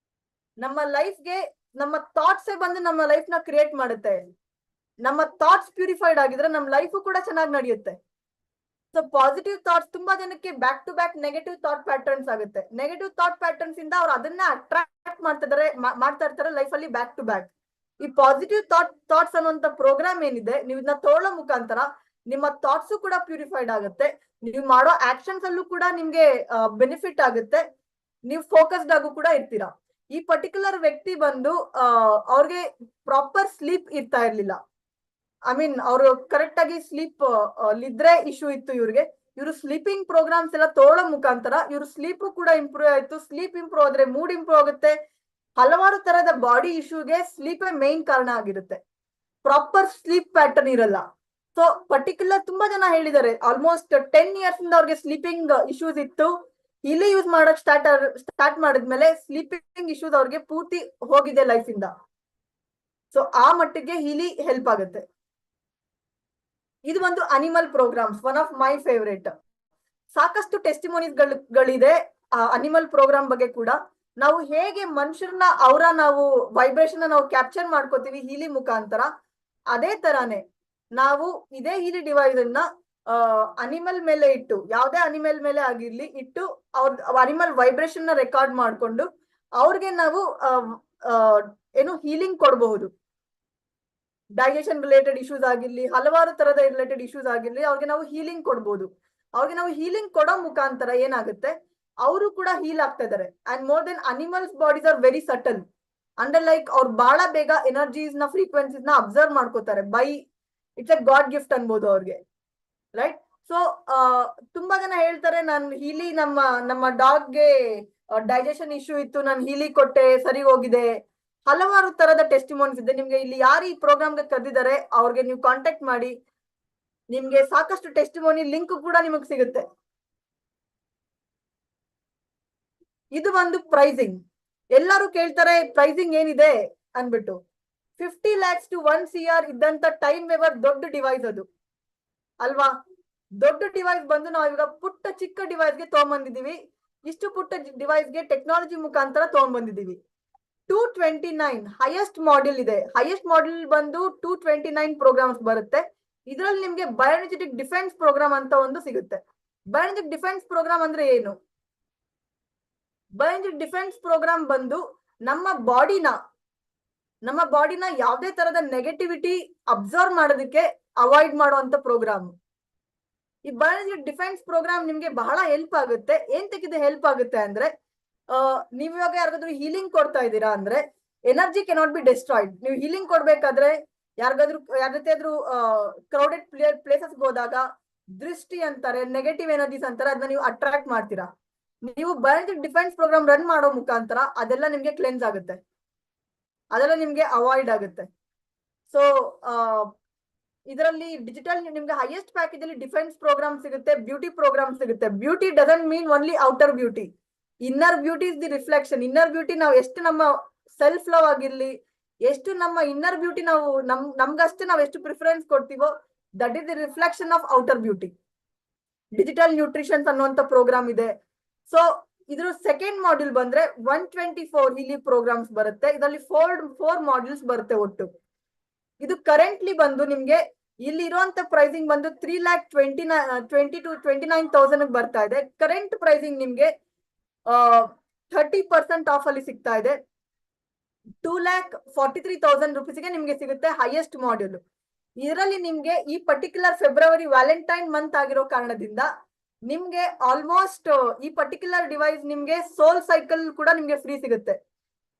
ನಮ್ಮ ಲೈಫ್ಗೆ ನಮ್ಮ ಥಾಟ್ಸ್ ಬಂದು ನಮ್ಮ ಲೈಫ್ ನ ಕ್ರಿಯೇಟ್ ಮಾಡುತ್ತೆ. ನಮ್ಮ ಥಾಟ್ಸ್ ಪ್ಯೂರಿಫೈಡ್ ಆಗಿದ್ರೆ ನಮ್ಮ ಲೈಫ್ ಕೂಡ ಚೆನ್ನಾಗಿ ನಡೆಯುತ್ತೆ. ಸೊ ಪಾಸಿಟಿವ್ ಥಾಟ್ಸ್ ತುಂಬಾ ಜನಕ್ಕೆ back to back negative thought patterns ಆಗುತ್ತೆ. ನೆಗೆಟಿವ್ ಥಾಟ್ ಪ್ಯಾಟರ್ನ್ಸ್ ಇಂದ ಅವ್ರು ಅದನ್ನ ಅಟ್ರಾಕ್ಟ್ ಮಾಡ್ತಾ ಇರ್ತಾರೆ ಲೈಫ್ ಅಲ್ಲಿ ಬ್ಯಾಕ್ ಟು ಬ್ಯಾಕ್. ಈ ಪಾಸಿಟಿವ್ ಥಾಟ್ಸ್ ಅನ್ನುವಂತ ಪ್ರೋಗ್ರಾಮ್ ಏನಿದೆ, ನೀವು ಇದನ್ನ ತಗೊಳ್ಳೋ ಮುಖಾಂತರ ನಿಮ್ಮ ಥಾಟ್ಸ್ ಕೂಡ ಪ್ಯೂರಿಫೈಡ್ ಆಗುತ್ತೆ. ನೀವು ಮಾಡೋ ಆಕ್ಷನ್ಸ್ ಅಲ್ಲೂ ಕೂಡ ನಿಮ್ಗೆ ಬೆನಿಫಿಟ್ ಆಗುತ್ತೆ. ನೀವು ಫೋಕಸ್ಡ್ ಆಗು ಕೂಡ ಇರ್ತೀರಾ. ಈ ಪರ್ಟಿಕ್ಯುಲರ್ ವ್ಯಕ್ತಿ ಬಂದು ಅವ್ರಿಗೆ ಪ್ರಾಪರ್ ಸ್ಲೀಪ್ ಇರ್ತಾ ಇರ್ಲಿಲ್ಲ. ಐ ಮೀನ್ ಅವರು ಕರೆಕ್ಟ್ ಆಗಿ ಸ್ಲೀಪ್ ಇದ್ರೆ ಇಶ್ಯೂ ಇತ್ತು ಇವ್ರಿಗೆ. ಇವರು ಸ್ಲೀಪಿಂಗ್ ಪ್ರೋಗ್ರಾಮ್ಸ್ ಎಲ್ಲ ತಗೊಳ್ಳೋ ಮುಖಾಂತರ ಇವ್ರ ಸ್ಲೀಪ್ ಕೂಡ ಇಂಪ್ರೂವ್ ಆಯ್ತು. ಸ್ಲೀಪ್ ಇಂಪ್ರೂವ್ ಆದ್ರೆ ಮೂಡ್ ಇಂಪ್ರೂವ್ ಆಗುತ್ತೆ. ಹಲವಾರು ತರದ ಬಾಡಿ ಇಶ್ಯೂಗೆ ಸ್ಲೀಪ್ ಮೇನ್ ಕಾರಣ ಆಗಿರುತ್ತೆ. ಪ್ರಾಪರ್ ಸ್ಲೀಪ್ ಪ್ಯಾಟರ್ನ್ ಇರಲ್ಲ. ಸೊ ಪರ್ಟಿಕ್ಯುಲರ್ ತುಂಬಾ ಜನ ಹೇಳಿದ್ದಾರೆ, ಆಲ್ಮೋಸ್ಟ್ 10 years ಇಂದ ಅವ್ರಿಗೆ ಸ್ಲೀಪಿಂಗ್ ಇಶ್ಯೂಸ್ ಇತ್ತು. ಇಲ್ಲಿ ಯೂಸ್ ಮಾಡಕ್ ಸ್ಟಾರ್ಟ್ ಮಾಡಿದ್ಮೇಲೆ ಸ್ಲೀಪಿಂಗ್ ಇಶ್ಯೂಸ್ ಅವ್ರಿಗೆ ಪೂರ್ತಿ ಹೋಗಿದೆ ಲೈಫ್ ಇಂದ. ಸೊ ಆ ಮಟ್ಟಿಗೆ ಹೀಲಿ ಹೆಲ್ಪ್ ಆಗುತ್ತೆ. ಇದು ಒಂದು animal programs, one of my favourite. ಸಾಕಷ್ಟು ಟೆಸ್ಟಿಮೋನೀಸ್ ಗಳಿದೆ ಅನಿಮಲ್ ಪ್ರೋಗ್ರಾಮ್ ಬಗ್ಗೆ ಕೂಡ. ನಾವು ಹೇಗೆ ಮನುಷ್ಯರನ್ನ ನಾವು ವೈಬ್ರೇಷನ್ ನಾವು ಕ್ಯಾಪ್ಚರ್ ಮಾಡ್ಕೋತೀವಿ ಹೀಲಿ ಮುಖಾಂತರ, ಅದೇ ತರಾನೇ ನಾವು ಇದೇ ಹೀಲಿ ಡಿವೈಸ್ ಅನ್ನ ಅನಿಮಲ್ ಮೇಲೆ ಇಟ್ಟು, ಯಾವ್ದೇ ಅನಿಮಲ್ ಮೇಲೆ ಆಗಿರ್ಲಿ ಇಟ್ಟು ಅವ್ರ ಅನಿಮಲ್ ವೈಬ್ರೇಷನ್ ನ ರೆಕಾರ್ಡ್ ಮಾಡ್ಕೊಂಡು ಅವ್ರಿಗೆ ನಾವು ಏನು ಹೀಲಿಂಗ್ ಕೊಡಬಹುದು. ಡೈಜೆಷನ್ ರಿಲೇಟೆಡ್ ಇಶ್ಯೂಸ್ ಆಗಿರ್ಲಿ, ಹಲವಾರು ತರದ ರಿಲೇಟೆಡ್ ಇಶ್ಯೂಸ್ ಆಗಿರ್ಲಿ, ಅವ್ರಿಗೆ ನಾವು ಹೀಲಿಂಗ್ ಕೊಡ್ಬೋದು. ಅವ್ರಿಗೆ ನಾವು ಹೀಲಿಂಗ್ ಕೊಡೋ ಮುಖಾಂತರ ಏನಾಗುತ್ತೆ, ಅವರು ಕೂಡ ಹೀಲ್ ಆಗ್ತಾ ಇದಾರೆ. And more then animals bodies are very subtle. Under like ಅವ್ರು ಬಹಳ ಬೇಗ ಎನರ್ಜೀಸ್ ನ ಫ್ರೀಕ್ವೆನ್ಸೀಸ್ ನ ಅಬ್ಸರ್ವ್ ಮಾಡ್ಕೋತಾರೆ. ಇಟ್ಸ್ ಎ ಗಾಡ್ ಗಿಫ್ಟ್ ಅನ್ಬೋದು ಅವ್ರಿಗೆ, ರೈಟ್? ಸೊ ತುಂಬಾ ಜನ ಹೇಳ್ತಾರೆ, ನಾನು ಹೀಲಿ ನಮ್ಮ ಡಾಗ್ಗೆ ಡೈಜೆಷನ್ ಇಶ್ಯೂ ಇತ್ತು, ನಾನು ಹೀಲಿ ಕೊಟ್ಟೆ, ಸರಿ ಹೋಗಿದೆ. ಹಲವಾರು ತರದ ಟೆಸ್ಟಿಮೋನಿಸ್ ಇದೆ. ನಿಮ್ಗೆ ಇಲ್ಲಿ ಯಾರು ಈ ಪ್ರೋಗ್ರಾಮ್ಗೆ ಕರೆದಿದ್ದಾರೆ ಅವ್ರಿಗೆ ನೀವು ಕಾಂಟ್ಯಾಕ್ಟ್ ಮಾಡಿ, ನಿಮ್ಗೆ ಸಾಕಷ್ಟು ಟೆಸ್ಟಿಮೋನಿ ಲಿಂಕ್ ಕೂಡ ನಿಮಗೆ ಸಿಗುತ್ತೆ. ಇದು ಒಂದು ಪ್ರೈಸಿಂಗ್. ಎಲ್ಲರೂ ಕೇಳ್ತಾರೆ ಪ್ರೈಸಿಂಗ್ ಏನಿದೆ ಅನ್ಬಿಟ್ಟು. 50 lakhs to 1 crore ಇದ್ದಂತ ಟೈಮ್ ವೇವರ್ ದೊಡ್ಡ ಡಿವೈಸ್ ಅದು ಅಲ್ವಾ? ದೊಡ್ಡ ಡಿವೈಸ್ ಬಂದು ನಾವು ಇವಾಗ ಪುಟ್ಟ ಚಿಕ್ಕ ಡಿವೈಸ್ಗೆ ತಗೊಂಡ್ಬಂದಿದೀವಿ. ಇಷ್ಟು ಪುಟ್ಟ ಡಿವೈಸ್ಗೆ ಟೆಕ್ನಾಲಜಿ ಮುಖಾಂತರ ತಗೊಂಡ್ಬಂದಿದೀವಿ. 229 ಹೈಯೆಸ್ಟ್ ಮಾಡೆಲ್ ಇದೆ. ಹೈಯೆಸ್ಟ್ ಮಾಡೆಲ್ ಬಂದು 229 ಪ್ರೋಗ್ರಾಮ್ಸ್ ಬರುತ್ತೆ. ಇದ್ರಲ್ಲಿ ನಿಮ್ಗೆ ಬಯೋಎನರ್ಜೆಟಿಕ್ ಡಿಫೆನ್ಸ್ ಪ್ರೋಗ್ರಾಮ್ ಅಂತ ಒಂದು ಸಿಗುತ್ತೆ. ಬಯೋಎನರ್ಜೆಟಿಕ್ ಡಿಫೆನ್ಸ್ ಪ್ರೋಗ್ರಾಮ್ ಅಂದ್ರೆ ಏನು? ಬಯೋಎನರ್ಜೆಟಿಕ್ ಡಿಫೆನ್ಸ್ ಪ್ರೋಗ್ರಾಮ್ ಬಂದು ನಮ್ಮ ಬಾಡಿನ ಯಾವುದೇ ತರದ ನೆಗೆಟಿವಿಟಿ ಅಬ್ಸರ್ವ್ ಮಾಡೋದಕ್ಕೆ ಅವಾಯ್ಡ್ ಮಾಡುವಂತ ಪ್ರೋಗ್ರಾಮ್. ಈ ಬಯೋಎನರ್ಜೆಟಿಕ್ ಡಿಫೆನ್ಸ್ ಪ್ರೋಗ್ರಾಮ್ ನಿಮ್ಗೆ ಬಹಳ ಹೆಲ್ಪ್ ಆಗುತ್ತೆ. ಏಂತಕ್ಕಿದೆ ಹೆಲ್ಪ್ ಆಗುತ್ತೆ ಅಂದ್ರೆ, ನೀವ್ ಇವಾಗ ಯಾರಿಗಾದ್ರೂ ಹೀಲಿಂಗ್ ಕೊಡ್ತಾ ಇದ್ದೀರಾ ಅಂದ್ರೆ ಎನರ್ಜಿ ಕೆನಾಟ್ ಬಿ ಡಿಸ್ಟ್ರಾಯ್ಡ್. ನೀವು ಹೀಲಿಂಗ್ ಕೊಡ್ಬೇಕಾದ್ರೆ ಯಾರ ಜೊತೆ ಆದ್ರೂ ಕ್ರೌಡೆಡ್ ಪ್ಲೇಸಸ್ ಹೋದಾಗ ದೃಷ್ಟಿ ಅಂತಾರೆ, ನೆಗೆಟಿವ್ ಎನರ್ಜೀಸ್ ಅಂತಾರೆ, ಅದನ್ನ ನೀವು ಅಟ್ರಾಕ್ಟ್ ಮಾಡ್ತೀರಾ. ನೀವು ಬಯೋಎನರ್ಜೆಟಿಕ್ ಡಿಫೆನ್ಸ್ ಪ್ರೋಗ್ರಾಮ್ ರನ್ ಮಾಡೋ ಮುಖಾಂತರ ಅದೆಲ್ಲ ನಿಮ್ಗೆ ಕ್ಲೆನ್ಸ್ ಆಗುತ್ತೆ, ಅದೆಲ್ಲ ನಿಮ್ಗೆ ಅವಾಯ್ಡ್ ಆಗುತ್ತೆ. ಸೊ ಇದರಲ್ಲಿ ಡಿಜಿಟಲ್ ನಿಮ್ಗೆ ಹೈಯೆಸ್ಟ್ ಪ್ಯಾಕೇಜ್ ಅಲ್ಲಿ ಡಿಫೆನ್ಸ್ ಪ್ರೋಗ್ರಾಮ್ ಸಿಗುತ್ತೆ, ಬ್ಯೂಟಿ ಪ್ರೋಗ್ರಾಮ್ ಸಿಗುತ್ತೆ. Beauty doesn't mean only outer beauty. Inner beauty is the reflection. Inner beauty ನಾವು ಎಷ್ಟು ನಮ್ಮ ಸೆಲ್ಫ್ ಲವ್ ಆಗಿರ್ಲಿ, ಎಷ್ಟು ನಮ್ಮ ಇನ್ನರ್ ಬ್ಯೂಟಿ ನಾವು ನಮ್ಗಷ್ಟೇ ನಾವು ಎಷ್ಟು ಪ್ರಿಫರೆನ್ಸ್ ಕೊಡ್ತೀವೋ, that is the reflection of outer beauty. Digital nutritions ಅನ್ನುವಂತ ಪ್ರೋಗ್ರಾಮ್ ಇದೆ. ಸೊ ಇದ್ರ ಸೆಕೆಂಡ್ ಮಾಡ್ಯೂಲ್ ಬಂದ್ರೆ 124 ಇಲ್ಲಿ ಪ್ರೋಗ್ರಾಮ್ಸ್ ಬರುತ್ತೆ. ಇದರಲ್ಲಿ ಫೋರ್ ಮಾಡ್ಯೂಲ್ಸ್ ಬರುತ್ತೆ ಒಟ್ಟು. ಇದು ಕರೆಂಟ್ಲಿ ಬಂದು ನಿಮ್ಗೆ ಇಲ್ಲಿ ಇರುವಂತ ಪ್ರೈಸಿಂಗ್ ಬಂದು 3,29,000 ಬರ್ತಾ ಇದೆ. ಕರೆಂಟ್ ಪ್ರೈಸಿಂಗ್ ನಿಮ್ಗೆ 30% ಆಫ್ ಅಲ್ಲಿ ಸಿಗ್ತಾ ಇದೆ. 2,43,000 ರುಪೀಸ್ಗೆ ನಿಮ್ಗೆ ಸಿಗುತ್ತೆ ಹೈಯೆಸ್ಟ್ ಮಾಡ್ಯೂಲ್. ಇದರಲ್ಲಿ ನಿಮ್ಗೆ ಈ ಪರ್ಟಿಕ್ಯುಲರ್ ಫೆಬ್ರವರಿ ವ್ಯಾಲೆಂಟೈನ್ ಮಂತ್ ಆಗಿರೋ ಕಾರಣದಿಂದ ನಿಮ್ಗೆ ಆಲ್ಮೋಸ್ಟ್ ಈ ಪರ್ಟಿಕ್ಯುಲರ್ ಡಿವೈಸ್ ನಿಮ್ಗೆ ಸೋಲ್ ಸೈಕಲ್ ಕೂಡ ನಿಮ್ಗೆ ಫ್ರೀ ಸಿಗುತ್ತೆ.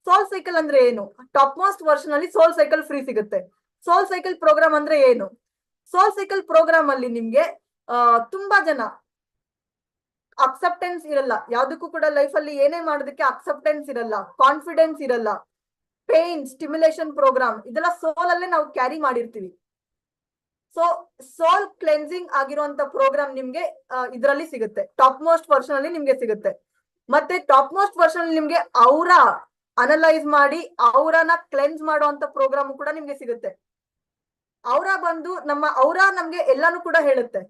ಸೋಲ್ ಸೈಕಲ್ ಅಂದ್ರೆ ಏನು? ಟಾಪ್ ಮೋಸ್ಟ್ ವರ್ಷನ್ ಅಲ್ಲಿ ಸೋಲ್ ಸೈಕಲ್ ಫ್ರೀ ಸಿಗುತ್ತೆ. ಸೋಲ್ ಸೈಕಲ್ ಪ್ರೋಗ್ರಾಮ್ ಅಂದ್ರೆ ಏನು? ಸೋಲ್ ಸೈಕಲ್ ಪ್ರೋಗ್ರಾಮ್ ಅಲ್ಲಿ ನಿಮ್ಗೆ ತುಂಬಾ ಜನ ಅಕ್ಸೆಪ್ಟೆನ್ಸ್ ಇರಲ್ಲ. ಯಾವ್ದಕ್ಕೂ ಕೂಡ ಲೈಫ್ ಅಲ್ಲಿ ಏನೇ ಮಾಡೋದಕ್ಕೆ ಅಕ್ಸೆಪ್ಟೆನ್ಸ್ ಇರಲ್ಲ, ಕಾನ್ಫಿಡೆನ್ಸ್ ಇರಲ್ಲ. ಪೇನ್ ಸ್ಟಿಮ್ಯುಲೇಷನ್ ಪ್ರೋಗ್ರಾಮ್ ಇದೆಲ್ಲ ಸೋಲ್ ಅಲ್ಲೇ ನಾವು ಕ್ಯಾರಿ ಮಾಡಿರ್ತೀವಿ. ಸೊ ಸೋಲ್ ಕ್ಲೆನ್ಸಿಂಗ್ ಆಗಿರುವಂತ ಪ್ರೋಗ್ರಾಮ್ ನಿಮ್ಗೆ ಇದರಲ್ಲಿ ಸಿಗುತ್ತೆ. ಟಾಪ್ ಮೋಸ್ಟ್ ವರ್ಷನ್ ಅಲ್ಲಿ ನಿಮ್ಗೆ ಸಿಗುತ್ತೆ. ಮತ್ತೆ ಟಾಪ್ ಮೋಸ್ಟ್ ವರ್ಷನ್ ಅಲ್ಲಿ ನಿಮ್ಗೆ ಔರಾ ಅನಲೈಸ್ ಮಾಡಿ ಔರಾನ ಕ್ಲೆನ್ಸ್ ಮಾಡುವಂತ ಪ್ರೋಗ್ರಾಮ್ ಕೂಡ ನಿಮ್ಗೆ ಸಿಗುತ್ತೆ. ಔರಾ ಬಂದು ನಮ್ಮ ಔರಾ ನಮ್ಗೆ ಎಲ್ಲಾನು ಕೂಡ ಹೇಳುತ್ತೆ.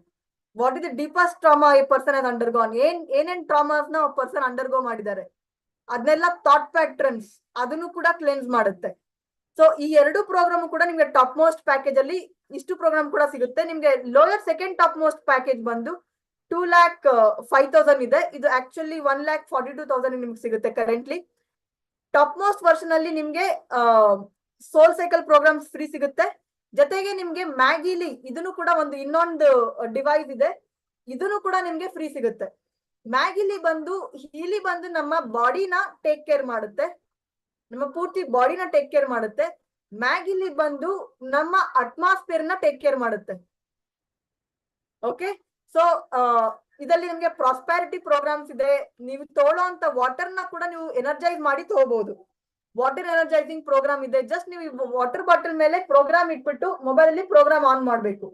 What is the deepest trauma A person has undergone, ಏನೇನ್ ಟ್ರಾಮಾಸ್ ನ ಪರ್ಸನ್ ಅಂಡರ್ಗೋ ಮಾಡಿದ್ದಾರೆ ಅದನ್ನೆಲ್ಲ ಥಾಟ್ ಪ್ಯಾಟ್ರನ್ಸ್ ಅದನ್ನು ಕೂಡ ಕ್ಲೆನ್ಸ್ ಮಾಡುತ್ತೆ. ಸೊ ಈ ಎರಡು ಪ್ರೋಗ್ರಾಮ್ ಕೂಡ ನಿಮ್ಗೆ ಟಾಪ್ ಮೋಸ್ಟ್ ಪ್ಯಾಕೇಜ್ ಅಲ್ಲಿ ಇಷ್ಟು ಪ್ರೋಗ್ರಾಮ್ ಕೂಡ ಸಿಗುತ್ತೆ. ನಿಮ್ಗೆ lower second top most package ಬಂದು 2,05,000 ಇದೆ. ಇದು ಆಕ್ಚುಲಿ 1,42,000 ನಿಮ್ಗೆ ಸಿಗುತ್ತೆ ಕರೆಂಟ್ಲಿ. ಟಾಪ್ ಮೋಸ್ಟ್ ವರ್ಷನ್ ಅಲ್ಲಿ ನಿಮ್ಗೆ ಸೋಲ್ ಸೈಕಲ್ ಪ್ರೋಗ್ರಾಮ್ಸ್ ಫ್ರೀ ಸಿಗುತ್ತೆ. ಜೊತೆಗೆ ನಿಮ್ಗೆ ಮ್ಯಾಗಿಲಿ ಇದನ್ನು ಕೂಡ ಇನ್ನೊಂದು ಡಿವೈಸ್ ಇದೆ, ಇದನ್ನು ಕೂಡ ನಿಮ್ಗೆ ಫ್ರೀ ಸಿಗುತ್ತೆ. ಮ್ಯಾಗಿಲಿ ಬಂದು ಇಲ್ಲಿ ಬಂದು ನಮ್ಮ ಬಾಡಿನ ಟೇಕ್ ಕೇರ್ ಮಾಡುತ್ತೆ, ನಮ್ಮ ಪೂರ್ತಿ ಬಾಡಿನ ಟೇಕ್ ಕೇರ್ ಮಾಡುತ್ತೆ. ಮ್ಯಾಗಿಲಿ ಬಂದು ನಮ್ಮ ಅಟ್ಮಾಸ್ಫಿಯರ್ ನ ಟೇಕ್ ಕೇರ್ ಮಾಡುತ್ತೆ. ಓಕೆ, ಸೊ ಇದರಲ್ಲಿ ನಿಮ್ಗೆ ಪ್ರಾಸ್ಪ್ಯಾರಿಟಿ ಪ್ರೋಗ್ರಾಮ್ಸ್ ಇದೆ. ನೀವು ತಗೊಳ್ಳೋ ಅಂತ ವಾಟರ್ ನ ಕೂಡ ನೀವು ಎನರ್ಜೈಸ್ ಮಾಡಿ ತಗೋಬಹುದು. ವಾಟರ್ ಎನರ್ಜೈಸಿಂಗ್ ಪ್ರೋಗ್ರಾಮ್ ಇದೆ. ಜಸ್ಟ್ ನೀವು ವಾಟರ್ ಬಾಟಲ್ ಮೇಲೆ ಪ್ರೋಗ್ರಾಮ್ ಇಟ್ಬಿಟ್ಟು ಮೊಬೈಲ್ ಅಲ್ಲಿ ಪ್ರೋಗ್ರಾಮ್ ಆನ್ ಮಾಡ್ಬೇಕು.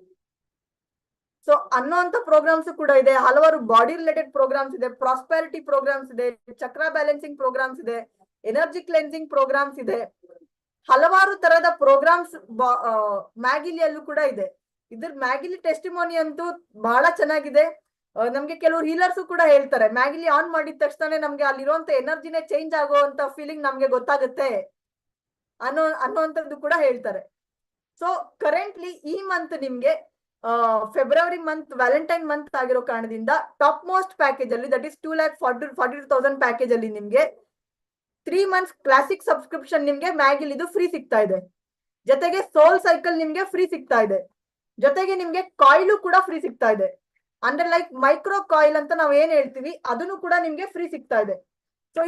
ಸೊ ಅನ್ನೋಂತ ಪ್ರೋಗ್ರಾಮ್ಸ್ ಕೂಡ ಇದೆ. ಹಲವಾರು ಬಾಡಿ ರಿಲೇಟೆಡ್ ಪ್ರೋಗ್ರಾಮ್ಸ್ ಇದೆ, ಪ್ರಾಸ್ಪ್ಯಾರಿಟಿ ಪ್ರೋಗ್ರಾಮ್ಸ್ ಇದೆ, ಚಕ್ರ ಬ್ಯಾಲೆನ್ಸಿಂಗ್ ಪ್ರೋಗ್ರಾಮ್ಸ್ ಇದೆ, ಎನರ್ಜಿ ಕ್ಲೆನ್ಸಿಂಗ್ ಪ್ರೋಗ್ರಾಮ್ಸ್ ಇದೆ. ಹಲವಾರು ತರದ ಪ್ರೋಗ್ರಾಮ್ಸ್ ಮ್ಯಾಗಿಲಿಯಲ್ಲೂ ಕೂಡ ಇದೆ. ಇದ್ರ ಮ್ಯಾಗಿಲಿ ಟೆಸ್ಟಿಮೋನಿ ಅಂತೂ ಬಹಳ ಚೆನ್ನಾಗಿದೆ. ನಮ್ಗೆ ಕೆಲವರು ಹೀಲರ್ಸ್ ಕೂಡ ಹೇಳ್ತಾರೆ ಮ್ಯಾಗಿಲಿ ಆನ್ ಮಾಡಿದ ತಕ್ಷಣ ನಮ್ಗೆ ಅಲ್ಲಿರುವಂತ ಎನರ್ಜಿನೇ ಚೇಂಜ್ ಆಗುವಂತ ಫೀಲಿಂಗ್ ನಮ್ಗೆ ಗೊತ್ತಾಗುತ್ತೆ ಅನ್ನೋಂಥದ್ದು ಕೂಡ ಹೇಳ್ತಾರೆ. ಸೊ ಕರೆಂಟ್ಲಿ ಈ ಮಂತ್ ನಿಮ್ಗೆ ಫೆಬ್ರವರಿ ಮಂತ್ ವ್ಯಾಲೆಂಟೈನ್ ಮಂತ್ ಆಗಿರೋ ಕಾರಣದಿಂದ ಟಾಪ್ ಮೋಸ್ಟ್ ಪ್ಯಾಕೇಜ್ ಅಲ್ಲಿ ದಟ್ ಇಸ್ 2,42,000 ಪ್ಯಾಕೇಜ್ ಅಲ್ಲಿ ನಿಮ್ಗೆ 3 months ಕ್ಲಾಸಿಕ್ ಸಬ್ಸ್ಕ್ರಿಪ್ಷನ್ ನಿಮ್ಗೆ ಮ್ಯಾಗಿಲ್ ಇದು ಫ್ರೀ ಸಿಗ್ತಾ ಇದೆ. ಜೊತೆಗೆ ಸೋಲ್ ಸೈಕಲ್ ನಿಮ್ಗೆ ಫ್ರೀ ಸಿಗ್ತಾ ಇದೆ. ಜೊತೆಗೆ ನಿಮ್ಗೆ ಕಾಯಿಲು ಕೂಡ ಫ್ರೀ ಸಿಗ್ತಾ ಇದೆ. ಅಂದ್ರೆ ಲೈಕ್ ಮೈಕ್ರೋ ಕಾಯಿಲ್ ಅಂತ ನಾವ್ ಏನ್ ಹೇಳ್ತೀವಿ ಅದನ್ನು ಕೂಡ ನಿಮ್ಗೆ ಫ್ರೀ ಸಿಗ್ತಾ ಇದೆ. ಸೊ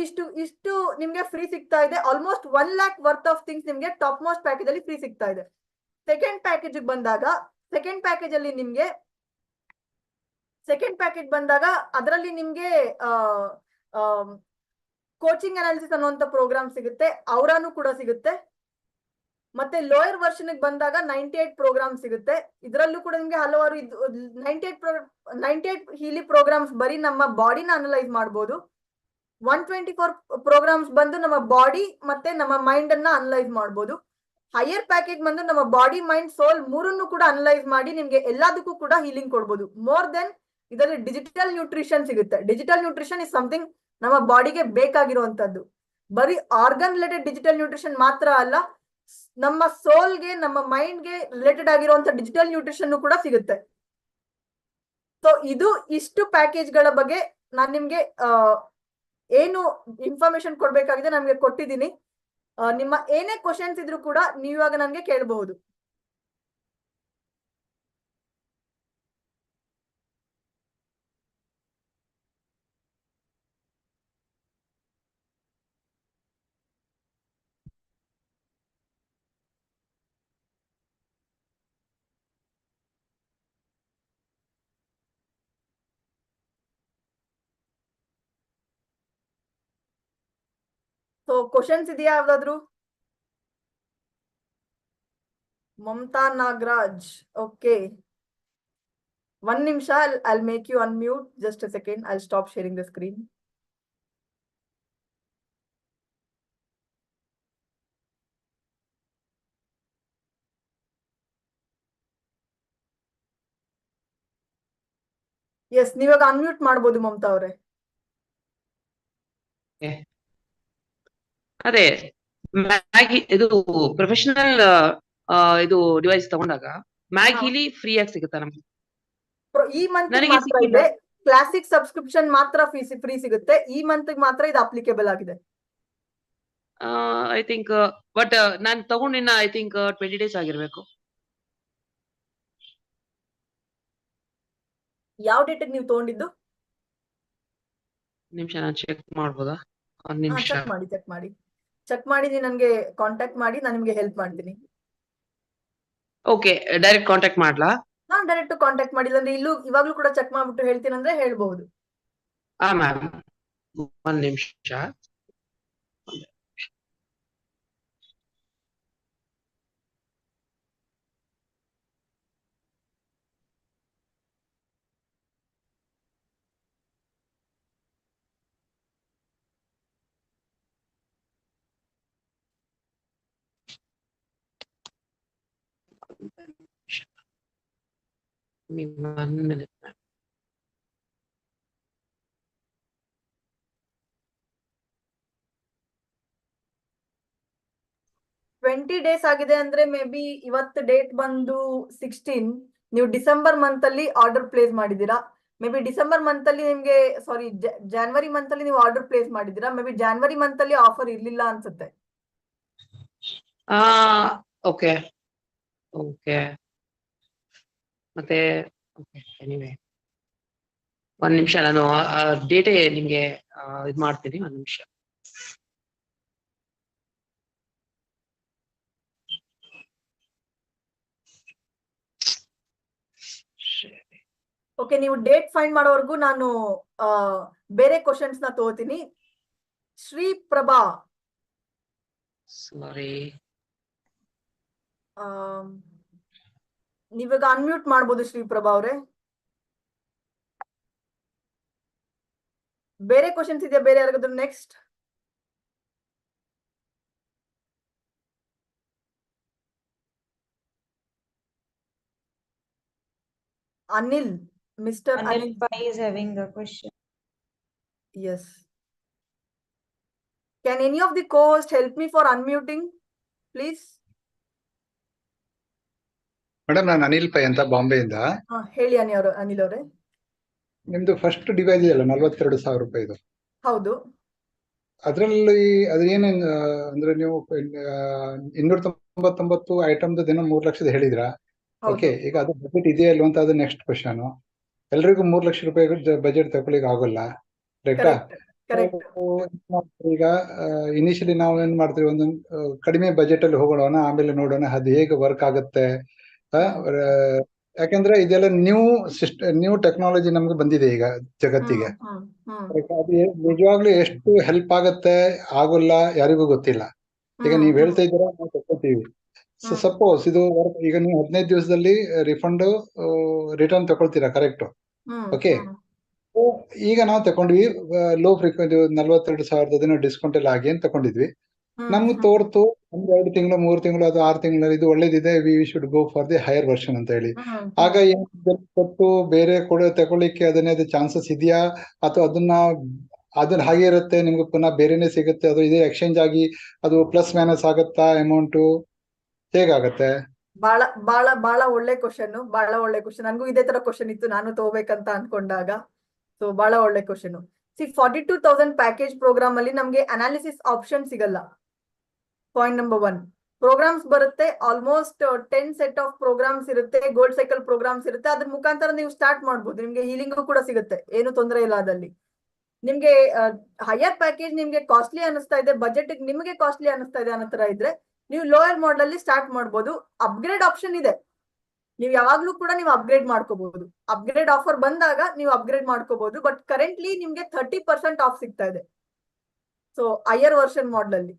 ಇಷ್ಟು ನಿಮ್ಗೆ ಫ್ರೀ ಸಿಗ್ತಾ ಇದೆ. Almost 1 lakh worth of things ನಿಮ್ಗೆ ಟಾಪ್ ಮೋಸ್ಟ್ ಪ್ಯಾಕೇಜ್ ಅಲ್ಲಿ ಫ್ರೀ ಸಿಗ್ತಾ ಇದೆ. ಸೆಕೆಂಡ್ ಪ್ಯಾಕೇಜ್ ಬಂದಾಗ ಸೆಕೆಂಡ್ ಪ್ಯಾಕೇಜ್ ಅಲ್ಲಿ ನಿಮ್ಗೆ ಅದರಲ್ಲಿ ನಿಮ್ಗೆ ಕೋಚಿಂಗ್ ಅನಾಲಿಸಿಸ್ ಅನ್ನುವಂತ ಪ್ರೋಗ್ರಾಮ್ ಸಿಗುತ್ತೆ, ಔರಾನು ಕೂಡ ಸಿಗುತ್ತೆ. ಮತ್ತೆ ಲೋಯರ್ ವರ್ಷನ್ ಬಂದಾಗ 98 ಪ್ರೋಗ್ರಾಮ್ ಸಿಗುತ್ತೆ. ಇದರಲ್ಲೂ ಕೂಡ ನಿಮ್ಗೆ ಹಲವಾರು 98 ಹೀಲಿ ಪ್ರೋಗ್ರಾಮ್ಸ್ ಬರೀ ನಮ್ಮ ಬಾಡಿನ ಅನಲೈಸ್ ಮಾಡಬಹುದು. 124 ಪ್ರೋಗ್ರಾಮ್ಸ್ ಬಂದು ನಮ್ಮ ಬಾಡಿ ಮತ್ತೆ ನಮ್ಮ ಮೈಂಡ್ ಅನ್ನ ಅನಲೈಸ್ ಮಾಡಬಹುದು. ಹೈಯರ್ ಪ್ಯಾಕೇಜ್ ಬಂದು ನಮ್ಮ ಬಾಡಿ ಮೈಂಡ್ ಸೋಲ್ ಮೂರನ್ನು ಕೂಡ ಅನಲೈಸ್ ಮಾಡಿ ನಿಮ್ಗೆ ಎಲ್ಲದಕ್ಕೂ ಕೂಡ ಹೀಲಿಂಗ್ ಕೊಡ್ಬೋದು. ಮೋರ್ ದೆನ್ ಇದರಲ್ಲಿ ಡಿಜಿಟಲ್ ನ್ಯೂಟ್ರಿಷನ್ ಸಿಗುತ್ತೆ. ಡಿಜಿಟಲ್ ನ್ಯೂಟ್ರಿಷನ್ ಇಸ್ ಸಮಥಿಂಗ್ ನಮ್ಮ ಬಾಡಿಗೆ ಬೇಕಾಗಿರುವಂತದ್ದು. ಬರೀ ಆರ್ಗನ್ ರಿಲೇಟೆಡ್ ಡಿಜಿಟಲ್ ನ್ಯೂಟ್ರಿಷನ್ ಮಾತ್ರ ಅಲ್ಲ, ನಮ್ಮ ಸೋಲ್ಗೆ ನಮ್ಮ ಮೈಂಡ್ಗೆ ರಿಲೇಟೆಡ್ ಆಗಿರುವಂತ ಡಿಜಿಟಲ್ ನ್ಯೂಟ್ರಿಷನ್ ಕೂಡ ಸಿಗುತ್ತೆ. ಸೊ ಇಷ್ಟು ಪ್ಯಾಕೇಜ್ ಗಳ ಬಗ್ಗೆ ನಾನು ನಿಮ್ಗೆ ಏನು ಇನ್ಫಾರ್ಮೇಶನ್ ಕೊಡ್ಬೇಕಾಗಿದೆ ನಮ್ಗೆ ಕೊಟ್ಟಿದ್ದೀನಿ. ನಿಮ್ಮ ಏನೇ ಕ್ವಶನ್ಸ್ ಇದ್ರು ಕೂಡ ನೀವು ಇವಾಗ ನನ್ಗೆ ಕೇಳಬಹುದು. ಸೊ ಕ್ವಶನ್ಸ್ ಇದೆಯಾ ಯಾವ್ದಾದ್ರು? Mamta Nagraj. Okay. 1 ನಿಮಿಷ, I'll make you unmute. Just a second. I'll stop sharing the screen. Yes, ನೀವಾಗ ಅನ್ಮ್ಯೂಟ್ ಮಾಡ್ಬೋದು ಮಮತಾ ಅವರೇ. ಅದೇ ಮ್ಯಾಗಿ ಇದು ಪ್ರೊಫೆಷನಲ್ ಇದು ಡಿವೈಸ್ ತಗೊಂಡಾಗ ಮ್ಯಾಗಿಲಿ ಫ್ರೀ ಆಗಿ ಸಿಗುತ್ತಾ ನಮ್ಗೆ? ಈ ಮಂತ್ ನನಗೆ ಮಾತ್ರ ಸಿಕ್ಕಿಲ್ಲ. ಇದೆ. ಕ್ಲಾಸಿಕ್ ಸಬ್ಸ್ಕ್ರಿಪ್ಷನ್ ಮಾತ್ರ ಫ್ರೀ ಸಿಗುತ್ತೆ. ಈ ಮಂತ್ ಮಾತ್ರ ಇದು ಅಪ್ಲಿಕೇಬಲ್ ಆಗಿದೆ. ಐ ಥಿಂಕ್ ಬಟ್ ನಾನ್ ತಗೊಂಡಿನ ಐ ಥಿಂಕ್ 20 days ಆಗಿರ್ಬೇಕು. ಯಾವ ಡೇಟಿಗೆ ನೀವು ತಗೊಂಡಿದ್ದು? ನಿಮಿಷ ನಾನು ಚೆಕ್ ಮಾಡ್ಬೋದಾ? ಒಂದ್ ನಿಮಿಷ. ಚೆಕ್ ಮಾಡಿ ನೀವು ನನಗೆ ಕಾಂಟ್ಯಾಕ್ಟ್ ಮಾಡಿ, ನಾನು ನಿಮ್ಗೆ ಹೆಲ್ಪ್ ಮಾಡ್ತೀನಿ. ಓಕೆ, ಡೈರೆಕ್ಟ್ ಕಾಂಟ್ಯಾಕ್ಟ್ ಮಾಡ್ಲಾ? ನಾನು ಡೈರೆಕ್ಟ್ ಕಾಂಟ್ಯಾಕ್ಟ್ ಮಾಡಿಲ್ಲ ಅಂದ್ರೆ ಇವಾಗ್ಲೂ ಕೂಡ ಚೆಕ್ ಮಾಡ್ಬಿಟ್ಟು ಹೇಳ್ತೀನಿ ಅಂದ್ರೆ ಹೇಳ್ಬಹುದು. ಮ್ಯಾಮ್ ಒಂದ್ ನಿಮಿಷ. One minute, ma'am. 20 days ಆಗಿದೆ ಅಂದ್ರೆ ಮೇ ಬಿ ಇವತ್ತು ಡೇಟ್ ಬಂದು 16. ನೀವು ಡಿಸೆಂಬರ್ ಮಂತ್ ಅಲ್ಲಿ ಆರ್ಡರ್ ಪ್ಲೇಸ್ ಮಾಡಿದೀರಾ. ಮೇ ಬಿ ಡಿಸೆಂಬರ್ ಮಂತ್ ಅಲ್ಲಿ ನಿಮ್ಗೆ ಜಾನ್ವರಿ ಮಂತ್ ಅಲ್ಲಿ ನೀವು ಆರ್ಡರ್ ಪ್ಲೇಸ್ ಮಾಡಿದೀರಾ. ಮೇ ಬಿ ಜಾನ್ವರಿ ಮಂತ್ ಅಲ್ಲಿ ಆಫರ್ ಇರ್ಲಿಲ್ಲ ಅನ್ಸುತ್ತೆ. Okay okay. ಮತ್ತೆ ಎನಿವೆ ಒಂದ್ ನಿಮಿಷ, ನಾನು ಡೇಟೆ ನಿಮ್ಗೆ ಇದ್ ಮಾಡ್ತೀನಿ. ಒಂದ್ ನಿಮಿಷ. ಓಕೆ, ನೀವು ಡೇಟ್ ಫೈಂಡ್ ಮಾಡೋವರೆಗೂ ನಾನು ಬೇರೆ ಕ್ವಶನ್ಸ್ ನ ತಗೋತೀನಿ. ಶ್ರೀ ಪ್ರಭಾ, ಸಾರಿ, ನೀವಾಗ ಅನ್ಮ್ಯೂಟ್ ಮಾಡ್ಬೋದು ಶ್ರೀ ಪ್ರಭಾ ಅವರೇ. ಬೇರೆ ಕ್ವಶನ್ಸ್ ಇದೆಯಾ ಬೇರೆ ಯಾರಿಗಾದ್ರೂ? Next Anil, Mr. Anil Anil. Pai is having a question. Yes. Can any of the co-host help me for unmuting, please? Madam, ನಾನು ಅನಿಲ್ ಪೈ ಅಂತ ಬಾಂಬೆಯಿಂದ. ಹೇಳಿ ಅನಿಲ್ ಅವರೇ. ನಿಮ್ದು ಫಸ್ಟ್ ಡಿವೈಸ್ ಇದೆಯಲ್ಲ 42,000 ರೂಪಾಯಿದು. ಹೌದು. ಅದರಲ್ಲಿ ಅದೇನೇನ್ ಅಂದ್ರೆ ನೀವು 299 ಐಟಮ್ ದಿನ 3 ಲಕ್ಷದ ಹೇಳಿದ್ರಾ? ಓಕೆ, ಈಗ ಅದು ಬಜೆಟ್ ಇದೆಯಾ ಇಲ್ವಾ ಅಂತ ಅದು ನೆಕ್ಸ್ಟ್ ಕ್ವಶನ್. ಎಲ್ರಿಗೂ 3 ಲಕ್ಷ ರೂಪಾಯಿ ಬಜೆಟ್ ತಗೊಳ್ಳಿಕ್ ಆಗೋಲ್ಲ, ಕರೆಕ್ಟಾ? ಈಗ ಇನಿಷಿಯಲಿ ನಾವು ಏನ್ ಮಾಡ್ತೀವಿ, ಒಂದೊಂದು ಕಡಿಮೆ ಬಜೆಟ್ ಅಲ್ಲಿ ಹೋಗೋಣ, ಆಮೇಲೆ ನೋಡೋಣ ಅದು ಹೇಗೆ ವರ್ಕ್ ಆಗುತ್ತೆ. ಯಾಕಂದ್ರೆ ಇದೆಲ್ಲ ನ್ಯೂ ಟೆಕ್ನಾಲಜಿ ನಮ್ಗೆ ಬಂದಿದೆ ಈಗ ಜಗತ್ತಿಗೆ. ಅದು ನಿಜವಾಗ್ಲೂ ಎಷ್ಟು ಹೆಲ್ಪ್ ಆಗತ್ತೆ ಆಗೋಲ್ಲ ಯಾರಿಗೂ ಗೊತ್ತಿಲ್ಲ. ಈಗ ನೀವ್ ಹೇಳ್ತಾ ಇದ್ದೀರಾ, ನಾವು ತಗೊಳ್ತೀವಿ. ಸೊ ಸಪೋಸ್ ಇದು ಈಗ ನೀವು 15 ದಿವಸದಲ್ಲಿ ರಿಟರ್ನ್ ತಗೊಳ್ತೀರಾ, ಕರೆಕ್ಟ್? ಓಕೆ, ಈಗ ನಾವು ತಗೊಂಡ್ವಿ ಲೋ ಫ್ರೀಕ್ವೆನ್ಸಿ 42,000 ಡಿಸ್ಕೌಂಟ್ ಎಲ್ಲ ಆಗಿ ಅಂತ ತಗೊಂಡಿದ್ವಿ. ನಮ್ಗೆ ತೋರ್ತು 1-2 ತಿಂಗಳು 3 ತಿಂಗಳು ಅದು 6 ತಿಂಗಳು ಇದು ಒಳ್ಳೇದಿದೆ, we should go for the higher version ಅಂತ ಹೇಳಿ. ಆಗ ಏನ್ ಕೊಟ್ಟು ಬೇರೆ ತಗೊಳ್ಳಿಕ್ಕೆ ಅದನ್ನೇ ಚಾನ್ಸಸ್ ಇದೆಯಾ, ಅಥವಾ ಅದನ್ನ ಹಾಗೆ ಇರುತ್ತೆ, ನಿಮ್ಗೆ ಪುನಃ ಬೇರೆನೆ ಸಿಗುತ್ತೆ, ಅದು ಇದೇ ಎಕ್ಸ್ಚೇಂಜ್ ಆಗಿ ಅದು ಪ್ಲಸ್ ಮೈನಸ್ ಆಗತ್ತಾ ಅಮೌಂಟು, ಹೇಗಾಗತ್ತೆ? ಬಹಳ ಒಳ್ಳೆ ಕ್ವಶನ್. ನನಗೂ ಇದೇ ತರ ಕ್ವಶನ್ ಇತ್ತು ನಾನು ತಗೋಬೇಕಂತ ಅನ್ಕೊಂಡಾಗ. ಸೊ ಬಹಳ ಒಳ್ಳೆ ಕ್ವಶನ್. 42,000 ಪ್ಯಾಕೇಜ್ ಪ್ರೋಗ್ರಾಮ್ ಅಲ್ಲಿ ನಮ್ಗೆ ಅನಾಲಿಸಿಸ್ ಆಪ್ಷನ್ ಸಿಗಲ್ಲ. Point number 1. ಪ್ರೋಗ್ರಾಮ್ಸ್ ಬರುತ್ತೆ, ಆಲ್ಮೋಸ್ಟ್ 10 ಸೆಟ್ ಆಫ್ ಪ್ರೋಗ್ರಾಮ್ಸ್ ಇರುತ್ತೆ, ಗೋಲ್ಡ್ ಸೈಕಲ್ ಪ್ರೋಗ್ರಾಮ್ಸ್ ಇರುತ್ತೆ. ಅದ್ರ ಮುಖಾಂತರ ನೀವು ಸ್ಟಾರ್ಟ್ ಮಾಡ್ಬೋದು. ನಿಮ್ಗೆ ಹೀಲಿಂಗು ಕೂಡ ಸಿಗುತ್ತೆ, ಏನು ತೊಂದರೆ ಇಲ್ಲ ಅದಲ್ಲಿ. ನಿಮ್ಗೆ ಹೈಯರ್ ಪ್ಯಾಕೇಜ್ ನಿಮ್ಗೆ ಕಾಸ್ಟ್ಲಿ ಅನಿಸ್ತಾ ಇದೆ, ಬಜೆಟ್ ನಿಮ್ಗೆ ಕಾಸ್ಟ್ಲಿ ಅನಿಸ್ತಾ ಇದೆ ಅನ್ನೋ ತರ ಇದ್ರೆ ನೀವು ಲೋಯರ್ ಮಾಡಲ್ ಅಲ್ಲಿ ಸ್ಟಾರ್ಟ್ ಮಾಡ್ಬೋದು. ಅಪ್ಗ್ರೇಡ್ ಆಪ್ಷನ್ ಇದೆ, ನೀವು ಯಾವಾಗ್ಲೂ ಕೂಡ ನೀವು ಅಪ್ಗ್ರೇಡ್ ಮಾಡ್ಕೋಬಹುದು. ಅಪ್ಗ್ರೇಡ್ ಆಫರ್ ಬಂದಾಗ ನೀವು ಅಪ್ಗ್ರೇಡ್ ಮಾಡ್ಕೋಬಹುದು. ಬಟ್ ಕರೆಂಟ್ಲಿ ನಿಮ್ಗೆ 30% ಆಫ್ ಸಿಗ್ತಾ ಇದೆ. ಸೊ ಹೈಯರ್ ವರ್ಷನ್ ಮಾಡಲ್ ಅಲ್ಲಿ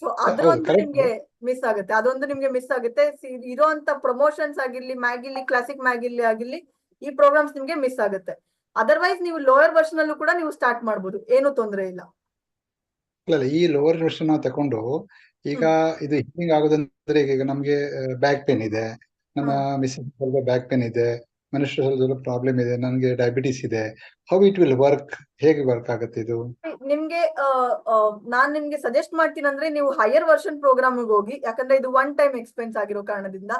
ಸೊ ಹೌದು ಅದೊಂದು ಕರೆಕ್ಟ್. ನಿಮ್ಗೆ ಮಿಸ್ ಆಗುತ್ತೆ, ಅದೊಂದು ನಿಮ್ಗೆ ಮಿಸ್ ಆಗುತ್ತೆ. ಇರೋಂತ ಪ್ರಮೋಷನ್ಸ್ ಆಗಿರ್ಲಿ, ಮ್ಯಾಗಿಲಿ ಕ್ಲಾಸಿಕ್ ಮ್ಯಾಗಿಲಿ ಆಗಿರ್ಲಿ, ಈ ಪ್ರೋಗ್ರಾಮ್ಸ್ ನಿಮ್ಗೆ ಮಿಸ್ ಆಗುತ್ತೆ. ಅದರ್ವೈಸ್ ನೀವು ಲೋಯರ್ ವರ್ಷನ್ ಅಲ್ಲೂ ಕೂಡ ನೀವು ಸ್ಟಾರ್ಟ್ ಮಾಡ್ಬೋದು, ಏನು ತೊಂದರೆ ಇಲ್ಲ. ಇಲ್ಲ ಈ ಲೋವರ್ ವರ್ಷನ್ ನಾವು ತಕೊಂಡು ಈಗ ಇದು ಹೀಲಿಂಗ್ ಆಗೋದಂದ್ರೆ ಈಗ ನಮ್ಗೆ ಬ್ಯಾಕ್ ಪೇನ್ ಇದೆ, ನಮ್ಮ ಮಿಸ್ಸಸ್ ಸ್ವಲ್ಪ ಬ್ಯಾಕ್ ಪೇನ್ ಇದೆ, ಮನುಷ್ಯ ಪ್ರಾಬ್ಲಮ್ ಇದೆ, ನನಗೆ ಡಯಾಬಿಟಿಸ್ ಇದೆ. ಹೌ ಇಟ್ ವಿಲ್ ವರ್ಕ್, ಹೇಗೆ ವರ್ಕ್ ಆಗುತ್ತೆ ಇದು? ನಿಮ್ಗೆ ನಾನ್ ನಿಮ್ಗೆ ಸಜೆಸ್ಟ್ ಮಾಡ್ತೀನಿ ಅಂದ್ರೆ ನೀವು ಹೈಯರ್ ವರ್ಷನ್ ಪ್ರೋಗ್ರಾಮ್ ಹೋಗಿ, ಯಾಕಂದ್ರೆ ಇದು ಒನ್ ಟೈಮ್ ಎಕ್ಸ್ಪೆನ್ಸ್ ಆಗಿರೋ ಕಾರಣದಿಂದ.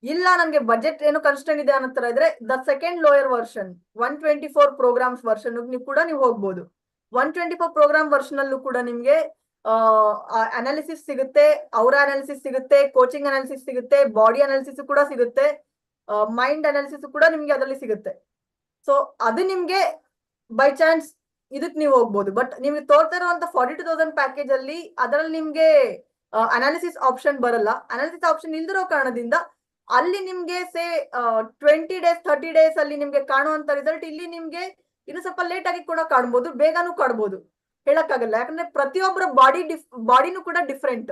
ಇಲ್ಲ ನನ್ಗೆ ಬಜೆಟ್ ಏನು ಕನ್ಸ್ಟೆಂಟ್ ಇದೆ ಅನ್ನೋ ತರ ಇದ್ರೆ the second lower version 124 programs version ನೀವು ಕೂಡ ನೀವು ಹೋಗ್ಬೋದು. 124 ಪ್ರೋಗ್ರಾಮ್ ವರ್ಷನ್ ಅಲ್ಲೂ ಕೂಡ ನಿಮ್ಗೆ ಅನಾಲಿಸಿಸ್ ಸಿಗುತ್ತೆ, ಅವರ ಅನಾಲಿಸಿಸ್ ಸಿಗುತ್ತೆ, ಕೋಚಿಂಗ್ ಅನಾಲಿಸಿಸ್ ಸಿಗುತ್ತೆ, ಬಾಡಿ ಅನಾಲಿಸಿಸ್ ಕೂಡ ಸಿಗುತ್ತೆ, ಮೈಂಡ್ ಅನಾಲಿಸಿಸ್ ಕೂಡ ನಿಮ್ಗೆ ಅದರಲ್ಲಿ ಸಿಗುತ್ತೆ. ಸೊ ಅದು ನಿಮ್ಗೆ ಬೈ ಚಾನ್ಸ್ ಇದಕ್ ನೀವು ಹೋಗ್ಬೋದು. ಬಟ್ ನಿಮ್ಗೆ ತೋರ್ತಾ ಇರುವಂತ 42,000 ಪ್ಯಾಕೇಜ್ ಅಲ್ಲಿ ಅದರಲ್ಲಿ ನಿಮ್ಗೆ ಅನಾಲಿಸಿಸ್ ಆಪ್ಷನ್ ಬರಲ್ಲ. ಅನಾಲಿಸಿಸ್ ಆಪ್ಷನ್ ಇಲ್ದಿರೋ ಕಾರಣದಿಂದ ಅಲ್ಲಿ ನಿಮ್ಗೆ 20 days 30 days ಅಲ್ಲಿ ನಿಮ್ಗೆ ಕಾಣುವಂತ ರಿಸಲ್ಟ್ ಇಲ್ಲಿ ನಿಮ್ಗೆ ಇನ್ನು ಸ್ವಲ್ಪ ಲೇಟ್ ಆಗಿ ಕೂಡ ಕಾಣ್ಬೋದು, ಬೇಗನೂ ಕಾಣ್ಬೋದು, ಹೇಳಕ್ಕಾಗಲ್ಲ. ಯಾಕಂದ್ರೆ ಪ್ರತಿಯೊಬ್ಬರ ಬಾಡಿನೂ ಕೂಡ ಡಿಫ್ರೆಂಟ್.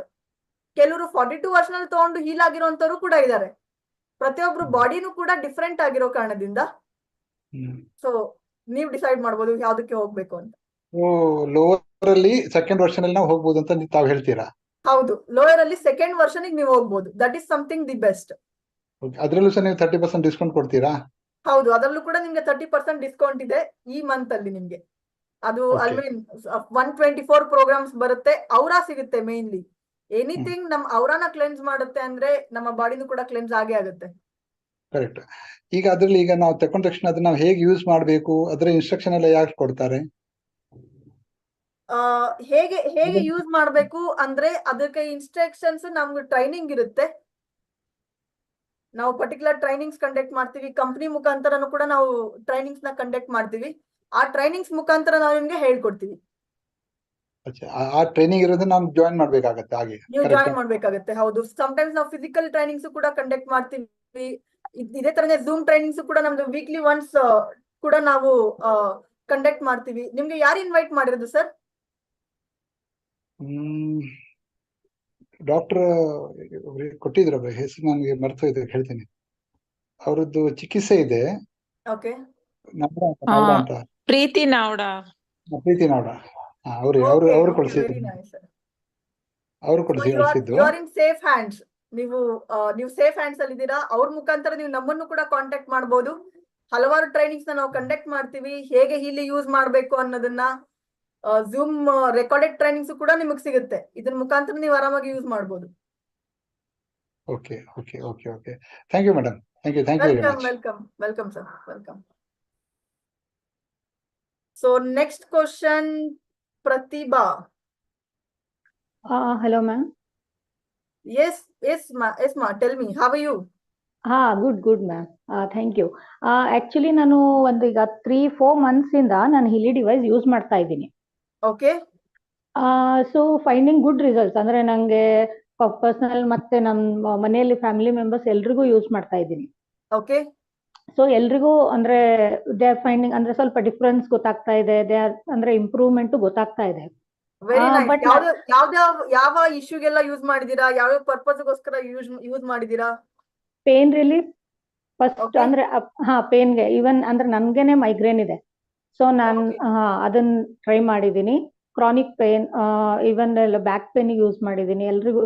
ಕೆಲವರು 42 ವರ್ಷನಲ್ಲಿ ತಗೊಂಡು ಹೀಲ್ ಆಗಿರುವಂತವ್ರು ಕೂಡ ಇದ್ದಾರೆ. ಪ್ರತಿಯೊಬ್ರು ಬಾಡಿನೂ ಕೂಡ ಡಿಫ್ರೆಂಟ್ ಆಗಿರೋ ಕಾರಣದಿಂದ ಸೊ ನೀವು ಡಿಸೈಡ್ ಮಾಡ್ಬೋದು ಯಾವ್ದಕ್ಕೆ ಹೋಗ್ಬೇಕು ಅಂತ. ಲೋವರ್ ಅಲ್ಲಿ ಸೆಕೆಂಡ್ ವರ್ಷನ್ ಅಲ್ಲಿ ನಾವು ಹೋಗ್ಬೋದು ಅಂತ ತಾವು ಹೇಳ್ತೀರಾ? ಹೌದು, ಲೋಯರ್ ಅಲ್ಲಿ ಸೆಕೆಂಡ್ ವರ್ಷನ್ ನೀವು ಹೋಗ್ಬೋದು. That is something the best. ಅದ್ರಲ್ಲೂ ಸಹ ನೀವು 30% ಡಿಸ್ಕೌಂಟ್ ಕೊಡ್ತೀರಾ? ಹೌದು, ಅದರಲ್ಲೂ ಕೂಡ ನಿಮ್ಗೆ 30% ಡಿಸ್ಕೌಂಟ್ ಇದೆ ಈ ಮಂತ್ ಅಲ್ಲಿ ನಿಮ್ಗೆ. ಅದು ಐ ಮೀನ್ 124 ಪ್ರೋಗ್ರಾಮ್ಸ್ ಬರುತ್ತೆ, ಔರಾ ಸಿಗುತ್ತೆ ಮೇನ್ಲಿ. ಎನಿಥಿಂಗ್ ನಮ್ ಔರಾನ ಕ್ಲೆನ್ಸ್ ಮಾಡುತ್ತೆ ಅಂದ್ರೆ ನಮ್ಮ ಬಾಡಿನೂ ಕೂಡ ಕ್ಲೆನ್ಸ್ ಆಗೇ ಆಗುತ್ತೆ. ಕರೆಕ್ಟ್. ಈಗ ಅದ್ರಲ್ಲಿ ಈಗ ನಾವು ತಕೊಂಡ ತಕ್ಷಣ ಅದನ್ನ ನಾವು ಹೇಗೆ ಯೂಸ್ ಮಾಡ್ಬೇಕು, ಅದರ ಇನ್ಸ್ಟ್ರಕ್ಷನ್ ಎಲ್ಲ ಯಾಕೆ ಕೊಡ್ತಾರೆ? ಹೇಗೆ ಯೂಸ್ ಮಾಡ್ಬೇಕು ಅಂದ್ರೆ ಅದಕ್ಕೆ ಇನ್ಸ್ಟ್ರಕ್ಷನ್ಸ್ ನಮ್ಗೆ ಟ್ರೈನಿಂಗ್ ಇರುತ್ತೆ. ನಾವು ಪರ್ಟಿಕ್ಯುಲರ್ ಟ್ರೈನಿಂಗ್ಸ್ ಕಂಡಕ್ಟ್ ಮಾಡ್ತೀವಿ, ಕಂಪ್ನಿ ಮುಖಾಂತರನು ಕೂಡ ನಾವು ಟ್ರೈನಿಂಗ್ಸ್ ನ ಕಂಡಕ್ಟ್ ಮಾಡ್ತೀವಿ. ಆ ಟ್ರೈನಿಂಗ್ಸ್ ಮುಖಾಂತರ ನಾವು ನಿಮ್ಗೆ ಹೇಳ್ಕೊಡ್ತೀವಿ. ಆ ಟ್ರೈನಿಂಗ್ ಇರೋದನ್ನ ನಾವು ಜಾಯಿನ್ ಮಾಡ್ಬೇಕಾಗತ್ತೆ, ಹಾಗೆ ನೀವು ಜಾಯಿನ್ ಮಾಡ್ಬೇಕಾಗತ್ತೆ. ಹೌದು, ಸಮಟೈಮ್ಸ್ ನಾವು ಫಿಸಿಕಲ್ ಟ್ರೈನಿಂಗ್ಸ್ ಕೂಡ ಕಂಡಕ್ಟ್ ಮಾಡ್ತೀವಿ. ಇದೇ ತರನೇ ಝೂಮ್ ಟ್ರೈನಿಂಗ್ಸ್ ಕೂಡ ನಮ್ದು ವೀಕ್ಲಿ ಒನ್ಸ್ ಕೂಡ ನಾವು ಕಂಡಕ್ಟ್ ಮಾಡ್ತೀವಿ. ನಿಮ್ಗೆ ಯಾರು ಇನ್ವೈಟ್ ಮಾಡಿರೋದು ಸರ್? ಡಾಕ್ಟರ್ ಕೊಟ್ಟಿದ್ರು, ಹೆಸರು ನನಗೆ ಮರ್ತು ಹೋಯ್ತು, ಹೇಳ್ತೀನಿ. ಅವರದ್ದು ಚಿಕಿತ್ಸೆ ಇದೆ. ಓಕೆ, ಅಂತ ಪ್ರೀತಿ ನಾವ್ಡ. ಪ್ರೀತಿ ನಾವ್ಡ ಅವರು ಕೊಡಿಸಿದ್ರು. ಅವರು ಕೊಡಿಸಿದ್ದು. You are in safe hands. ನೀವು ಸೇಫ್ ಹ್ಯಾಂಡ್ಸ್ ಅಲ್ಲಿ ಇದ್ದೀರಾ. ಅವ್ರ ಮುಖಾಂತರ ನೀವು ನಮ್ಮನ್ನು ಕೂಡ ಕಾಂಟ್ಯಾಕ್ಟ್ ಮಾಡಬಹುದು. ಹಲವಾರು ಟ್ರೈನಿಂಗ್ಸ್ ನಾವು ಕಂಡಕ್ಟ್ ಮಾಡ್ತೀವಿ. ಹೇಗೆ ಇಲ್ಲಿ ಯೂಸ್ ಮಾಡ್ಬೇಕು ಅನ್ನೋದನ್ನ ಝೂಮ್ ರೆಕಾರ್ಡೆಡ್ ಟ್ರೈನಿಂಗ್ಸ್ ಕೂಡ ನಿಮಗೆ ಸಿಗುತ್ತೆ. ಇದನ್ನ ಮುಖಾಂತರ ನೀವು ಆರಾಮಾಗಿ ಯೂಸ್ ಮಾಡಬಹುದು. Okay okay okay okay thank you madam. Thank you very much. Welcome sir, welcome. So next question, Pratibha. Hello, ma'am. Yes, ma. Tell me, how are you? Good, ma'am. Thank you. Actually, ನಾನು ಈಗ 3-4 months ಇಂದ ನಾನು ಹಿಲಿ device use ಮಾಡ್ತಾ ಇದ್ದೀನಿ. Okay. So finding good results. ಅಂದ್ರೆ ನಂಗೆ personal ಮತ್ತೆ ನಮ್ಮ ಮನೆಯಲ್ಲಿ ಫ್ಯಾಮಿಲಿ ಮೆಂಬರ್ಸ್ ಎಲ್ರಿಗೂ ಯೂಸ್ ಮಾಡ್ತಾ ಇದ್ದೀನಿ. ಓಕೆ. ಸೊ ಎಲ್ರಿಗೂ ಅಂದ್ರೆ ದೇ ಆರ್ ಫೈಂಡಿಂಗ್ ಅಂದ್ರೆ ಸ್ವಲ್ಪ ಡಿಫ್ರೆನ್ಸ್ ಗೊತ್ತಾಗ್ತಾ ಇದೆ, ಅಂದ್ರೆ ಇಂಪ್ರೂವ್ಮೆಂಟ್ ಗೊತ್ತಾಗ್ತಾ ಇದೆ. Very nice. ಯಾವ ಇಶ್ಯೂಗೆಲ್ಲ ಯೂಸ್ ಮಾಡಿದೀರಾ? ಯಾವ ಪರ್ಪಸ್ಗೋಸ್ಕರ ಯೂಸ್ ಮಾಡಿದೀರಾ? Pain relief first. ಅಂದ್ರೆ ಪೇನ್ಗೆ, ಈವನ್ ಅಂದ್ರೆ ನನ್ಗೆನೆ ಮೈಗ್ರೇನ್ ಇದೆ. ಸೊ ನಾನು ಅದನ್ನ ಟ್ರೈ ಮಾಡಿದೀನಿ. Chronic pain, even back pain use ಮಾಡಿದೀನಿ. ಎಲ್ರಿಗೂ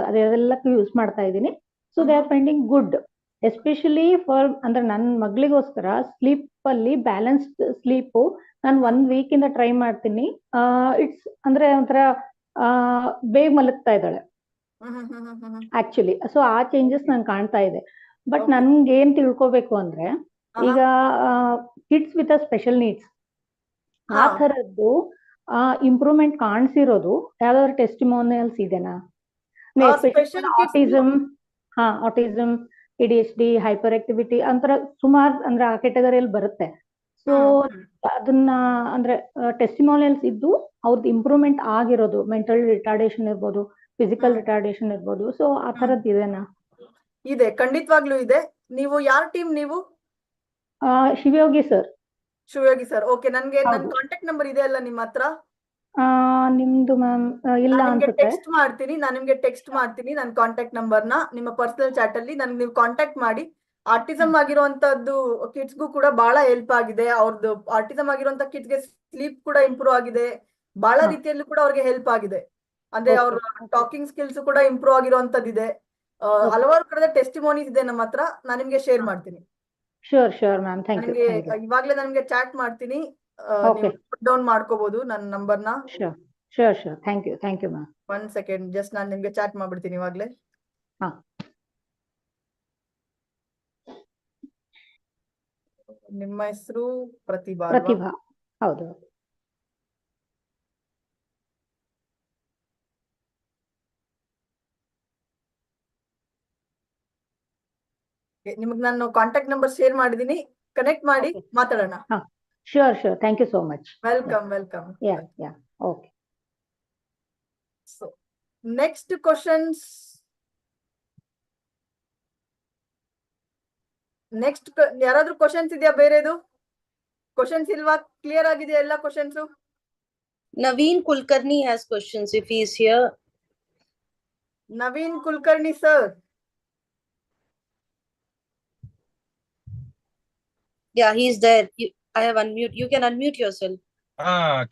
ಅದೆಲ್ಲಕ್ಕೂ ಯೂಸ್ ಮಾಡ್ತಾ ಇದ್ದೀನಿ. So they are finding good, especially for ಅಂದ್ರೆ ನನ್ನ ಮಗಳಿಗೋಸ್ಕರ ಸ್ಲೀಪ್ ಅಲ್ಲಿ ಬ್ಯಾಲೆನ್ಸ್ಡ್ ಸ್ಲೀಪ್ ನಾನು 1 week ಇಂದ ಟ್ರೈ ಮಾಡ್ತೀನಿ. ಇಟ್ಸ್ ಅಂದ್ರೆ ಒಂಥರ ಬೇಗ ಮಲಗ್ತಾ ಇದ್ದಾಳೆ ಆಕ್ಚುಲಿ. ಸೊ ಆ ಚೇಂಜಸ್ ನಂಗೆ ಕಾಣ್ತಾ ಇದೆ. ಬಟ್ ನನ್ಗೆ ಏನ್ ತಿಳ್ಕೊಬೇಕು ಅಂದ್ರೆ, ಈಗ ಕಿಡ್ಸ್ ವಿತ್ ಸ್ಪೆಷಲ್ ನೀಡ್ಸ್ ಆ ಥರದ್ದು ಇಂಪ್ರೂವ್ಮೆಂಟ್ ಕಾಣಿಸಿರೋದು ಯಾವ್ದಾದ್ರು ಟೆಸ್ಟಿಮೋನಿಯಲ್ಸ್ ಇದೆನಾ? ಆಟಿಸಮ್, ADHD, ಹೈಪರ್ ಆಕ್ಟಿವಿಟಿ ಅಂತರ ಸುಮಾರು ಅಂದ್ರೆ ಆ ಕೆಟಗರಿಯಲ್ಲಿ ಬರುತ್ತೆ. ಸೊ ಅದನ್ನ ಅಂದ್ರೆ ಟೆಸ್ಟಿಮೋನಿಯಲ್ಸ್ ಇದ್ದು ಅವ್ರದ್ದು ಇಂಪ್ರೂವ್ಮೆಂಟ್ ಆಗಿರೋದು, ಮೆಂಟಲ್ ರಿಟಾರ್ಡೇಷನ್ ಇರ್ಬೋದು, ಫಿಸಿಕಲ್ ರಿಟಾರ್ಡೇಷನ್ ಇರ್ಬೋದು. ಸೊ ಆ ತರದ್ ಇದೆನಾ? ಇದೆ, ಖಂಡಿತವಾಗ್ಲೂ ಇದೆ. ನೀವು ಯಾರ ಟೀಮ್? ನೀವು Shivayogi sir. Shivayogi sir. Okay, ನನ್ನ ಕಾಂಟ್ಯಾಕ್ಟ್ ನಂಬರ್ ಇದೆ ಅಲ್ಲ ನಿಮ್ಮ ಹತ್ರ? ನಿಮ್ದು ಮ್ಯಾಮ್ ಇಲ್ಲ ನಾನು ನಿಮ್ಗೆ ಅನ್ಸುತ್ತೆ. ಟೆಕ್ಸ್ಟ್ ಮಾಡ್ತೀನಿ ನನ್ನ ಕಾಂಟ್ಯಾಕ್ಟ್ ನಂಬರ್ನ ನಿಮ್ಮ ಪರ್ಸನಲ್ ಚಾಟ್ ಅಲ್ಲಿ ನನಗೆ ನೀವು ಕಾಂಟ್ಯಾಕ್ಟ್ ಮಾಡಿ. ಆರ್ಟಿಸಮ್ ಆಗಿರುವಂತದ್ದು ಕಿಡ್ಸ್ಗೂ ಕೂಡ ಬಹಳ ಹೆಲ್ಪ್ ಆಗಿದೆ. ಅವ್ರದ್ದು ಆರ್ಟಿಸಮ್ ಆಗಿರುವಂತ ಕಿಡ್ಸ್ಗೆ ಸ್ಲೀಪ್ ಕೂಡ ಇಂಪ್ರೂವ್ ಆಗಿದೆ. ಬಹಳ ಹಾ. ರೀತಿಯಲ್ಲೂ ಕೂಡ ಅವ್ರಿಗೆ ಹೆಲ್ಪ್ ಆಗಿದೆ. ಅಂದ್ರೆ Okay. ಅವ್ರ ಟಾಕಿಂಗ್ ಸ್ಕಿಲ್ಸ್ ಕೂಡ ಇಂಪ್ರೂವ್ ಆಗಿರುವಂತದ್ದಿದೆ. Okay. ಹಲವಾರು ಕಡೆ ಟೆಸ್ಟಿಮೋನೀಸ್ ಇದೆ ನಮ್ಮ ಹತ್ರ. ನಾನು ನಿಮ್ಗೆ ಶೇರ್ ಮಾಡ್ತೀನಿ. Sure ma'am, thank you. ನನಗೆ ಇವಾಗ್ಲೇ ನನಗೆ ಚಾಟ್ ಮಾಡ್ತೀನಿ. Okay. ನೀವು ಡೌನ್ ಮಾಡ್ಕೋಬಹುದು ನನ್ನ ನಂಬರ್ನ. Sure thank you ma'am. 1 second, just ನಾನು ನಿಮ್ಗೆ ಚಾಟ್ ಮಾಡ್ಬಿಡ್ತೀನಿ ಇವಾಗ್ಲೇ. ಹಾ. ನಿಮ್ಮ ಹೆಸರು ಪ್ರತಿಭಾ ಅಲ್ವಾ? ಪ್ರತಿಭಾ, ಹೌದು. ನಿಮಗೆ ನಾನು ಕಾಂಟ್ಯಾಕ್ಟ್ ನಂಬರ್ ಶೇರ್ ಮಾಡಿದೀನಿ. ಕನೆಕ್ಟ್ ಮಾಡಿ Okay. ಮಾತಾಡೋಣ. Sure thank you so much. Welcome. Yeah okay. So next questions. Next ಯಾರಾದ್ರೂ ಕ್ವಶನ್ಸ್ ಇದೆಯಾ? ಬೇರೆದು ಕ್ವಶನ್ಸ್ ಇಲ್ವಾ? ಕ್ಲಿಯರ್ ಆಗಿದೆಯಾ ಎಲ್ಲ questions? Naveen Kulkarni has questions if he is here. Naveen Kulkarni sir. Yeah, he is there. I have unmute. You can unmute yourself.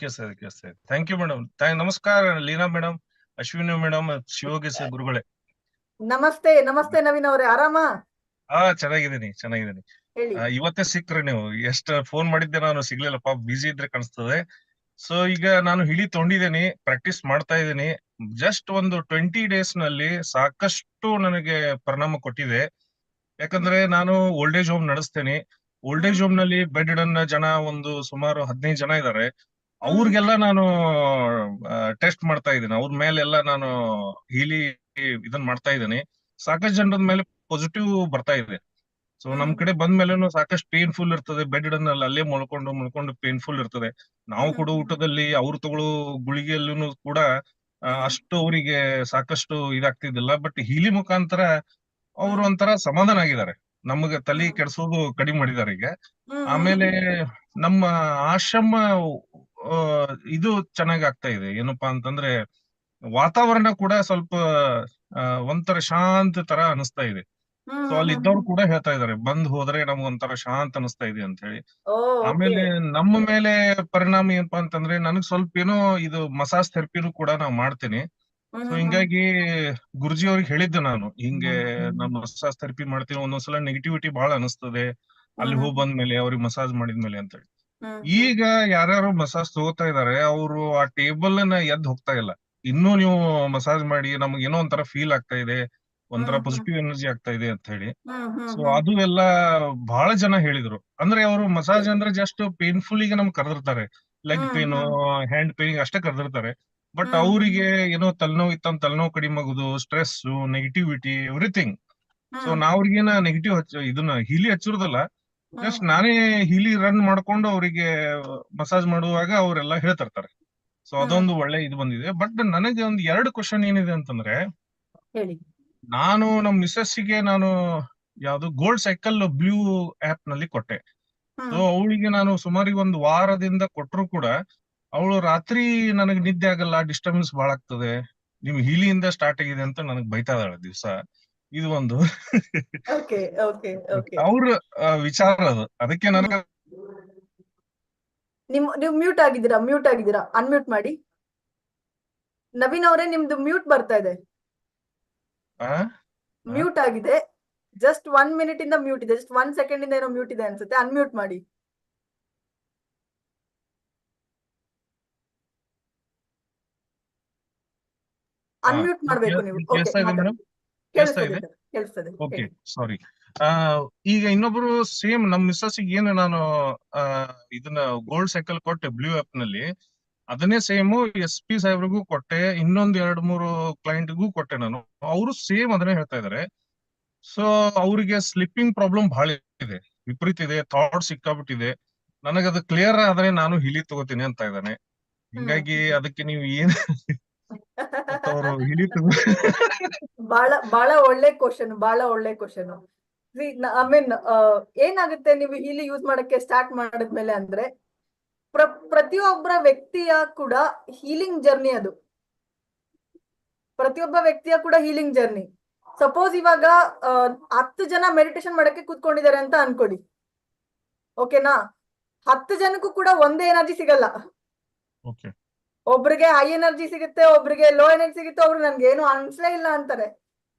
ಕೇಳಿಸ್ತದೆ. Thank you madam. ನಮಸ್ಕಾರ Leena madam, Ashwini madam, Shivayogi sir ಗುರುಗಳೇ. ನಮಸ್ತೆ ನವೀನ್ ಅವರೇ, ಆರಾಮ? ಚೆನ್ನಾಗಿದ್ದೀನಿ. ಹೇಳಿ. ಇವತ್ತೇ ಸಿಕ್ಕ್ರಿ ನೀವು. ಎಷ್ಟ್ ಫೋನ್ ಮಾಡಿದ್ದೆ ನಾನು ಸಿಗ್ಲಿಲ್ಲ, ಪಾಪ ಬಿಸಿ ಇದ್ರೆ ಕಾಣಿಸ್ತದೆ. ಸೊ ಈಗ ನಾನು ಹಿಳಿ ತೊಗೊಂಡಿದ್ದೀನಿ, ಪ್ರಾಕ್ಟೀಸ್ ಮಾಡ್ತಾ ಇದ್ದೀನಿ. ಜಸ್ಟ್ ಒಂದು 20 days ನಲ್ಲಿ ಸಾಕಷ್ಟು ನನಗೆ ಪರಿಣಾಮ ಕೊಟ್ಟಿದೆ. ಯಾಕಂದ್ರೆ ನಾನು ಓಲ್ಡ್ ಏಜ್ ಹೋಮ್ ನಡೆಸ್ತೇನೆ. ಓಲ್ಡ್ ಏಜ್ ಹೋಮ್ ನಲ್ಲಿ ಬೆಡ್ ರಿಡನ್ ಜನ ಒಂದು ಸುಮಾರು 15 ಜನ ಇದ್ದಾರೆ. ಅವ್ರಿಗೆಲ್ಲ ನಾನು ಟೆಸ್ಟ್ ಮಾಡ್ತಾ ಇದ್ದೀನಿ. ಅವ್ರ ಮೇಲೆಲ್ಲ ನಾನು ಹೀಲಿ ಇದನ್ ಮಾಡ್ತಾ ಇದ್ದೀನಿ. ಸಾಕಷ್ಟು ಜನರ ಮೇಲೆ ಪಾಸಿಟಿವ್ ಬರ್ತಾ ಇದೆ. ಸೊ ನಮ್ ಕಡೆ ಬಂದ್ಮೇಲೆನು ಸಾಕಷ್ಟು ಪೇನ್ಫುಲ್ ಇರ್ತದೆ. ಬೆಡ್ ರಿಡನ್ ಅಲ್ಲಿ ಅಲ್ಲೇ ಮುಳ್ಕೊಂಡು ಪೇನ್ಫುಲ್ ಇರ್ತದೆ. ನಾವು ಕೊಡೋ ಊಟದಲ್ಲಿ ಅವ್ರು ತಗೊಳ್ಳೋ ಗುಳಿಗೆಯಲ್ಲೂ ಕೂಡ ಅಷ್ಟು ಅವರಿಗೆ ಸಾಕಷ್ಟು ಇದಾಗ್ತಿದ್ದಿಲ್ಲ. ಬಟ್ ಹೀಲಿ ಮುಖಾಂತರ ಅವ್ರು ಒಂಥರ ಸಮಾಧಾನ ಆಗಿದ್ದಾರೆ. ನಮಗೆ ತಲೆ ಕೆಡ್ಸೋದು ಕಡಿಮೆ ಮಾಡಿದ್ದಾರೆ ಈಗ. ಆಮೇಲೆ ನಮ್ಮ ಆಶ್ರಮ ಇದು ಚೆನ್ನಾಗಿ ಆಗ್ತಾ ಇದೆ. ಏನಪ್ಪಾ ಅಂತಂದ್ರೆ ವಾತಾವರಣ ಕೂಡ ಸ್ವಲ್ಪ ಒಂಥರ ಶಾಂತ ತರ ಅನಿಸ್ತಾ ಇದೆ. ಸೊ ಅಲ್ಲಿ ಇದ್ದವ್ರು ಕೂಡ ಹೇಳ್ತಾ ಇದಾರೆ, ಬಂದ್ ಹೋದ್ರೆ ನಮ್ಗೆ ಒಂಥರ ಶಾಂತ ಅನಿಸ್ತಾ ಇದೆ ಅಂತ ಹೇಳಿ. ಆಮೇಲೆ ನಮ್ಮ ಮೇಲೆ ಪರಿಣಾಮ ಏನಪ್ಪಾ ಅಂತಂದ್ರೆ ನನಗ್ ಸ್ವಲ್ಪ ಏನೋ ಇದು ಮಸಾಜ್ ಥೆರಪಿನೂ ಕೂಡ ನಾವು ಮಾಡ್ತೀನಿ. ಸೊ ಹಿಂಗಾಗಿ ಗುರುಜಿ ಅವ್ರಿಗೆ ಹೇಳಿದ್ದೆ ನಾನು, ಹಿಂಗೆ ನಾನು ಮಸಾಜ್ ಥೆರಪಿ ಮಾಡ್ತೀನಿ. ಒಂದೊಂದ್ಸಲ ನೆಗೆಟಿವಿಟಿ ಬಹಳ ಅನಿಸ್ತದೆ ಅಲ್ಲಿ ಹೋಗ್ ಬಂದ್ಮೇಲೆ, ಅವ್ರಿಗೆ ಮಸಾಜ್ ಮಾಡಿದ್ಮೇಲೆ ಅಂತ ಹೇಳಿ. ಈಗ ಯಾರ್ಯಾರು ಮಸಾಜ್ ತಗೋತಾ ಇದಾರೆ ಅವರು ಆ ಟೇಬಲ್ ನ ಎದ್ದು ಹೋಗ್ತಾ ಇಲ್ಲ. ಇನ್ನೂ ನೀವು ಮಸಾಜ್ ಮಾಡಿ ನಮ್ಗೆ ಏನೋ ಒಂಥರ ಫೀಲ್ ಆಗ್ತಾ ಇದೆ, ಒಂಥರ ಪಾಸಿಟಿವ್ ಎನರ್ಜಿ ಆಗ್ತಾ ಇದೆ ಅಂತ ಹೇಳಿ. ಸೊ ಅದು ಎಲ್ಲ ಬಹಳ ಜನ ಹೇಳಿದ್ರು. ಅಂದ್ರೆ ಅವರು ಮಸಾಜ್ ಅಂದ್ರೆ ಜಸ್ಟ್ ಪೇನ್ಫುಲ್ ಗೆ ನಮ್ಗೆ ಕರೆದಿರ್ತಾರೆ, ಲೆಗ್ ಪೇನ್, ಹ್ಯಾಂಡ್ ಪೇನ್ ಅಷ್ಟೇ ಕರೆದಿರ್ತಾರೆ. ಬಟ್ ಅವರಿಗೆ ಏನೋ ತಲೆನೋವು ಇತ್ತಂತ ತಲೆನೋವು ಕಡಿಮೆ ಆಗುದು, ಸ್ಟ್ರೆಸ್, ನೆಗೆಟಿವಿಟಿ, ಎವ್ರಿಥಿಂಗ್. ಸೊ ನಾವ್ರಿಗೇನ ನೆಗೆಟಿವ್ ಇದನ್ನ ಹೀಲಿ ಹಚ್ಚಿರೋದಲ್ಲ, ಜಸ್ಟ್ ನಾನೇ ಹೀಲಿ ರನ್ ಮಾಡ್ಕೊಂಡು ಅವರಿಗೆ ಮಸಾಜ್ ಮಾಡುವಾಗ ಅವರೆಲ್ಲ ಹೇಳ್ತಿರ್ತಾರೆ. ಸೊ ಅದೊಂದು ಒಳ್ಳೆ ಇದು ಬಂದಿದೆ. ಬಟ್ ನನಗೆ ಒಂದು 2 ಕ್ವಶನ್ ಏನಿದೆ ಅಂತಂದ್ರೆ, ನಾನು ನಮ್ ಮಿಸ್ಸಸ್ಸಿಗೆ ನಾನು ಯಾವ್ದು ಗೋಲ್ಡ್ ಸೈಕಲ್ ಬ್ಲೂ ಆಪ್ ನಲ್ಲಿ ಕೊಟ್ಟೆ. ಸೊ ಅವಳಿಗೆ ನಾನು ಸುಮಾರಿಗೆ 1 ವಾರದಿಂದ ಕೊಟ್ಟರು ಕೂಡ ಅವಳು ರಾತ್ರಿ ನನಗೆ ನಿದ್ದೆ ಆಗಲ್ಲ, ಡಿಸ್ಟರ್ಬೆನ್ಸ್ ಬಹಳ ಆಗ್ತದೆ, ನಿಮ್ ಹೀಲಿಯಿಂದ ಸ್ಟಾರ್ಟ್ ಆಗಿದೆ ಅಂತ ನನಗ್ ಬೈತಾ ಇದ್ದಾಳೆ ದಿವ್ಸ. ಇದು ಒಂದು ಅವ್ರ ವಿಚಾರ ಅದು. ಅದಕ್ಕೆ ನನಗೆ ನೀವು ಮ್ಯೂಟ್ ಆಗಿದ್ದೀರಾ? ಅನ್ಮ್ಯೂಟ್ ಮಾಡಿ. ನವೀನ್ ಅವರೇ, ನಿಮ್ದು ಮ್ಯೂಟ್ ಬರ್ತಾ ಇದೆ. ಮ್ಯೂಟ್ ಆಗಿದೆ. ಜಸ್ಟ್ 1 minute ಇಂದ ಮ್ಯೂಟ್ ಇದೆ. ಜಸ್ಟ್ 1 second ಇಂದ ಏನೋ ಮ್ಯೂಟ್ ಇದೆ ಅನ್ಸುತ್ತೆ. ಅನ್ಮ್ಯೂಟ್ ಮಾಡಿ. ಅನ್ಮ್ಯೂಟ್ ಮಾಡ್ಬೇಕು ನೀವು. ಕೇಳಿಸ್ತದೆ. ಓಕೆ, ಸಾರಿ. ಈಗ ಇನ್ನೊಬ್ರು ಸೇಮ್ ನಮ್ ಮಿಸ್ಸಸ್ ಏನು ನಾನು ಇದನ್ನ ಗೋಲ್ಡ್ ಸೈಕಲ್ ಕೊಟ್ಟೆ ಬ್ಲೂ ಆಪ್ ನಲ್ಲಿ, ಅದನ್ನೇ ಸೇಮ್ SP ಸಾಹೇಬ್ರಿಗೂ ಕೊಟ್ಟೆ, ಇನ್ನೊಂದ್ 2-3 ಕ್ಲೈಂಟ್ಗೂ ಕೊಟ್ಟೆ ನಾನು. ಅವರು ಸೇಮ್ ಅದನ್ನೇ ಹೇಳ್ತಾ ಇದಾರೆ. ಸೊ ಅವ್ರಿಗೆ ಸ್ಲಿಪ್ಪಿಂಗ್ ಪ್ರಾಬ್ಲಮ್ ಬಹಳ ಇದೆ, ವಿಪರೀತ ಇದೆ, ಥಾಟ್ ಸಿಕ್ಕಾಬಿಟ್ಟಿದೆ. ನನಗದು ಕ್ಲಿಯರ್ ಆದ್ರೆ ನಾನು ಹಿಲಿ ತಗೋತೀನಿ ಅಂತ ಇದ್ದಾನೆ. ಹಿಂಗಾಗಿ ಅದಕ್ಕೆ ನೀವು ಏನ್ ಅವರು ಹಿಲಿ ಬಹಳ ಒಳ್ಳೆ ಕ್ವಶನ್. ಐ ಮೀನ್ ಏನಾಗುತ್ತೆ ನೀವು ಹೀಲಿ ಯೂಸ್ ಮಾಡಕ್ಕೆ ಸ್ಟಾರ್ಟ್ ಮಾಡಿದ್ಮೇಲೆ ಅಂದ್ರೆ ಪ್ರತಿಯೊಬ್ಬರ ವ್ಯಕ್ತಿಯ ಕೂಡ ಹೀಲಿಂಗ್ ಜರ್ನಿ ಅದು. ಪ್ರತಿಯೊಬ್ಬ ವ್ಯಕ್ತಿಯ ಕೂಡ ಹೀಲಿಂಗ್ ಜರ್ನಿ. ಸಪೋಸ್ ಇವಾಗ 10 ಜನ ಮೆಡಿಟೇಷನ್ ಮಾಡಕ್ಕೆ ಕೂತ್ಕೊಂಡಿದ್ದಾರೆ ಅಂತ ಅನ್ಕೊಳ್ಳಿ, ಓಕೆನಾ? 10 ಜನಕ್ಕೂ ಕೂಡ ಒಂದೇ ಎನರ್ಜಿ ಸಿಗಲ್ಲ. ಓಕೆ ಒಬ್ರಿಗೆ ಹೈ ಎನರ್ಜಿ ಸಿಗುತ್ತೆ, ಒಬ್ರಿಗೆ ಲೋ ಎನರ್ಜಿ ಸಿಗುತ್ತೆ, ಒಬ್ರು ನನ್ಗೆ ಏನು ಅನ್ಸಲೇ ಇಲ್ಲ ಅಂತಾರೆ.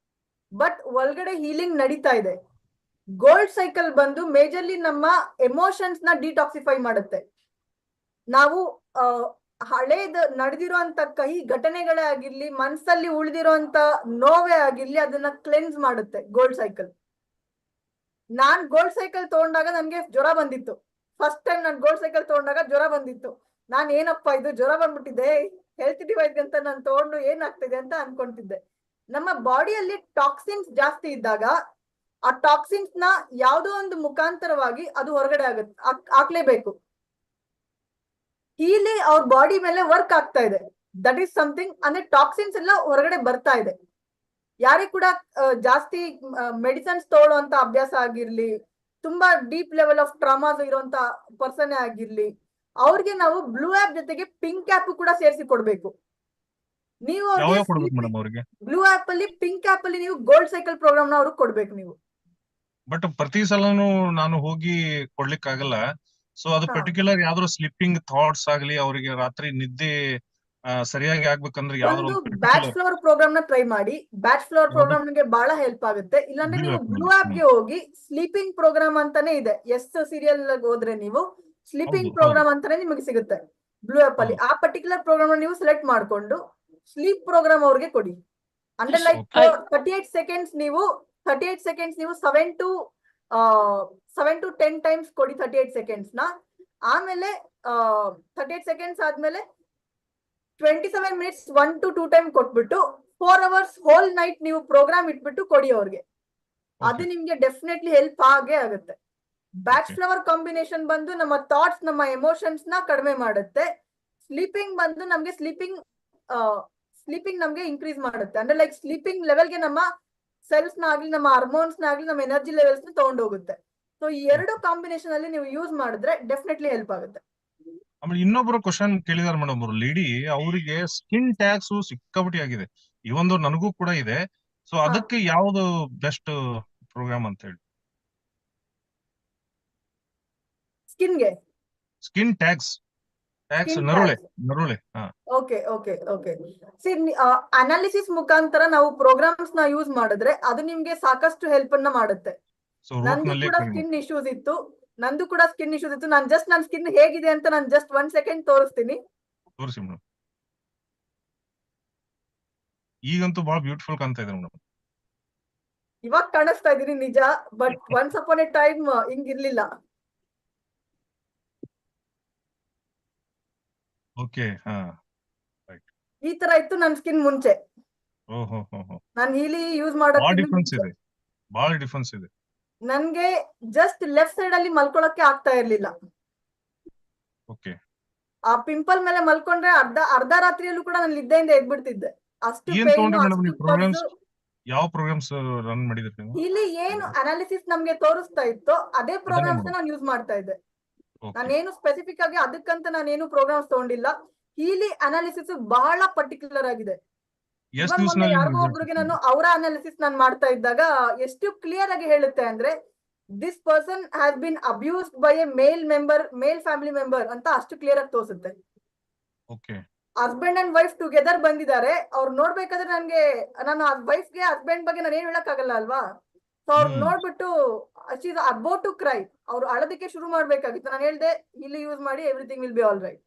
ಬಟ್ ಒಳಗಡೆ ಹೀಲಿಂಗ್ ನಡೀತಾ ಇದೆ. ಗೋಲ್ಡ್ ಸೈಕಲ್ ಬಂದು ಮೇಜರ್ಲಿ ನಮ್ಮ ಎಮೋಷನ್ಸ್ ನ ಡಿಟಾಕ್ಸಿಫೈ ಮಾಡುತ್ತೆ. ನಾವು ಹಳೇದ್ ನಡೆದಿರುವಂತ ಕಹಿ ಘಟನೆಗಳೇ ಆಗಿರ್ಲಿ, ಮನ್ಸಲ್ಲಿ ಉಳಿದಿರುವಂತ ನೋವೇ ಆಗಿರ್ಲಿ, ಅದನ್ನ ಕ್ಲೆನ್ಸ್ ಮಾಡುತ್ತೆ ಗೋಲ್ಡ್ ಸೈಕಲ್. ನಾನ್ ಗೋಲ್ಡ್ ಸೈಕಲ್ ತಗೊಂಡಾಗ ನನ್ಗೆ ಜ್ವರ ಬಂದಿತ್ತು. ಫಸ್ಟ್ ಟೈಮ್ ನಾನ್ ಗೋಲ್ಡ್ ಸೈಕಲ್ ತಗೊಂಡಾಗ ಜ್ವರ ಬಂದಿತ್ತು. ನಾನ್ ಏನಪ್ಪಾ ಇದು ಜ್ವರ ಬಂದ್ಬಿಟ್ಟಿದೆ, ಹೆಲ್ತ್ ಡಿವೈಸ್ ಅಂತ ನಾನು ತಗೊಂಡು ಏನಾಗ್ತಿದೆ ಅಂತ ಅನ್ಕೊಂತಿದ್ದೆ. ನಮ್ಮ ಬಾಡಿಯಲ್ಲಿ ಟಾಕ್ಸಿನ್ಸ್ ಜಾಸ್ತಿ ಇದ್ದಾಗ ಆ ಟಾಕ್ಸಿನ್ಸ್ ನ ಯಾವುದೋ ಒಂದು ಮುಖಾಂತರವಾಗಿ ಅದು ಹೊರಗಡೆ ಹಾಕ್ಲೇಬೇಕು. ಇಲ್ಲಿ ಅವ್ರ ಬಾಡಿ ಮೇಲೆ ವರ್ಕ್ ಆಗ್ತಾ ಇದೆ. That is something. ಅಂದ್ರೆ ಟಾಕ್ಸಿನ್ಸ್ ಎಲ್ಲ ಹೊರಗಡೆ ಬರ್ತಾ ಇದೆ. ಯಾರಿಗ್ ಕೂಡ ಜಾಸ್ತಿ ಮೆಡಿಸನ್ಸ್ ತಗೊಳ್ಳುವಂತ ಅಭ್ಯಾಸ ಆಗಿರ್ಲಿ, ತುಂಬಾ ಡೀಪ್ ಲೆವೆಲ್ ಆಫ್ ಟ್ರಾಮಾಸ್ ಇರುವಂತ ಪರ್ಸನ್ ಆಗಿರ್ಲಿ, ಅವ್ರಿಗೆ ನಾವು ಬ್ಲೂ ಆಪ್ ಜೊತೆಗೆ ಪಿಂಕ್ ಆಪ್ ಕೂಡ ಸೇರಿಸಿ ಕೊಡ್ಬೇಕು. ನೀವು ಬ್ಲೂ ಆಪ್ ಅಲ್ಲಿ, ಪಿಂಕ್ ಆಪ್ ಅಲ್ಲಿ ನೀವು ಗೋಲ್ಡ್ ಸೈಕಲ್ ಪ್ರೋಗ್ರಾಮ್ ನ ಅವ್ರಿಗೆ ಕೊಡ್ಬೇಕು ನೀವು. ಬಟ್ ಪ್ರತಿ ಸಲನು ನಾನು ಹೋಗಿ ಕೊಡ್ಲಿಕ್ಕೆ ಆಗಲ್ಲ. ಸೊ ಅದು ಪರ್ಟಿಕ್ಯುಲರ್ ಯಾವ್ದಾದ್ರು ಸ್ಲಿಪ್ಪಿಂಗ್ ಥಾಟ್ಸ್ ಆಗ್ಲಿ, ಅವರಿಗೆ ರಾತ್ರಿ ನಿದ್ದೆ ಸರಿಯಾಗಿ ಆಗ್ಬೇಕಂದ್ರೆ ಯಾವ್ದಾದ್ರು ಒಂದು ಬ್ಯಾಚ್ ಫ್ಲವರ್ ಪ್ರೋಗ್ರಾಮ್ ನ ಟ್ರೈ ಮಾಡಿ. ಬ್ಯಾಚ್ ಫ್ಲವರ್ ಪ್ರೋಗ್ರಾಮ್ ನಿಮಗೆ ಬಹಳ ಹೆಲ್ಪ್ ಆಗುತ್ತೆ. ಇಲ್ಲಾಂದ್ರೆ ನೀವು ಬ್ಲೂ ಆಪ್ ಗೆ ಹೋಗಿ ಸ್ಲೀಪಿಂಗ್ ಪ್ರೋಗ್ರಾಮ್ ಅಂತಾನೆ ಇದೆ. ಎಸ್ ಸೀರಿಯಲ್ ಹೋದ್ರೆ ನೀವು ಸ್ಲೀಪಿಂಗ್ ಪ್ರೋಗ್ರಾಮ್ ಅಂತಾನೆ ನಿಮಗೆ ಸಿಗುತ್ತೆ ಬ್ಲೂ ಆಪ್ ಅಲ್ಲಿ. ಆ ಪರ್ಟಿಕ್ಯುಲರ್ ಪ್ರೋಗ್ರಾಮ್ ನೀವು ಸೆಲೆಕ್ಟ್ ಮಾಡ್ಕೊಂಡು ಸ್ಲೀಪ್ ಪ್ರೋಗ್ರಾಮ್ ಅವ್ರಿಗೆ ಕೊಡಿ. ಅಂದ್ರೆ ಲೈಕ್ 38 ಸೆಕೆಂಡ್ಸ್ ನೀವು 7 to 10 ಟೈಮ್ಸ್ ಕೊಡಿ 38 ಸೆಕೆಂಡ್ಸ್ ನ. ಆಮೇಲೆ 38 ಸೆಕೆಂಡ್ಸ್ ಆದ್ಮೇಲೆ 27 ಮಿನಿಟ್ಸ್ 1 to 2 ಟೈಮ್ ಕೊಟ್ಬಿಟ್ಟು 4 hours ಹೋಲ್ ನೈಟ್ ನೀವು ಪ್ರೋಗ್ರಾಮ್ ಇಟ್ಬಿಟ್ಟು ಕೊಡಿ ಅವ್ರಿಗೆ. ಅದು ನಿಮ್ಗೆ ಡೆಫಿನೆಟ್ಲಿ ಹೆಲ್ಪ್ ಆಗೇ ಆಗುತ್ತೆ. ಬ್ಯಾಚ್ ಫ್ಲವರ್ ಕಾಂಬಿನೇಷನ್ ಬಂದು ನಮ್ಮ ಥಾಟ್ಸ್, ನಮ್ಮ ಎಮೋಷನ್ಸ್ ನ ಕಡಿಮೆ ಮಾಡುತ್ತೆ. ಸ್ಲೀಪಿಂಗ್ ಬಂದು ನಮ್ಗೆ ಸ್ಲೀಪಿಂಗ್ ನಮ್ಗೆ ಇನ್ಕ್ರೀಸ್ ಮಾಡುತ್ತೆ. ಅಂದ್ರೆ ಲೈಕ್ ಸ್ಲೀಪಿಂಗ್ ಲೆವೆಲ್ಗೆ ನಮ್ಮ ಸೆಲ್ಸ್ ನ ಆಗ್ಲಿ, ನಮ್ಮ ಹಾರ್ಮೋನ್ಸ್ ನ ಆಗ್ಲಿ, ನಮ್ಮ ಎನರ್ಜಿ ಲೆವೆಲ್ಸ್ ನ ತಗೊಂಡೋಗುತ್ತೆ. ಸೊ ಈ ಎರಡು ಕಾಂಬಿನೇಷನ್ ಅಲ್ಲಿ ನೀವು ಯೂಸ್ ಮಾಡಿದ್ರೆ ಡೆಫಿನೆಟ್ಲಿ ಹೆಲ್ಪ್ ಆಗುತ್ತೆ. ಆಮೇಲೆ ಇನ್ನೊಬ್ರು ಕ್ವಶನ್ ಕೇಳಿದಾರೆ ಮೇಡಮ್ ಅವರು, ಲೇಡಿ, ಅವರಿಗೆ ಸ್ಕಿನ್ ಟ್ಯಾಕ್ಸ್ ಸಿಕ್ಕಾಪಟ್ಟಿ ಆಗಿದೆ. ಇವೊಂದು ನನಗೂ ಕೂಡ ಇದೆ. ಸೊ ಅದಕ್ಕೆ ಯಾವ್ದು ಬೆಸ್ಟ್ ಪ್ರೋಗ್ರಾಮ್ ಅಂತ ಹೇಳಿ? ಸ್ಕಿನ್ ಟ್ಯಾಕ್ಸ್ ನರುಳೆ. ಓಕೆ. ಅನಾಲಿಸಿಸ್ ಮುಖಾಂತರ ನಾವು ಪ್ರೋಗ್ರಾಮ್ಸ್ ನ ಯೂಸ್ ಮಾಡಿದ್ರೆ ಅದು ನಿಮ್ಗೆ ಸಾಕಷ್ಟು ಹೆಲ್ಪ್ ಅನ್ನ ಮಾಡುತ್ತೆ. ನಂದು ಕೂಡ ಸ್ಕಿನ್ ಇಶ್ಯೂಸ್ ಇತ್ತು. ನಾನ್ ಜಸ್ಟ್ ನನ್ನ ಸ್ಕಿನ್ ಹೇಗಿದೆ ಅಂತ ನಾನು ಜಸ್ಟ್ 1 ಸೆಕೆಂಡ್ ತೋರಿಸ್ತೀನಿ. ತೋರಿಸಿ ಮೇಡಮ್. ಈಗಂತೂ ಬಹಳ ಬ್ಯೂಟಿಫುಲ್ ಕಾಣ್ತಾ ಇದೆ ಮೇಡಮ್. ಇವಾಗ ಕಾಣಿಸ್ತಾ ಇದೀನಿ ನಿಜ, but once upon a time ಹಿಂಗಿರ್ಲಿಲ್ಲ. ಓಕೆ. ಈ ತರ ಇತ್ತು ನನ್ನ ಸ್ಕಿನ್ ಮುಂಚೆ. ನಾನು ಹೀಲಿ ಯೂಸ್ ಬಹಳ ಡಿಫರೆನ್ಸ್ ಇದೆ. ನನ್ಗೆ ಜಸ್ಟ್ ಲೆಫ್ಟ್ ಸೈಡ್ ಅಲ್ಲಿ ಮಲ್ಕೊಳಕ್ಕೆ ಆಗ್ತಾ ಇರ್ಲಿಲ್ಲ. ಓಕೆ. ಆ ಪಿಂಪಲ್ ಮೇಲೆ ಮಲ್ಕೊಂಡ್ರೆ ಅರ್ಧ ರಾತ್ರಿಯಲ್ಲೂ ಕೂಡ ನಾನು ನಿದ್ದೆಯಿಂದ ಎದ್ಬಿಡ್ತಿದ್ದೆ. ಅಷ್ಟು ಯಾವ ಪ್ರೋಗ್ರಾಮ್ಸ್ ರನ್ ಮಾಡಿದ್ರಿ? ಇಲ್ಲಿ ಏನು ಅನಾಲಿಸಿಸ್ ನಮ್ಗೆ ತೋರಿಸ್ತಾ ಇತ್ತು ಅದೇ ಪ್ರೋಗ್ರಾಮ್ಸ್ ನಾನು ಯೂಸ್ ಮಾಡ್ತಾ ಇದ್ದೆ. ನಾನೇನು ಸ್ಪೆಸಿಫಿಕ್ ಆಗಿ ಅದಕ್ಕಂತ ನಾನೇನು ಪ್ರೋಗ್ರಾಮ್ಸ್ ತಗೊಂಡಿಲ್ಲ. ಇಲ್ಲಿ ಅನಾಲಿಸಿಸ್ ಬಹಳ ಪರ್ಟಿಕ್ಯುಲರ್ ಆಗಿದೆ. ಯಾರಿಗೋ ಒಬ್ರಿಗೆ ನಾನು ಅವರ ಅನಾಲಿಸಿಸ್ ನಾನು ಮಾಡ್ತಾ ಇದ್ದಾಗ ಎಷ್ಟು ಕ್ಲಿಯರ್ ಆಗಿ ಹೇಳುತ್ತೆ ಅಂದ್ರೆ, this person has been abused by a male family member ಅಂತ ಅಷ್ಟು ಕ್ಲಿಯರ್ ಆಗಿ ತೋರಿಸುತ್ತೆ. ಹಸ್ಬೆಂಡ್ ಅಂಡ್ ವೈಫ್ ಟುಗೆದರ್ ಬಂದಿದ್ದಾರೆ. ಅವ್ರು ನೋಡ್ಬೇಕಾದ್ರೆ ನಾನು ವೈಫ್ ಗೆ ಹಸ್ಬೆಂಡ್ ಬಗ್ಗೆ ನಾನು ಏನ್ ಹೇಳಕ್ ಆಗಲ್ಲ ಅಲ್ವಾ. ಸೊ ಅವ್ರು ನೋಡ್ಬಿಟ್ಟು she is about to cry. ಅವ್ರು ಅಳೋದಕ್ಕೆ ಶುರು ಮಾಡ್ಬೇಕಾಗಿತ್ತು. ನಾನು ಹೇಳ್ದೆ ಇಲ್ಲಿ ಯೂಸ್ ಮಾಡಿ, everything will be all right.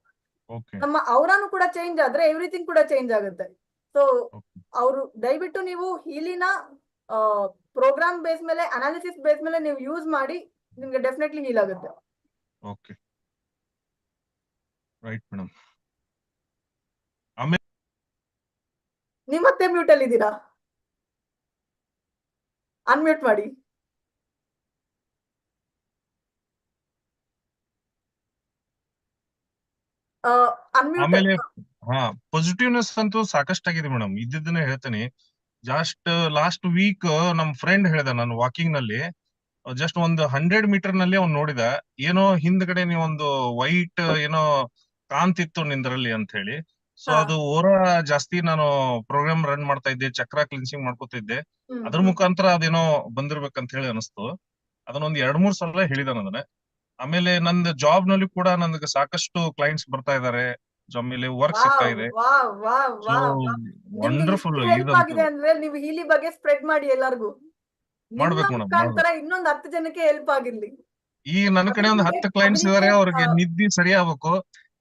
ನಮ್ಮ ಅವರನ್ನು ಕೂಡ ಚೇಂಜ್ ಆದ್ರೆ ಎವ್ರಿಥಿಂಗ್ ಕೂಡ ಚೇಂಜ್ ಆಗುತ್ತೆ. ಸೊ ಅವರು ದಯವಿಟ್ಟು ನೀವು ಹೀಲಿನ ಪ್ರೋಗ್ರಾಮ್ ಬೇಸ್ ಮೇಲೆ, ಅನಾಲಿಸಿಸ್ ಬೇಸ್ ಮೇಲೆ ನೀವು ಯೂಸ್ ಮಾಡಿ, ನಿಮ್ಗೆ ಡೆಫಿನೆಟ್ಲಿ ಹೀಲ್ ಆಗುತ್ತೆ. Okay, right madam. ನೀವು ಮತ್ತೆ ಮ್ಯೂಟ್ ಅಲ್ಲಿ ಇದ್ದೀರಾ? ಅನ್ಮ್ಯೂಟ್ ಮಾಡಿ. ಆಮೇಲೆ ಪಾಸಿಟಿವ್ನೆಸ್ ಅಂತೂ ಸಾಕಷ್ಟಾಗಿದೆ ಮೇಡಮ್. ಇದ್ದನ್ನೇ ಹೇಳ್ತೇನೆ. ಜಸ್ಟ್ ಲಾಸ್ಟ್ ವೀಕ್ ನಮ್ ಫ್ರೆಂಡ್ ಹೇಳ್ದ, ನಾನು ವಾಕಿಂಗ್ ನಲ್ಲಿ ಜಸ್ಟ್ ಒಂದು 100 ಮೀಟರ್ ನಲ್ಲಿ ಅವ್ನು ನೋಡಿದ, ಏನೋ ಹಿಂದ್ಗಡೆ ಒಂದು ವೈಟ್ ಏನೋ ಕಾಂತಿತ್ತು ನಿಂದ್ರಲ್ಲಿ ಅಂತ ಹೇಳಿ. ಸೊ ಹಾ. ಅದು ಓರಾ ಜಾಸ್ತಿ ನಾನು ಪ್ರೋಗ್ರಾಮ್ ರನ್ ಮಾಡ್ತಾ ಇದ್ದೆ, ಚಕ್ರ ಕ್ಲಿನ್ಸಿಂಗ್ ಮಾಡ್ಕೊತಿದ್ದೆ. ಅದ್ರ ಮುಖಾಂತರ ಅದೇನೋ ಬಂದಿರ್ಬೇಕಂತ ಹೇಳಿ ಅನಿಸ್ತು. ಅದನ್ನೊಂದ್ 2-3 ಸಲ ಹೇಳಿದಾನ ಅದನ್ನ. ಆಮೇಲೆ ನಂದು ಜಾಬ್ ನಲ್ಲಿ ಕೂಡ ನನಗೆ ಸಾಕಷ್ಟು ಕ್ಲೈಂಟ್ಸ್ ಬರ್ತಾ ಇದಾರೆ, ಆಮೇಲೆ ವರ್ಕ್ ಸಿಗ್ತಾ ಇದೆ. ವಾವ್ ವಾವ್ ಸೊ ವಾವ್ ನಿಮ್ಗೆ ವಂಡರ್ಫುಲ್ ಇಷ್ಟು ಹೆಲ್ಪ್ ಇದಂತೂ. ಆಗಿದೆ ಅಂದ್ರೆ ನೀವು ಹೀಲಿ ಬಗ್ಗೆ ಸ್ಪ್ರೆಡ್ ಮಾಡಿ ಎಲ್ಲರಿಗೂ. ನಿಮ್ಮ ಮಾಡ್ಬೇಕು ಮೇಡಮ್, ಮುಖಾಂತರ ಮಾಡ್ಬೇಕು. ಇನ್ನೊಂದ್ 10 ಜನಕ್ಕೆ ಹೆಲ್ಪ್ ಆಗಿರ್ಲಿ. ಈ ನನ್ನ ಕಡೆ ಒಂದು 10 ಕ್ಲೈಂಟ್ಸ್ ಇದಾರೆ, ಅವ್ರಿಗೆ ನಿದ್ದೆ ಸರಿ ಆಗ್ಬೇಕು.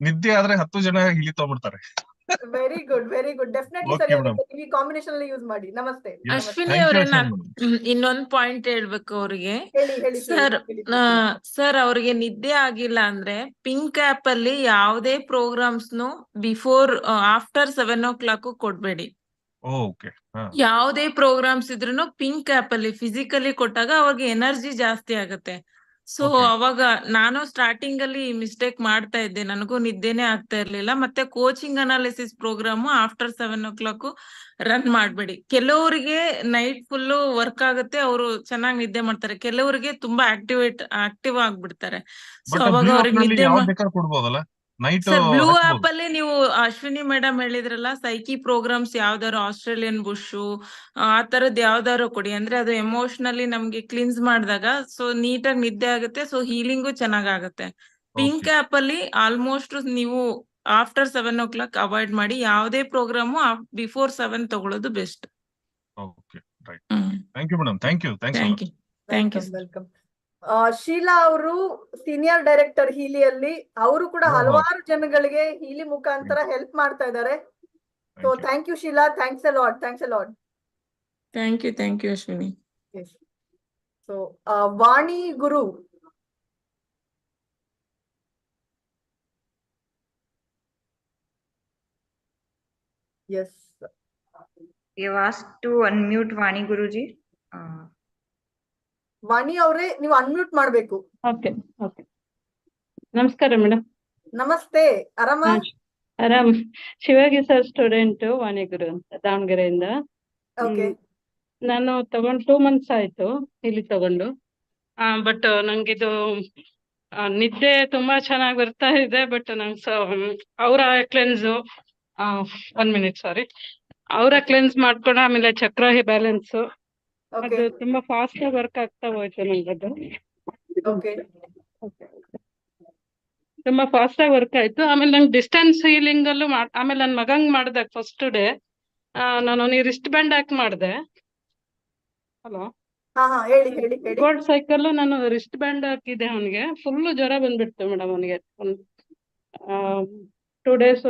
ನಿದ್ದೆ ಆದ್ರೆ 10 ಜನ ಹಿಲಿ ತಗೊಂಡ್ಬಿಡ್ತಾರೆ. Very good very good. Definitely ಸರಿ ಓಕೆ ಮೇಡಮ್. ಆಗುತ್ತೆ. ನೀವು ಈ ಕಾಂಬಿನೇಷನ್ ಅಲ್ಲಿ ಯೂಸ್ ಮಾಡಿ. ನಮಸ್ತೆ. ಅಶ್ವಿನಿ ಥ್ಯಾಂಕ್ ಯು ಅವರೇ, ಅಶ್ವಿನಿ ಮೇಡಮ್. ಇನ್ನೊಂದ್ ಪಾಯಿಂಟ್ ಹೇಳ್ಬೇಕು ಅವ್ರಿಗೆ. ಹೇಳಿ ಹೇಳಿ ಸರ್, ಹೇಳಿ. ಸರ್ ಅವ್ರಿಗೆ ನಿದ್ದೆ ಆಗಿಲ್ಲ ಅಂದ್ರೆ ಪಿಂಕ್ ಆಪ್ ಅಲ್ಲಿ ಯಾವುದೇ ಪ್ರೋಗ್ರಾಮ್ಸ್ ನು ಬಿಫೋರ್ ಆಫ್ಟರ್ 7 o'clock ಕೊಡ್ಬೇಡಿ. ಓಕೆ. ಯಾವುದೇ ಪ್ರೋಗ್ರಾಮ್ಸ್ ಇದ್ರೂ ಪಿಂಕ್ ಆಪ್ ಅಲ್ಲಿ ಫಿಸಿಕಲಿ ಕೊಟ್ಟಾಗ ಅವ್ರಿಗೆ ಎನರ್ಜಿ ಜಾಸ್ತಿ ಆಗುತ್ತೆ. So Okay. ಅವಾಗ ನಾನು ಸ್ಟಾರ್ಟಿಂಗ್ ಅಲ್ಲಿ ಮಿಸ್ಟೇಕ್ ಮಾಡ್ತಾ ಇದ್ದೆ, ನನಗೂ ನಿದ್ದೆನೆ ಆಗ್ತಾ ಇರ್ಲಿಲ್ಲ. ಮತ್ತೆ coaching analysis program after 7 o'clock run ಮಾಡ್ಬೇಡಿ. ಕೆಲವರಿಗೆ ನೈಟ್ ಫುಲ್ ವರ್ಕ್ ಆಗುತ್ತೆ, ಅವರು ಚೆನ್ನಾಗಿ ನಿದ್ದೆ ಮಾಡ್ತಾರೆ. ಕೆಲವರಿಗೆ ತುಂಬಾ ಆಕ್ಟಿವ್ ಆಗ್ಬಿಡ್ತಾರೆ. ಸೊ ಬಟ್ ಅವಾಗ ಬ್ಲೂ ಆಪ್ ಅವ್ರಿಗೆ ನಲ್ಲಿ ನಿದ್ದೆ ಯಾವ್ದು ಬೇಕಾದ್ರೂ ಕೊಡ್ಬೋದಲ್ಲ, ನೈಟ್ ಸರ್ ಬ್ಲೂ ಆಪ್ ಹಾಕ್ಬೋದು. ಅಲ್ಲಿ ನೀವು ಅಶ್ವಿನಿ ಮೇಡಮ್ ಹೇಳಿದ್ರಲ್ಲ, ಸೈಕಿ ಪ್ರೋಗ್ರಾಮ್ಸ್ ಯಾವ್ದಾರು ಆಸ್ಟ್ರೇಲಿಯನ್ ಬುಷ್ ಆ ತರದ್ ಯಾವ್ದಾರು ಕೊಡಿ. ಅಂದ್ರೆ ಅದು ಎಮೋಷನಲಿ ನಮ್ಗೆ ಕ್ಲಿನ್ಸ್ ಮಾಡಿದಾಗ ಸೊ ನೀಟಾಗಿ ನಿದ್ದೆ ಆಗುತ್ತೆ, ಸೊ ಹೀಲಿಂಗು ಚೆನ್ನಾಗಾಗುತ್ತೆ. Pink Okay. ಆಪ್ ಅಲ್ಲಿ ಆಲ್ಮೋಸ್ಟ್ ನೀವು ಆಫ್ಟರ್ 7 o'clock ಅವಾಯ್ಡ್ ಮಾಡಿ. ಯಾವುದೇ ಪ್ರೋಗ್ರಾಮು ಬಿಫೋರ್ 7 ತಗೊಳ್ಳೋದು best. Okay, right. Thank you madam, thank you. Thanks ಅಲ್ಲ. Thank you. ವೆಲ್ಕಮ್. ಶೀಲಾ ಅವರು ಸೀನಿಯರ್ ಡೈರೆಕ್ಟರ್ ಹೀಲಿಯಲ್ಲಿ, ಅವರು ಕೂಡ ಹಲವಾರು ಜನಗಳಿಗೆ ಹೀಲಿ ಮುಖಾಂತರ ಹೆಲ್ಪ್ ಮಾಡ್ತಾ ಇದ್ದಾರೆ. So thank you Sheela, thanks a lot. Thank you Ashwini. So Vani Guru. Yes. You have asked to unmute Vani Guruji. Vani ಅವರೇ, ನೀವು ಅನ್ಮ್ಯೂಟ್ ಮಾಡ್ಬೇಕು. ಓಕೆ. ನಮಸ್ಕಾರ ಮೇಡಮ್. ನಮಸ್ತೆ, ಆರಾಮ? ಆರಾಮ್. ಶಿವಾಗಿ ಸರ್ ಸ್ಟೂಡೆಂಟ್, ವಾಣಿಗುರು ಅಂತ, ದಾವಣಗೆರೆಯಿಂದ. ಓಕೆ. ನಾನು ತಗೊಂಡು 2 months ಆಯ್ತು ಇಲ್ಲಿ ತಗೊಂಡು. ಬಟ್ ನಂಗಿದು ನಿದ್ದೆ ತುಂಬಾ ಚೆನ್ನಾಗಿ ಬರ್ತಾ ಇದೆ. ಬಟ್ ನಂಗೆ ಅವರ ಕ್ಲೆನ್ಸು 1 minute ಸಾರಿ, ಅವರ ಕ್ಲೆನ್ಸ್ ಮಾಡ್ಕೊಂಡು ಆಮೇಲೆ ಚಕ್ರ ಬ್ಯಾಲೆನ್ಸ್ ಅದು ತುಂಬಾ ಫಾಸ್ಟ್ ಆಗಿ ವರ್ಕ್ ಆಗ್ತಾ ಹೋಯ್ತು ನಂಗದು. ತುಂಬಾ ಫಾಸ್ಟ್ ಆಗಿ ವರ್ಕ್ ಆಯ್ತು. ಆಮೇಲೆ ನಂಗೆ ಡಿಸ್ಟೆನ್ಸ್ ಹೀಲಿಂಗ್ ಅಲ್ಲೂ ಆಮೇಲೆ ನನ್ ಮಗಂಗ್ ಮಾಡ್ದಾಗ ಫಸ್ಟ್ ಡೇ ನಾನು ಅವ್ನಿಗೆ ರಿಸ್ಟ್ ಬ್ಯಾಂಡ್ ಹಾಕಿ ಮಾಡಿದೆ. ಹಲೋ, ಗೋಲ್ಡ್ ಸೈಕಲ್ ನಾನು ರಿಸ್ಟ್ ಬ್ಯಾಂಡ್ ಹಾಕಿದ್ದೆ ಅವನಿಗೆ. ಫುಲ್ ಜ್ವರ ಬಂದ್ಬಿಡ್ತು ಮೇಡಮ್ ಅವನಿಗೆ. 2 days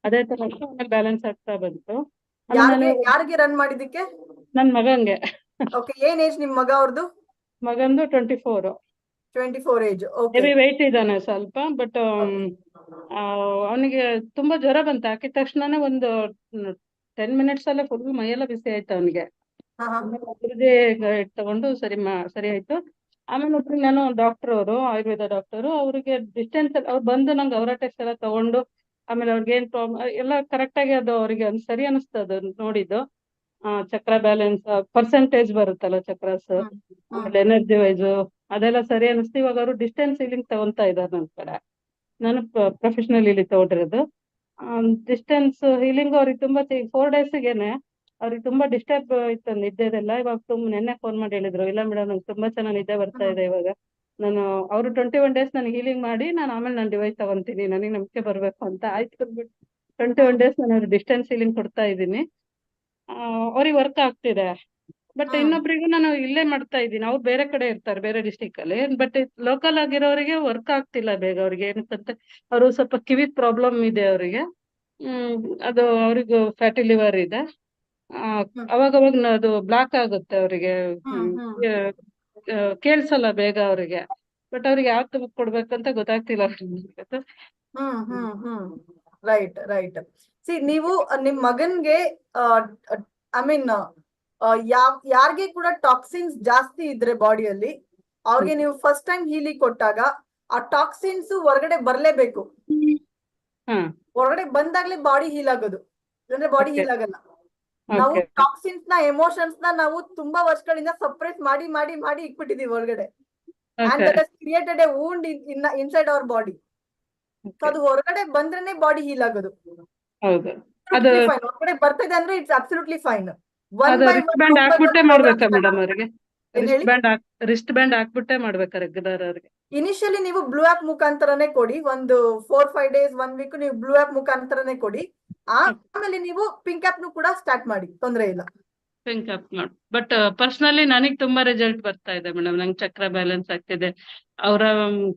ಅದೇ ತರ ಆಮೇಲೆ ಬ್ಯಾಲೆನ್ಸ್ ಆಗ್ತಾ ಬಂತು. ಯಾರಿಗೆ ರನ್ ಮಾಡಿದಕ್ಕೆ? ನನ್ ಮಗಂಗೆ. ಓಕೆ. ಏನ್ ಏಜ್ ನಿಮ್ ಮಗ ಅವ್ರದ್ದು? ಮಗಂದು 24 ಏಜ್. ಹೆವಿ ವೆಯ್ಟ್ ಇದ್ದಾನೆ ಸ್ವಲ್ಪ. ಬಟ್ ಅವನಿಗೆ ತುಂಬಾ ಜ್ವರ ಬಂತು. ಹಾಕಿದ ತಕ್ಷಣನೇ ಒಂದು 10 minutes ಅಲ್ಲೇ ಫುಲ್ ಮೈಯೆಲ್ಲ ಬಿಸಿ ಆಯ್ತು ಅವನಿಗೆ. ಅದ್ರದ್ದೇ ತಗೊಂಡು ಸರಿ ಆಯ್ತು. ಆಮೇಲೆ ಒಬ್ರಿಗೆ ನಾನು ಡಾಕ್ಟರ್ ಅವರು, ಆಯುರ್ವೇದ ಡಾಕ್ಟರು, ಅವ್ರಿಗೆ ಡಿಸ್ಟೆನ್ಸ್ ಅವ್ರು ಬಂದು ನಂಗೆ ಅವರ ಟೆಸ್ಟ್ ಎಲ್ಲ ತಗೊಂಡು ಆಮೇಲೆ ಅವ್ರಿಗೆ ಏನ್ ಪ್ರಾಬ್ಲಮ್ ಎಲ್ಲ ಕರೆಕ್ಟ್ ಆಗಿ ಅದು ಅವ್ರಿಗೆ ಸರಿ ಅನಿಸ್ತದ ನೋಡಿದ್ದು. ಚಕ್ರ ಬ್ಯಾಲೆನ್ಸ್ ಪರ್ಸೆಂಟೇಜ್ ಬರುತ್ತಲ್ಲ ಚಕ್ರಸ್, ಆಮೇಲೆ ಎನರ್ಜಿ ವೈಸ್ ಅದೆಲ್ಲ ಸರಿ ಅನಿಸ್ತು. ಇವಾಗ ಅವರು ಡಿಸ್ಟೆನ್ಸ್ ಹೀಲಿಂಗ್ ತಗೊಂತಾ ಇದ್ದಾರೆ ನನ್ನ ಕಡೆ. ನಾನು ಪ್ರೊಫೆಷನಲ್ ಇಲ್ಲಿ ತಗೊಂಡಿರೋದು. ಡಿಸ್ಟೆನ್ಸ್ ಹೀಲಿಂಗ್ ಅವ್ರಿಗೆ ತುಂಬಾ 4 daysಗೆನೆ ಅವ್ರಿಗೆ ತುಂಬಾ ಡಿಸ್ಟರ್ಬ್ ಇತ್ತು ನಿದ್ದೆದೆಲ್ಲ. ಇವಾಗ ನೆನ್ನೆ ಫೋನ್ ಮಾಡಿ ಹೇಳಿದ್ರು, ಇಲ್ಲ ಮೇಡಮ್ ನಂಗೆ ತುಂಬಾ ಚೆನ್ನಾಗಿ ನಿದ್ದೆ ಬರ್ತಾ ಇದೆ ಇವಾಗ. ಅವರು 21 days ನನಗೆ ಹೀಲಿಂಗ್ ಮಾಡಿ ಆಮೇಲೆ ನಾನು ಡಿವೈಸ್ ತಗೊಂತೀನಿ, ನನಗೆ ನಂಬಿಕೆ ಬರ್ಬೇಕು ಅಂತ. ಆಯ್ತು ಅಂದ್ಬಿಟ್ಟು 21 days ನಾನು ಡಿಸ್ಟೆನ್ಸ್ ಹೀಲಿಂಗ್ ಕೊಡ್ತಾ ಇದ್ದೀನಿ. ಅವ್ರಿಗೆ ವರ್ಕ್ ಆಗ್ತಿದೆ. ಬಟ್ ಇನ್ನೊಬ್ರಿಗೂ ನಾನು ಇಲ್ಲೇ ಮಾಡ್ತಾ ಇದ್ದೀನಿ. ಅವ್ರು ಬೇರೆ ಕಡೆ ಇರ್ತಾರೆ, ಬೇರೆ ಡಿಸ್ಟಿಕ್ ಅಲ್ಲಿ. ಬಟ್ ಲೋಕಲ್ ಆಗಿರೋರಿಗೆ ವರ್ಕ್ ಆಗ್ತಿಲ್ಲ ಬೇಗ. ಅವ್ರಿಗೆ ಏನಕ್ಕಂತೆ ಅವರು ಸ್ವಲ್ಪ ಕಿವಿ ಪ್ರಾಬ್ಲಮ್ ಇದೆ ಅವರಿಗೆ. ಅದು ಅವ್ರಿಗೂ ಫ್ಯಾಟಿ ಲಿವರ್ ಇದೆ. ಅವಾಗ ಅದು ಬ್ಲಾಕ್ ಆಗುತ್ತೆ ಅವರಿಗೆ, ಕೇಳ್ಸಲ್ಲ ಬೇಗ ಅವರಿಗೆ. ಬಟ್ ಅವ್ರಿಗೆ ಯಾವ್ದು ಕೊಡ್ಬೇಕಂತ ಗೊತ್ತಾಗ್ತಿಲ್ಲ. ರೈಟ್. ಸಿ, ನೀವು ನಿಮ್ ಮಗನ್ಗೆ ಐ ಮೀನ್ ಯಾರಿಗೆ ಕೂಡ ಟಾಕ್ಸಿನ್ಸ್ ಜಾಸ್ತಿ ಇದ್ರೆ ಬಾಡಿಯಲ್ಲಿ, ಅವ್ರಿಗೆ ನೀವು ಫಸ್ಟ್ ಟೈಮ್ ಹೀಲಿಂಗ್ ಕೊಟ್ಟಾಗ ಆ ಟಾಕ್ಸಿನ್ಸ್ ಹೊರಗಡೆ ಬರ್ಲೇಬೇಕು. ಹೊರಗಡೆ ಬಂದಾಗ್ಲೇ ಬಾಡಿ ಹೀಲ್ ಆಗೋದು, ಅಂದ್ರೆ ಬಾಡಿ ಹೀಲ್ ಆಗಲ್ಲ. ನಾವು ಟಾಕ್ಸಿನ್ಸ್ ನ, ಎಮೋಷನ್ಸ್ ನ ನಾವು ತುಂಬಾ ವರ್ಷಗಳಿಂದ ಸಪ್ರೆಸ್ ಮಾಡಿ ಮಾಡಿ ಮಾಡಿ ಇಟ್ಬಿಟ್ಟಿದೀವಿ ಹೊರಗಡೆ. And that has created A wound inside our body. So ಅದು ಹೊರಗಡೆ ಬಂದ್ರೇನೆ ಬಾಡಿ ಹೀಲ್ ಆಗೋದು. ಹೌದು ಅದು ಫೈನ್, ಹೊರಗಡೆ ಬರ್ತಿದೆ ಅಂದ್ರೆ ಇಟ್ಸ್ ಅಬ್ಸಲ್ಯೂಟ್ಲಿ ಫೈನ್. ಒನ್ ಅದು ಬೈ ರಿಸ್ಟ್ ಒನ್ ಬ್ಯಾಂಡ್ ಹಾಕ್ಬಿಟ್ಟೆ ಮಾಡ್ಬೇಕಾ ಮೇಡಮ್ ಅವರಿಗೆ? ಏನ್ ಹೇಳಿ? ರಿಸ್ಟ್ ಬ್ಯಾಂಡ್ ಹಾಕ್ಬಿಟ್ಟೆ ಮಾಡ್ಬೇಕಾ ರೆಗ್ಯುಲರ್ ಅವ್ರಿಗೆ? ಇನಿಷಿಯಲಿ ನೀವು ಬ್ಲೂ ಆಪ್ ಮುಖಾಂತರನೇ ಕೊಡಿ, ಒಂದು 4-5 ಡೇಸ್ 1 ವೀಕ್ ನೀವು ಬ್ಲೂ ಆಪ್ ಮುಖಾಂತರನೇ ಕೊಡಿ. ಆಮೇಲೆ ನೀವು ಪಿಂಕ್ ಆಪ್ ನು ಕೂಡ ಸ್ಟಾರ್ಟ್ ಮಾಡಿ, ತೊಂದರೆ ಇಲ್ಲ. ಪಿಂಕ್ ಅಪ್ ಮಾಡಿ. ಬಟ್ ಪರ್ಸನಲಿ ನನಗೆ ತುಂಬಾ ರಿಸಲ್ಟ್ ಬರ್ತಾ ಇದೆ ಮೇಡಮ್. ನಂಗೆ ಚಕ್ರ ಬ್ಯಾಲೆನ್ಸ್ ಆಗ್ತಿದೆ, ಅವರ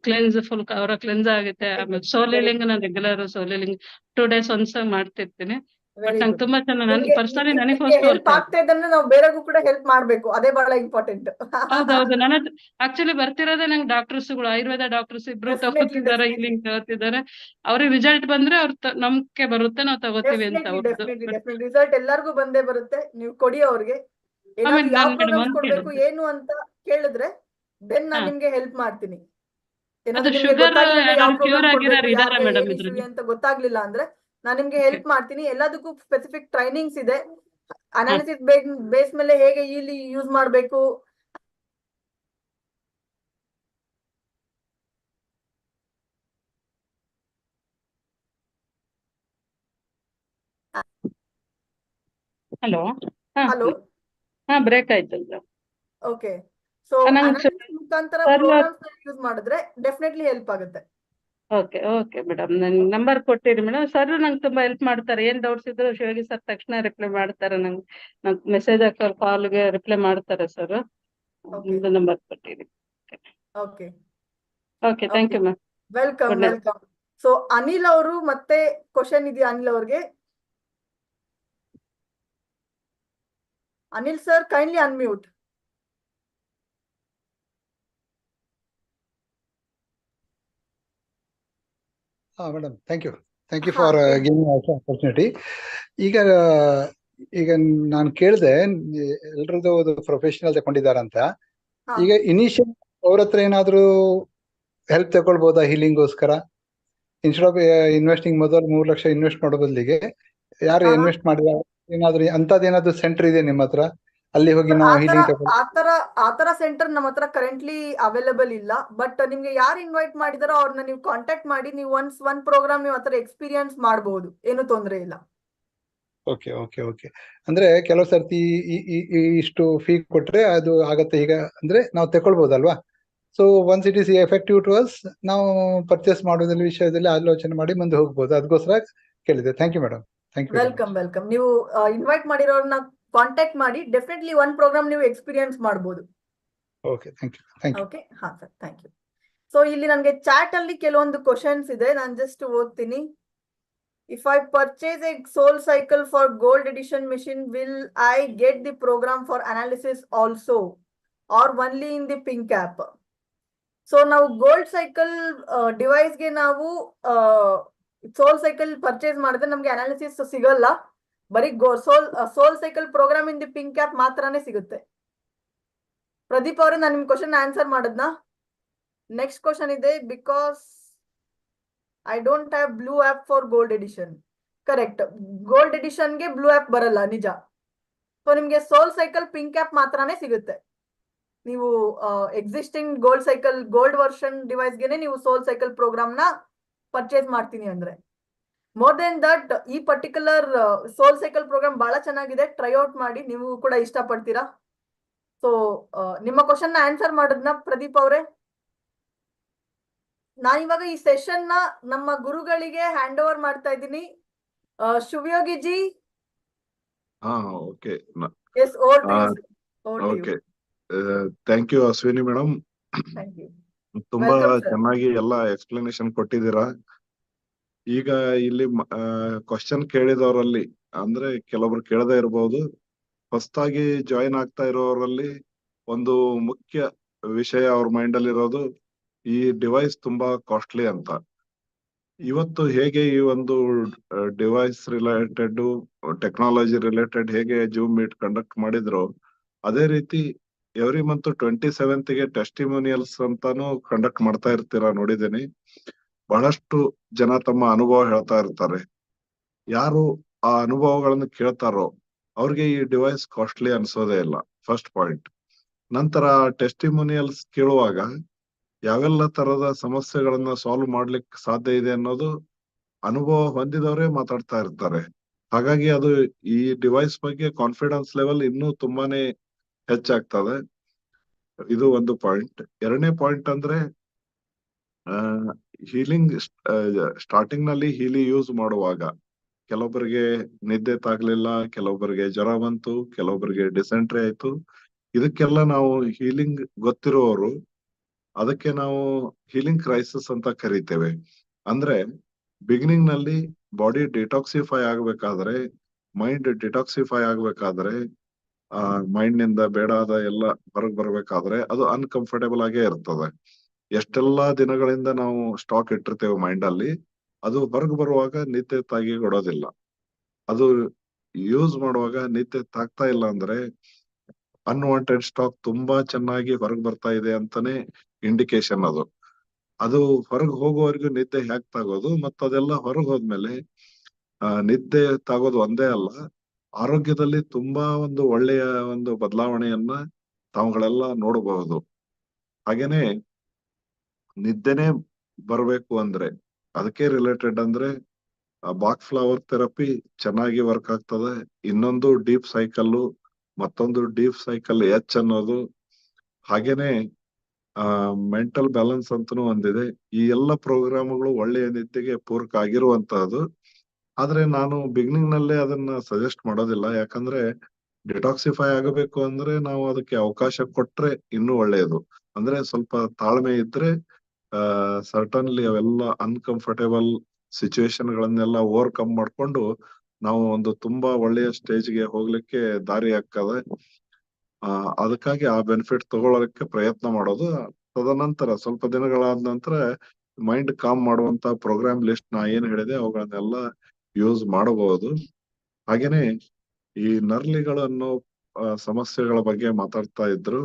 ಕ್ಲೆನ್ಸ್ ಫುಲ್ ಅವರ ಕ್ಲೆನ್ಸ್ ಆಗುತ್ತೆ. ಆಮೇಲೆ ಸೋಲಿಲಿಂಗ್ ನಾನು ರೆಗ್ಯುಲರ್ ಸೋಲಿಲಿಂಗ್ 2 days once ಮಾಡ್ತಿರ್ತೀನಿ. ಬಟ್ ನಂಗೆ ತುಂಬಾ ಚೆನ್ನಾಗಿ ನನ್ ಪರ್ಸನಲಿ ನನಗೆ ಫಸ್ಟ್ ಹೆಲ್ಪ್ ಆಗ್ತಾ ಇದ್ರೆ ನಾವು ಬೇರೆಗೂ ಕೂಡ ಹೆಲ್ಪ್ ಮಾಡ್ಬೇಕು, ಅದೇ ಬಹಳ ಇಂಪಾರ್ಟೆಂಟ್. ಹೌದೌದು. ನನ್ನ ಆಕ್ಚುಲಿ ಬರ್ತಿರೋದೇ ನಂಗೆ ಡಾಕ್ಟರ್ಸ್ಗಳು, ಆಯುರ್ವೇದ ಡಾಕ್ಟರ್ಸ್ ಇಬ್ರು ತಗೋತಿದ್ದಾರೆ, ಹೀಲಿಂಗ್ ತಗೋತಿದ್ದಾರೆ. ಅವ್ರಿಗೆ ರಿಸಲ್ಟ್ ಬಂದ್ರೆ ಅವ್ರ ನಂಬಿಕೆ ಬರುತ್ತೆ, ನಾವು ತಗೋತೀವಿ ಅಂತ ಅವ್ರದ್ದು. ರಿಸಲ್ಟ್ ಎಲ್ಲರಿಗೂ ಬಂದೇ ಬರುತ್ತೆ. ನೀವು ಕೊಡಿ ಅವ್ರಿಗೆ. ಏನಾದ್ರು ಯಾವ ಪ್ರಾಬ್ಲಮ್ಸ್ ಕೊಡ್ಬೇಕು ಏನು ಅಂತ ಕೇಳಿದ್ರೆ ದೆನ್ ನಾನು ನಿಮ್ಗೆ ಹೆಲ್ಪ್ ಮಾಡ್ತೀನಿ. ಏನಾದ್ರು ನಿಮ್ಗೆ ಗೊತ್ತಾಗ್ಲಿಲ್ಲ ಯಾವ ಪ್ರಾಬ್ಲಮ್ ಕೊಡ್ಬೇಕು, ಯಾರಿಗೆ ಏನ್ ಇಶ್ಯೂ ಅಂತ ಗೊತ್ತಾಗ್ಲಿಲ್ಲ ಅಂದ್ರೆ ನಾನು ನಿಮ್ಗೆ ಹೆಲ್ಪ್ ಮಾಡ್ತೀನಿ. ಎಲ್ಲದಕ್ಕೂ ಸ್ಪೆಸಿಫಿಕ್ ಟ್ರೈನಿಂಗ್ಸ್ ಇದೆ. ಅನಾಲಿಸಿಸ್ ಬೇಸ್ ಮೇಲೆ ಹೇಗೆ ಇಲ್ಲಿ ಯೂಸ್ ಮಾಡ್ಬೇಕು, ಹಲೋ ಹಲೋ ಬ್ರೇಕ್ ಆಯ್ತು. ಓಕೆ. ಸೊ ಮುಖಾಂತರ ಪ್ರೋಗ್ರಾಮ್ಸ್ ಯೂಸ್ ಮಾಡಿದ್ರೆ ಡೆಫಿನೆಟ್ಲಿ ಹೆಲ್ಪ್ ಆಗುತ್ತೆ. ಓಕೆ ಓಕೆ ಮೇಡಮ್, ನನ್ ನಂಬರ್ ಕೊಟ್ಟಿರಿ ಮೇಡಮ್. ಸರ್ ನಂಗೆ ತುಂಬಾ ಹೆಲ್ಪ್ ಮಾಡ್ತಾರೆ. ಏನ್ ಡೌಟ್ಸ್ ಇದ್ರು ಶಿವಯೋಗಿ ಸರ್ ತಕ್ಷಣ ರಿಪ್ಲೈ ಮಾಡ್ತಾರೆ. ನಂಗೆ ಮೆಸೇಜ್ ಹಾಕೋ ಕಾಲ್ಗೆ ರಿಪ್ಲೈ ಮಾಡ್ತಾರೆ ಸರ್. ನಿಮ್ದು ನಂಬರ್ ಕೊಟ್ಟಿರಿ. Okay okay, thank you ma'am. Welcome welcome. So Anil ಅವರು ಮತ್ತೆ ಕ್ವಶನ್ ಇದೆಯಾ ಅನಿಲ್ ಅವ್ರಿಗೆ? Anil sir kindly unmute. Madam thank you for giving also opportunity. ಈಗ ನಾನು ಕೇಳಿದೆ ಎಲ್ರದ್ದು ಪ್ರೊಫೆಷನಲ್ ತಗೊಂಡಿದಾರಂತ. ಈಗ ಇನಿಷಿಯಲ್ ಅವ್ರ ಹತ್ರ ಏನಾದ್ರು ಹೆಲ್ಪ್ ತಗೊಳ್ಬಹುದಾ ಹೀಲಿಂಗ್ಗೋಸ್ಕರ? ಇನ್ಸ್ಟೆಡ್ ಆಫ್ ಇನ್ವೆಸ್ಟಿಂಗ್ ಮೊದಲು 3 ಲಕ್ಷ ಇನ್ವೆಸ್ಟ್ ಮಾಡೋ ಬದಲಿಗೆ ಯಾರು ಇನ್ವೆಸ್ಟ್ ಮಾಡಿದ ಏನಾದ್ರು ಅಂತದೇನಾದ್ರು ಸೆಂಟರ್ ಇದೆ ನಿಮ್ಮ ಹತ್ರ? ಅಲ್ಲಿ ಹೋಗಿ ನಾವು ಹೀಲಿಂಗ್ ಆತರ ಸೆಂಟರ್ ನಮ್ಮ ಹತ್ರ ಕರೆಂಟ್ಲಿ ಅವೈಲೇಬಲ್ ಇಲ್ಲ. ಬಟ್ ನಿಮ್ಗೆ ಯಾರು ಇನ್ವೈಟ್ ಮಾಡಿದಾರೋ ಅವ್ರನ್ನ ನೀವು ಕಾಂಟ್ಯಾಕ್ಟ್ ಮಾಡಿ ನೀವು ಒನ್ ಪ್ರೋಗ್ರಾಮ್ ನೀವು ಆತರ ಎಕ್ಸ್ಪೀರಿಯನ್ಸ್ ಮಾಡಬಹುದು, ಏನು ತೊಂದರೆ ಇಲ್ಲ. Okay okay okay. ಅಂದ್ರೆ ಕೆಲವು ಸರ್ತಿ ಇಷ್ಟು ಫೀ ಕೊಟ್ರೆ ಅದು ಆಗತ್ತೆ ಈಗ ಅಂದ್ರೆ ನಾವು ತಗೊಳ್ಬಹುದಲ್ವಾ? So once it is effective to us, ನಾವು ಪರ್ಚೇಸ್ ಮಾಡೋದ್ರಲ್ಲಿ ವಿಷಯದಲ್ಲಿ ಆಲೋಚನೆ ಮಾಡಿ ಮುಂದೆ ಹೋಗ್ಬೋದು. ಅದಕ್ಕೋಸ್ಕರ ಕೇಳಿದೆ. Thank you madam. Thank you. Welcome welcome. ನೀವು ಇನ್ವೈಟ್ ಮಾಡಿರೋರ್ನ ಕಾಂಟ್ಯಾಕ್ಟ್ ಮಾಡಿ ಡೆಫಿನೆಟ್ಲಿ ಒನ್ ಪ್ರೋಗ್ರಾಮ್ ನೀವು ಎಕ್ಸ್ಪೀರಿಯನ್ಸ್ ಮಾಡಬಹುದು. Okay, thank you. ಓಕೆ, ಹಾ ಸರ್, ಥ್ಯಾಂಕ್ ಯು. ಸೊ ಇಲ್ಲಿ ನನಗೆ ಚಾಟ್ ಅಲ್ಲಿ ಕೆಲವೊಂದು ಕ್ವಶನ್ಸ್ ಇದೆ, ನಾನು ಜಸ್ಟ್ ಓದ್ತೀನಿ. If I purchase a soul cycle for gold edition machine, will I get the program for analysis also or only in the pink app? So ನಾವು gold cycle ಡಿವೈಸ್ಗೆ ನಾವು ಸೋಲ್ ಸೈಕಲ್ ಪರ್ಚೇಸ್ ಮಾಡಿದ್ರೆ ನಮ್ಗೆ analysis ಸಿಗಲ್ಲ. ಬರೀ soul cycle program in the pink app ಮಾತ್ರನೇ ಸಿಗುತ್ತೆ. ಪ್ರದೀಪ್ ಅವರೇ, ನಾನು ನಿಮ್ ಕ್ವಶನ್ ಆನ್ಸರ್ ಮಾಡದ್ನಾ? ನೆಕ್ಸ್ಟ್ ಕ್ವಶನ್ ಇದೆ, because I don't have blue app for gold edition. Correct, gold ಎಡಿಷನ್ಗೆ blue app ಬರಲ್ಲ, ನಿಜ. ಸೊ ನಿಮ್ಗೆ ಸೋಲ್ ಸೈಕಲ್ ಪಿಂಕ್ ಆಪ್ ಮಾತ್ರನೇ ಸಿಗುತ್ತೆ. ನೀವು ಎಕ್ಸಿಸ್ಟಿಂಗ್ ಗೋಲ್ಡ್ ವರ್ಷನ್ ಡಿವೈಸ್ಗೆನೆ ನೀವು ಸೋಲ್ ಸೈಕಲ್ ಪ್ರೋಗ್ರಾಮ್ ನ ಪರ್ಚೇಸ್ ಮಾಡ್ತೀನಿ ಅಂದ್ರೆ. ಮೋರ್ ದೆನ್ ದಟ್, ಈ ಪರ್ಟಿಕ್ಯುಲರ್ ಸೋಲ್ ಸೈಕಲ್ ಪ್ರೋಗ್ರಾಮ್ ಬಹಳ ಚೆನ್ನಾಗಿದೆ, ಟ್ರೈ ಔಟ್ ಮಾಡಿ, ನೀವು ಕೂಡ ಇಷ್ಟಪಡ್ತೀರಾ. ಸೊ ನಿಮ್ಮ ಕ್ವಶನ್ ನ ಆನ್ಸರ್ ಮಾಡೋದ್ನ ಪ್ರದೀಪ್ ಅವರೇ, ನಾನಿವಾಗ ಈ ಸೆಷನ್ ನ ನಮ್ಮ ಗುರುಗಳಿಗೆ ಹ್ಯಾಂಡ್ ಓವರ್ ಮಾಡ್ತಾ ಇದ್ದೀನಿ. Shivayogi ji. Okay yes, over to you. Okay, thank you Ashwini madam. Thank you. ತುಂಬಾ ಚೆನ್ನಾಗಿ ಎಲ್ಲ ಎಕ್ಸ್ಪ್ಲನೇಷನ್ ಕೊಟ್ಟಿದ್ದೀರಾ. ಈಗ ಇಲ್ಲಿ ಕ್ವಶನ್ ಕೇಳಿದವರಲ್ಲಿ ಅಂದ್ರೆ ಕೆಲವೊಬ್ರು ಕೇಳದೇ ಇರಬಹುದು. ಫಸ್ಟ್ ಆಗಿ ಜಾಯಿನ್ ಆಗ್ತಾ ಇರೋರಲ್ಲಿ ಒಂದು ಮುಖ್ಯ ವಿಷಯ ಅವ್ರ ಮೈಂಡ್ ಅಲ್ಲಿ ಇರೋದು ಈ ಡಿವೈಸ್ ತುಂಬಾ ಕಾಸ್ಟ್ಲಿ ಅಂತ. ಇವತ್ತು ಹೇಗೆ ಈ ಒಂದು ಡಿವೈಸ್ ರಿಲೇಟೆಡ್ ಟೆಕ್ನಾಲಜಿ ರಿಲೇಟೆಡ್ ಹೇಗೆ ಜೂಮ್ ಮೀಟ್ ಕಂಡಕ್ಟ್ ಮಾಡಿದ್ರು, ಅದೇ ರೀತಿ ಎವ್ರಿ ಮಂತ್ 27th ಟೆಸ್ಟಿಮೋನಿಯಲ್ಸ್ ಅಂತಾನು ಕಂಡಕ್ಟ್ ಮಾಡ್ತಾ ಇರ್ತೀರಾ ನೋಡಿದ್ದೀನಿ. ಬಹಳಷ್ಟು ಜನ ತಮ್ಮ ಅನುಭವ ಹೇಳ್ತಾ ಇರ್ತಾರೆ. ಯಾರು ಆ ಅನುಭವಗಳನ್ನು ಕೇಳ್ತಾರೋ ಅವ್ರಿಗೆ ಈ ಡಿವೈಸ್ ಕಾಸ್ಟ್ಲಿ ಅನ್ಸೋದೇ ಇಲ್ಲ, ಫಸ್ಟ್ ಪಾಯಿಂಟ್. ನಂತರ ಟೆಸ್ಟಿಮೋನಿಯಲ್ಸ್ ಕೇಳುವಾಗ ಯಾವೆಲ್ಲ ತರದ ಸಮಸ್ಯೆಗಳನ್ನ ಸಾಲ್ವ್ ಮಾಡ್ಲಿಕ್ಕೆ ಸಾಧ್ಯ ಇದೆ ಅನ್ನೋದು ಅನುಭವ ಹೊಂದಿದವರೇ ಮಾತಾಡ್ತಾ ಇರ್ತಾರೆ. ಹಾಗಾಗಿ ಅದು ಈ ಡಿವೈಸ್ ಬಗ್ಗೆ ಕಾನ್ಫಿಡೆನ್ಸ್ ಲೆವೆಲ್ ಇನ್ನೂ ತುಂಬಾನೇ ಹೆಚ್ಚಾಗ್ತದೆ. ಇದು ಒಂದು ಪಾಯಿಂಟ್. ಎರಡನೇ ಪಾಯಿಂಟ್ ಅಂದ್ರೆ ಹೀಲಿಂಗ್ ಸ್ಟಾರ್ಟಿಂಗ್ ನಲ್ಲಿ ಹೀಲಿ ಯೂಸ್ ಮಾಡುವಾಗ ಕೆಲವೊಬ್ಬರಿಗೆ ನಿದ್ದೆ ತಾಗ್ಲಿಲ್ಲ, ಕೆಲವೊಬ್ಬರಿಗೆ ಜ್ವರ ಬಂತು, ಕೆಲವೊಬ್ಬರಿಗೆ ಡಿಸೆಂಟ್ರಿ ಆಯ್ತು. ಇದಕ್ಕೆಲ್ಲ ನಾವು ಹೀಲಿಂಗ್ ಗೊತ್ತಿರುವವರು ಅದಕ್ಕೆ ನಾವು ಹೀಲಿಂಗ್ ಕ್ರೈಸಿಸ್ ಅಂತ ಕರಿತೇವೆ. ಅಂದ್ರೆ ಬಿಗಿನಿಂಗ್ ನಲ್ಲಿ ಬಾಡಿ ಡಿಟಾಕ್ಸಿಫೈ ಆಗ್ಬೇಕಾದ್ರೆ, ಮೈಂಡ್ ಡಿಟಾಕ್ಸಿಫೈ ಆಗ್ಬೇಕಾದ್ರೆ, ಮೈಂಡ್ ನಿಂದ ಬೇಡಾದ ಎಲ್ಲ ಹೊರಗ್ ಬರ್ಬೇಕಾದ್ರೆ ಅದು ಅನ್ಕಂಫರ್ಟೇಬಲ್ ಆಗೇ ಇರ್ತದೆ. ಎಷ್ಟೆಲ್ಲಾ ದಿನಗಳಿಂದ ನಾವು ಸ್ಟಾಕ್ ಇಟ್ಟಿರ್ತೇವೆ ಮೈಂಡ್ ಅಲ್ಲಿ, ಅದು ಹೊರಗ್ ಬರುವಾಗ ನಿದ್ದೆ ತಾಗಿ ಕೊಡೋದಿಲ್ಲ. ಅದು ಯೂಸ್ ಮಾಡುವಾಗ ನಿದ್ದೆ ತಾಗ್ತಾ ಇಲ್ಲ ಅಂದ್ರೆ ಅನ್ವಾಂಟೆಡ್ ಸ್ಟಾಕ್ ತುಂಬಾ ಚೆನ್ನಾಗಿ ಹೊರಗ್ ಬರ್ತಾ ಇದೆ ಅಂತಾನೆ ಇಂಡಿಕೇಶನ್ ಅದು. ಅದು ಹೊರಗ್ ಹೋಗುವವರೆಗೂ ನಿದ್ದೆ ಹ್ಯಾಕ್ ತಾಗೋದು, ಅದೆಲ್ಲ ಹೊರಗ್ ಹೋದ್ಮೇಲೆ ನಿದ್ದೆ ತಾಗೋದು ಒಂದೇ ಅಲ್ಲ, ಆರೋಗ್ಯದಲ್ಲಿ ತುಂಬಾ ಒಂದು ಒಳ್ಳೆಯ ಒಂದು ಬದಲಾವಣೆಯನ್ನ ತಾವುಗಳೆಲ್ಲ ನೋಡಬಹುದು. ಹಾಗೇನೆ ನಿದ್ದೆನೆ ಬರ್ಬೇಕು ಅಂದ್ರೆ ಅದಕ್ಕೆ ರಿಲೇಟೆಡ್ ಅಂದ್ರೆ ಬಾಕ್ ಫ್ಲವರ್ ಥೆರಪಿ ಚೆನ್ನಾಗಿ ವರ್ಕ್ ಆಗ್ತದೆ. ಇನ್ನೊಂದು ಡೀಪ್ ಸೈಕಲ್, ಮತ್ತೊಂದು ಡೀಪ್ ಸೈಕಲ್ ಎಚ್ ಅನ್ನೋದು, ಹಾಗೇನೆ ಮೆಂಟಲ್ ಬ್ಯಾಲೆನ್ಸ್ ಅಂತನೂ ಒಂದಿದೆ. ಈ ಎಲ್ಲ ಪ್ರೋಗ್ರಾಮ್ಗಳು ಒಳ್ಳೆಯ ನಿದ್ದೆಗೆ ಪೂರಕ ಆಗಿರುವಂತಹದ್ದು. ಆದ್ರೆ ನಾನು ಬಿಗಿನಿಂಗ್ ನಲ್ಲೇ ಅದನ್ನ ಸಜೆಸ್ಟ್ ಮಾಡೋದಿಲ್ಲ. ಯಾಕಂದ್ರೆ ಡಿಟಾಕ್ಸಿಫೈ ಆಗಬೇಕು ಅಂದ್ರೆ ನಾವು ಅದಕ್ಕೆ ಅವಕಾಶ ಕೊಟ್ರೆ ಇನ್ನೂ ಒಳ್ಳೆಯದು. ಅಂದ್ರೆ ಸ್ವಲ್ಪ ತಾಳ್ಮೆ ಇದ್ರೆ ಸರ್ಟನ್ಲಿ ಅವೆಲ್ಲ ಅನ್ಕಂಫರ್ಟೇಬಲ್ ಸಿಚುವೇಶನ್ ಗಳನ್ನೆಲ್ಲ ಓವರ್ಕಮ್ ಮಾಡ್ಕೊಂಡು ನಾವು ಒಂದು ತುಂಬಾ ಒಳ್ಳೆಯ ಸ್ಟೇಜ್ಗೆ ಹೋಗ್ಲಿಕ್ಕೆ ದಾರಿ ಆಗ್ತದೆ. ಅದಕ್ಕಾಗಿ ಆ ಬೆನಿಫಿಟ್ ತಗೊಳ್ಳೋದಕ್ಕೆ ಪ್ರಯತ್ನ ಮಾಡೋದು. ತದನಂತರ ಸ್ವಲ್ಪ ದಿನಗಳಾದ ನಂತರ ಮೈಂಡ್ ಕಾಮ್ ಮಾಡುವಂತ ಪ್ರೋಗ್ರಾಮ್ ಲಿಸ್ಟ್ ನಾ ಏನ್ ಹೇಳಿದೆ ಅವುಗಳನ್ನೆಲ್ಲ ಯೂಸ್ ಮಾಡಬಹುದು. ಹಾಗೇನೆ ಈ ನರ್ಲಿಗಳನ್ನೋ ಸಮಸ್ಯೆಗಳ ಬಗ್ಗೆ ಮಾತಾಡ್ತಾ ಇದ್ರು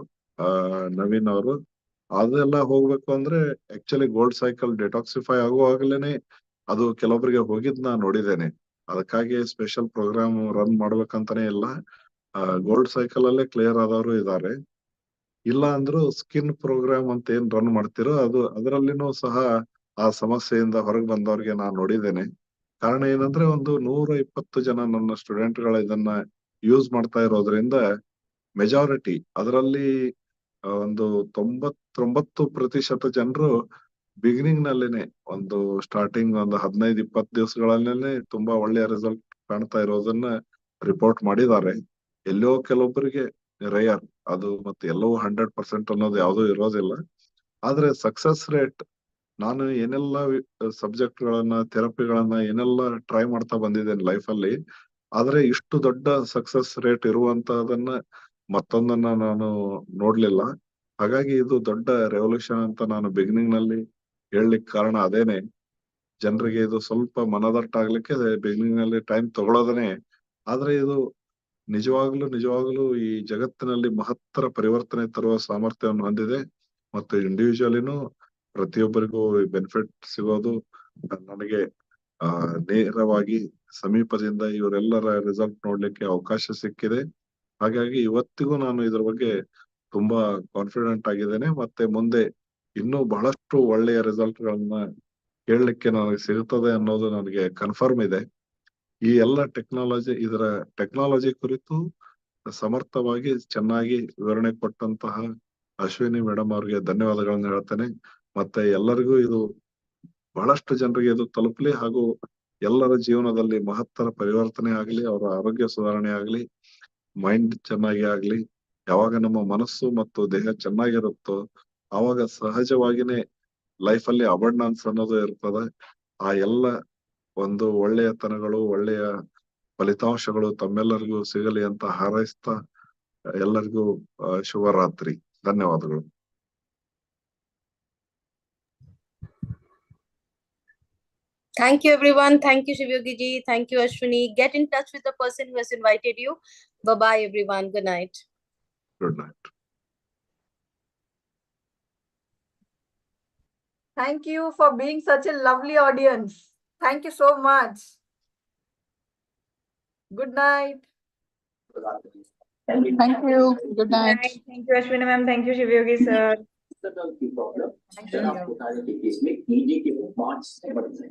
ನವೀನ್ ಅವರು. ಅದೆಲ್ಲ ಹೋಗ್ಬೇಕು ಅಂದ್ರೆ ಆಕ್ಚುಲಿ ಗೋಲ್ಡ್ ಸೈಕಲ್ ಡಿಟಾಕ್ಸಿಫೈ ಆಗುವಾಗ್ಲೇನೆ ಅದು ಕೆಲವೊಬ್ಬರಿಗೆ ಹೋಗಿದ್ ನಾ ನೋಡಿದ್ದೇನೆ. ಅದಕ್ಕಾಗಿ ಸ್ಪೆಷಲ್ ಪ್ರೋಗ್ರಾಮ್ ರನ್ ಮಾಡ್ಬೇಕಂತಾನೆ ಇಲ್ಲ, ಗೋಲ್ಡ್ ಸೈಕಲ್ ಅಲ್ಲೇ ಕ್ಲಿಯರ್ ಆದವರು ಇದ್ದಾರೆ. ಇಲ್ಲ ಅಂದ್ರೂ ಸ್ಕಿನ್ ಪ್ರೋಗ್ರಾಮ್ ಅಂತ ಏನ್ ರನ್ ಮಾಡ್ತಿರೋ ಅದರಲ್ಲಿನೂ ಸಹ ಆ ಸಮಸ್ಯೆಯಿಂದ ಹೊರಗೆ ಬಂದವ್ರಿಗೆ ನಾನು ನೋಡಿದ್ದೇನೆ. ಕಾರಣ ಏನಂದ್ರೆ 120 ಜನ ನನ್ನ ಸ್ಟೂಡೆಂಟ್ ಗಳ ಇದನ್ನ ಯೂಸ್ ಮಾಡ್ತಾ ಇರೋದ್ರಿಂದ ಮೆಜಾರಿಟಿ ಅದರಲ್ಲಿ 99% ಜನರು ಬಿಗಿನಿಂಗ್ ನಲ್ಲೇನೆ ಸ್ಟಾರ್ಟಿಂಗ್ 15-20 ದಿವಸಗಳಲ್ಲೇನೆ ತುಂಬಾ ಒಳ್ಳೆಯ ರಿಸಲ್ಟ್ ಕಾಣ್ತಾ ಇರೋದನ್ನ ರಿಪೋರ್ಟ್ ಮಾಡಿದ್ದಾರೆ. ಎಲ್ಲೋ ಕೆಲವೊಬ್ಬರಿಗೆ ರೇಯರ್ ಅದು, ಮತ್ತೆ ಎಲ್ಲವೂ 100% ಅನ್ನೋದು ಯಾವುದೂ ಇರೋದಿಲ್ಲ. ಆದ್ರೆ ಸಕ್ಸಸ್ ರೇಟ್, ನಾನು ಏನೆಲ್ಲ ಸಬ್ಜೆಕ್ಟ್ ಗಳನ್ನ ಥೆರಪಿಗಳನ್ನ ಏನೆಲ್ಲ ಟ್ರೈ ಮಾಡ್ತಾ ಬಂದಿದ್ದೇನೆ ಲೈಫ್ ಅಲ್ಲಿ, ಆದ್ರೆ ಇಷ್ಟು ದೊಡ್ಡ ಸಕ್ಸಸ್ ರೇಟ್ ಇರುವಂತದನ್ನ ಮತ್ತೊಂದನ್ನ ನಾನು ನೋಡ್ಲಿಲ್ಲ. ಹಾಗಾಗಿ ಇದು ದೊಡ್ಡ ರೆವಲ್ಯೂಷನ್ ಅಂತ ನಾನು ಬಿಗಿನಿಂಗ್ ನಲ್ಲಿ ಹೇಳಲಿಕ್ಕೆ ಕಾರಣ ಅದೇನೆ. ಜನರಿಗೆ ಇದು ಸ್ವಲ್ಪ ಮನದಟ್ಟಾಗ್ಲಿಕ್ಕೆ ಬಿಗಿನಿಂಗ್ ನಲ್ಲಿ ಟೈಮ್ ತಗೊಳ್ಳೋದನೆ. ಆದ್ರೆ ಇದು ನಿಜವಾಗ್ಲೂ ಈ ಜಗತ್ತಿನಲ್ಲಿ ಮಹತ್ತರ ಪರಿವರ್ತನೆ ತರುವ ಸಾಮರ್ಥ್ಯವನ್ನು ಹೊಂದಿದೆ. ಮತ್ತು ಇಂಡಿವಿಜುವಲಿನೂ ಪ್ರತಿಯೊಬ್ಬರಿಗೂ ಬೆನಿಫಿಟ್ ಸಿಗೋದು ನನಗೆ ನೇರವಾಗಿ ಸಮೀಪದಿಂದ ಇವರೆಲ್ಲರ ರಿಸಲ್ಟ್ ನೋಡ್ಲಿಕ್ಕೆ ಅವಕಾಶ ಸಿಕ್ಕಿದೆ. ಹಾಗಾಗಿ ಇವತ್ತಿಗೂ ನಾನು ಇದ್ರ ಬಗ್ಗೆ ತುಂಬಾ ಕಾನ್ಫಿಡೆಂಟ್ ಆಗಿದ್ದೇನೆ. ಮತ್ತೆ ಮುಂದೆ ಇನ್ನೂ ಬಹಳಷ್ಟು ಒಳ್ಳೆಯ ರಿಸಲ್ಟ್ ಗಳನ್ನ ಕೇಳಲಿಕ್ಕೆ ನನಗೆ ಸಿಗುತ್ತದೆ ಅನ್ನೋದು ನನಗೆ ಕನ್ಫರ್ಮ್ ಇದೆ. ಈ ಎಲ್ಲ ಇದರ ಟೆಕ್ನಾಲಜಿ ಕುರಿತು ಸಮರ್ಥವಾಗಿ ಚೆನ್ನಾಗಿ ವಿವರಣೆ ಕೊಟ್ಟಂತಹ ಅಶ್ವಿನಿ ಮೇಡಮ್ ಅವರಿಗೆ ಧನ್ಯವಾದಗಳನ್ನ ಹೇಳ್ತೇನೆ. ಮತ್ತೆ ಎಲ್ಲರಿಗೂ ಇದು ಬಹಳಷ್ಟು ಜನರಿಗೆ ಇದು ತಲುಪಲಿ, ಹಾಗೂ ಎಲ್ಲರ ಜೀವನದಲ್ಲಿ ಮಹತ್ತರ ಪರಿವರ್ತನೆ ಆಗ್ಲಿ, ಅವರ ಆರೋಗ್ಯ ಸುಧಾರಣೆ ಆಗ್ಲಿ, ಮೈಂಡ್ ಚೆನ್ನಾಗಿ ಆಗ್ಲಿ. ಯಾವಾಗ ನಮ್ಮ ಮನಸ್ಸು ಮತ್ತು ದೇಹ ಚೆನ್ನಾಗಿರುತ್ತೋ ಆವಾಗ ಸಹಜವಾಗಿನೇ ಲೈಫ್ ಅಲ್ಲಿ ಅಬಂಡನ್ಸ್ ಅನ್ನೋದು ಇರ್ತದೆ. ಆ ಎಲ್ಲ ಒಳ್ಳೆಯತನಗಳು, ಒಳ್ಳೆಯ ಫಲಿತಾಂಶಗಳು ತಮ್ಮೆಲ್ಲರಿಗೂ ಸಿಗಲಿ ಅಂತ ಹಾರೈಸ್ತಾ ಎಲ್ಲರಿಗೂ ಶುಭರಾತ್ರಿ. ಧನ್ಯವಾದಗಳು. Thank you, everyone. Thank you, Shivyogi ji. Thank you, Ashwini. Get in touch with the person who has invited you. Bye-bye, everyone. Good night. Good night. Thank you for being such a lovely audience. Thank you so much. Good night. Thank you. Good night. Thank you, Ashwini ma'am. Thank you, Shivyogi sir. की problem शराब घोटाले के case में ED के 5 से बढ़ जाए।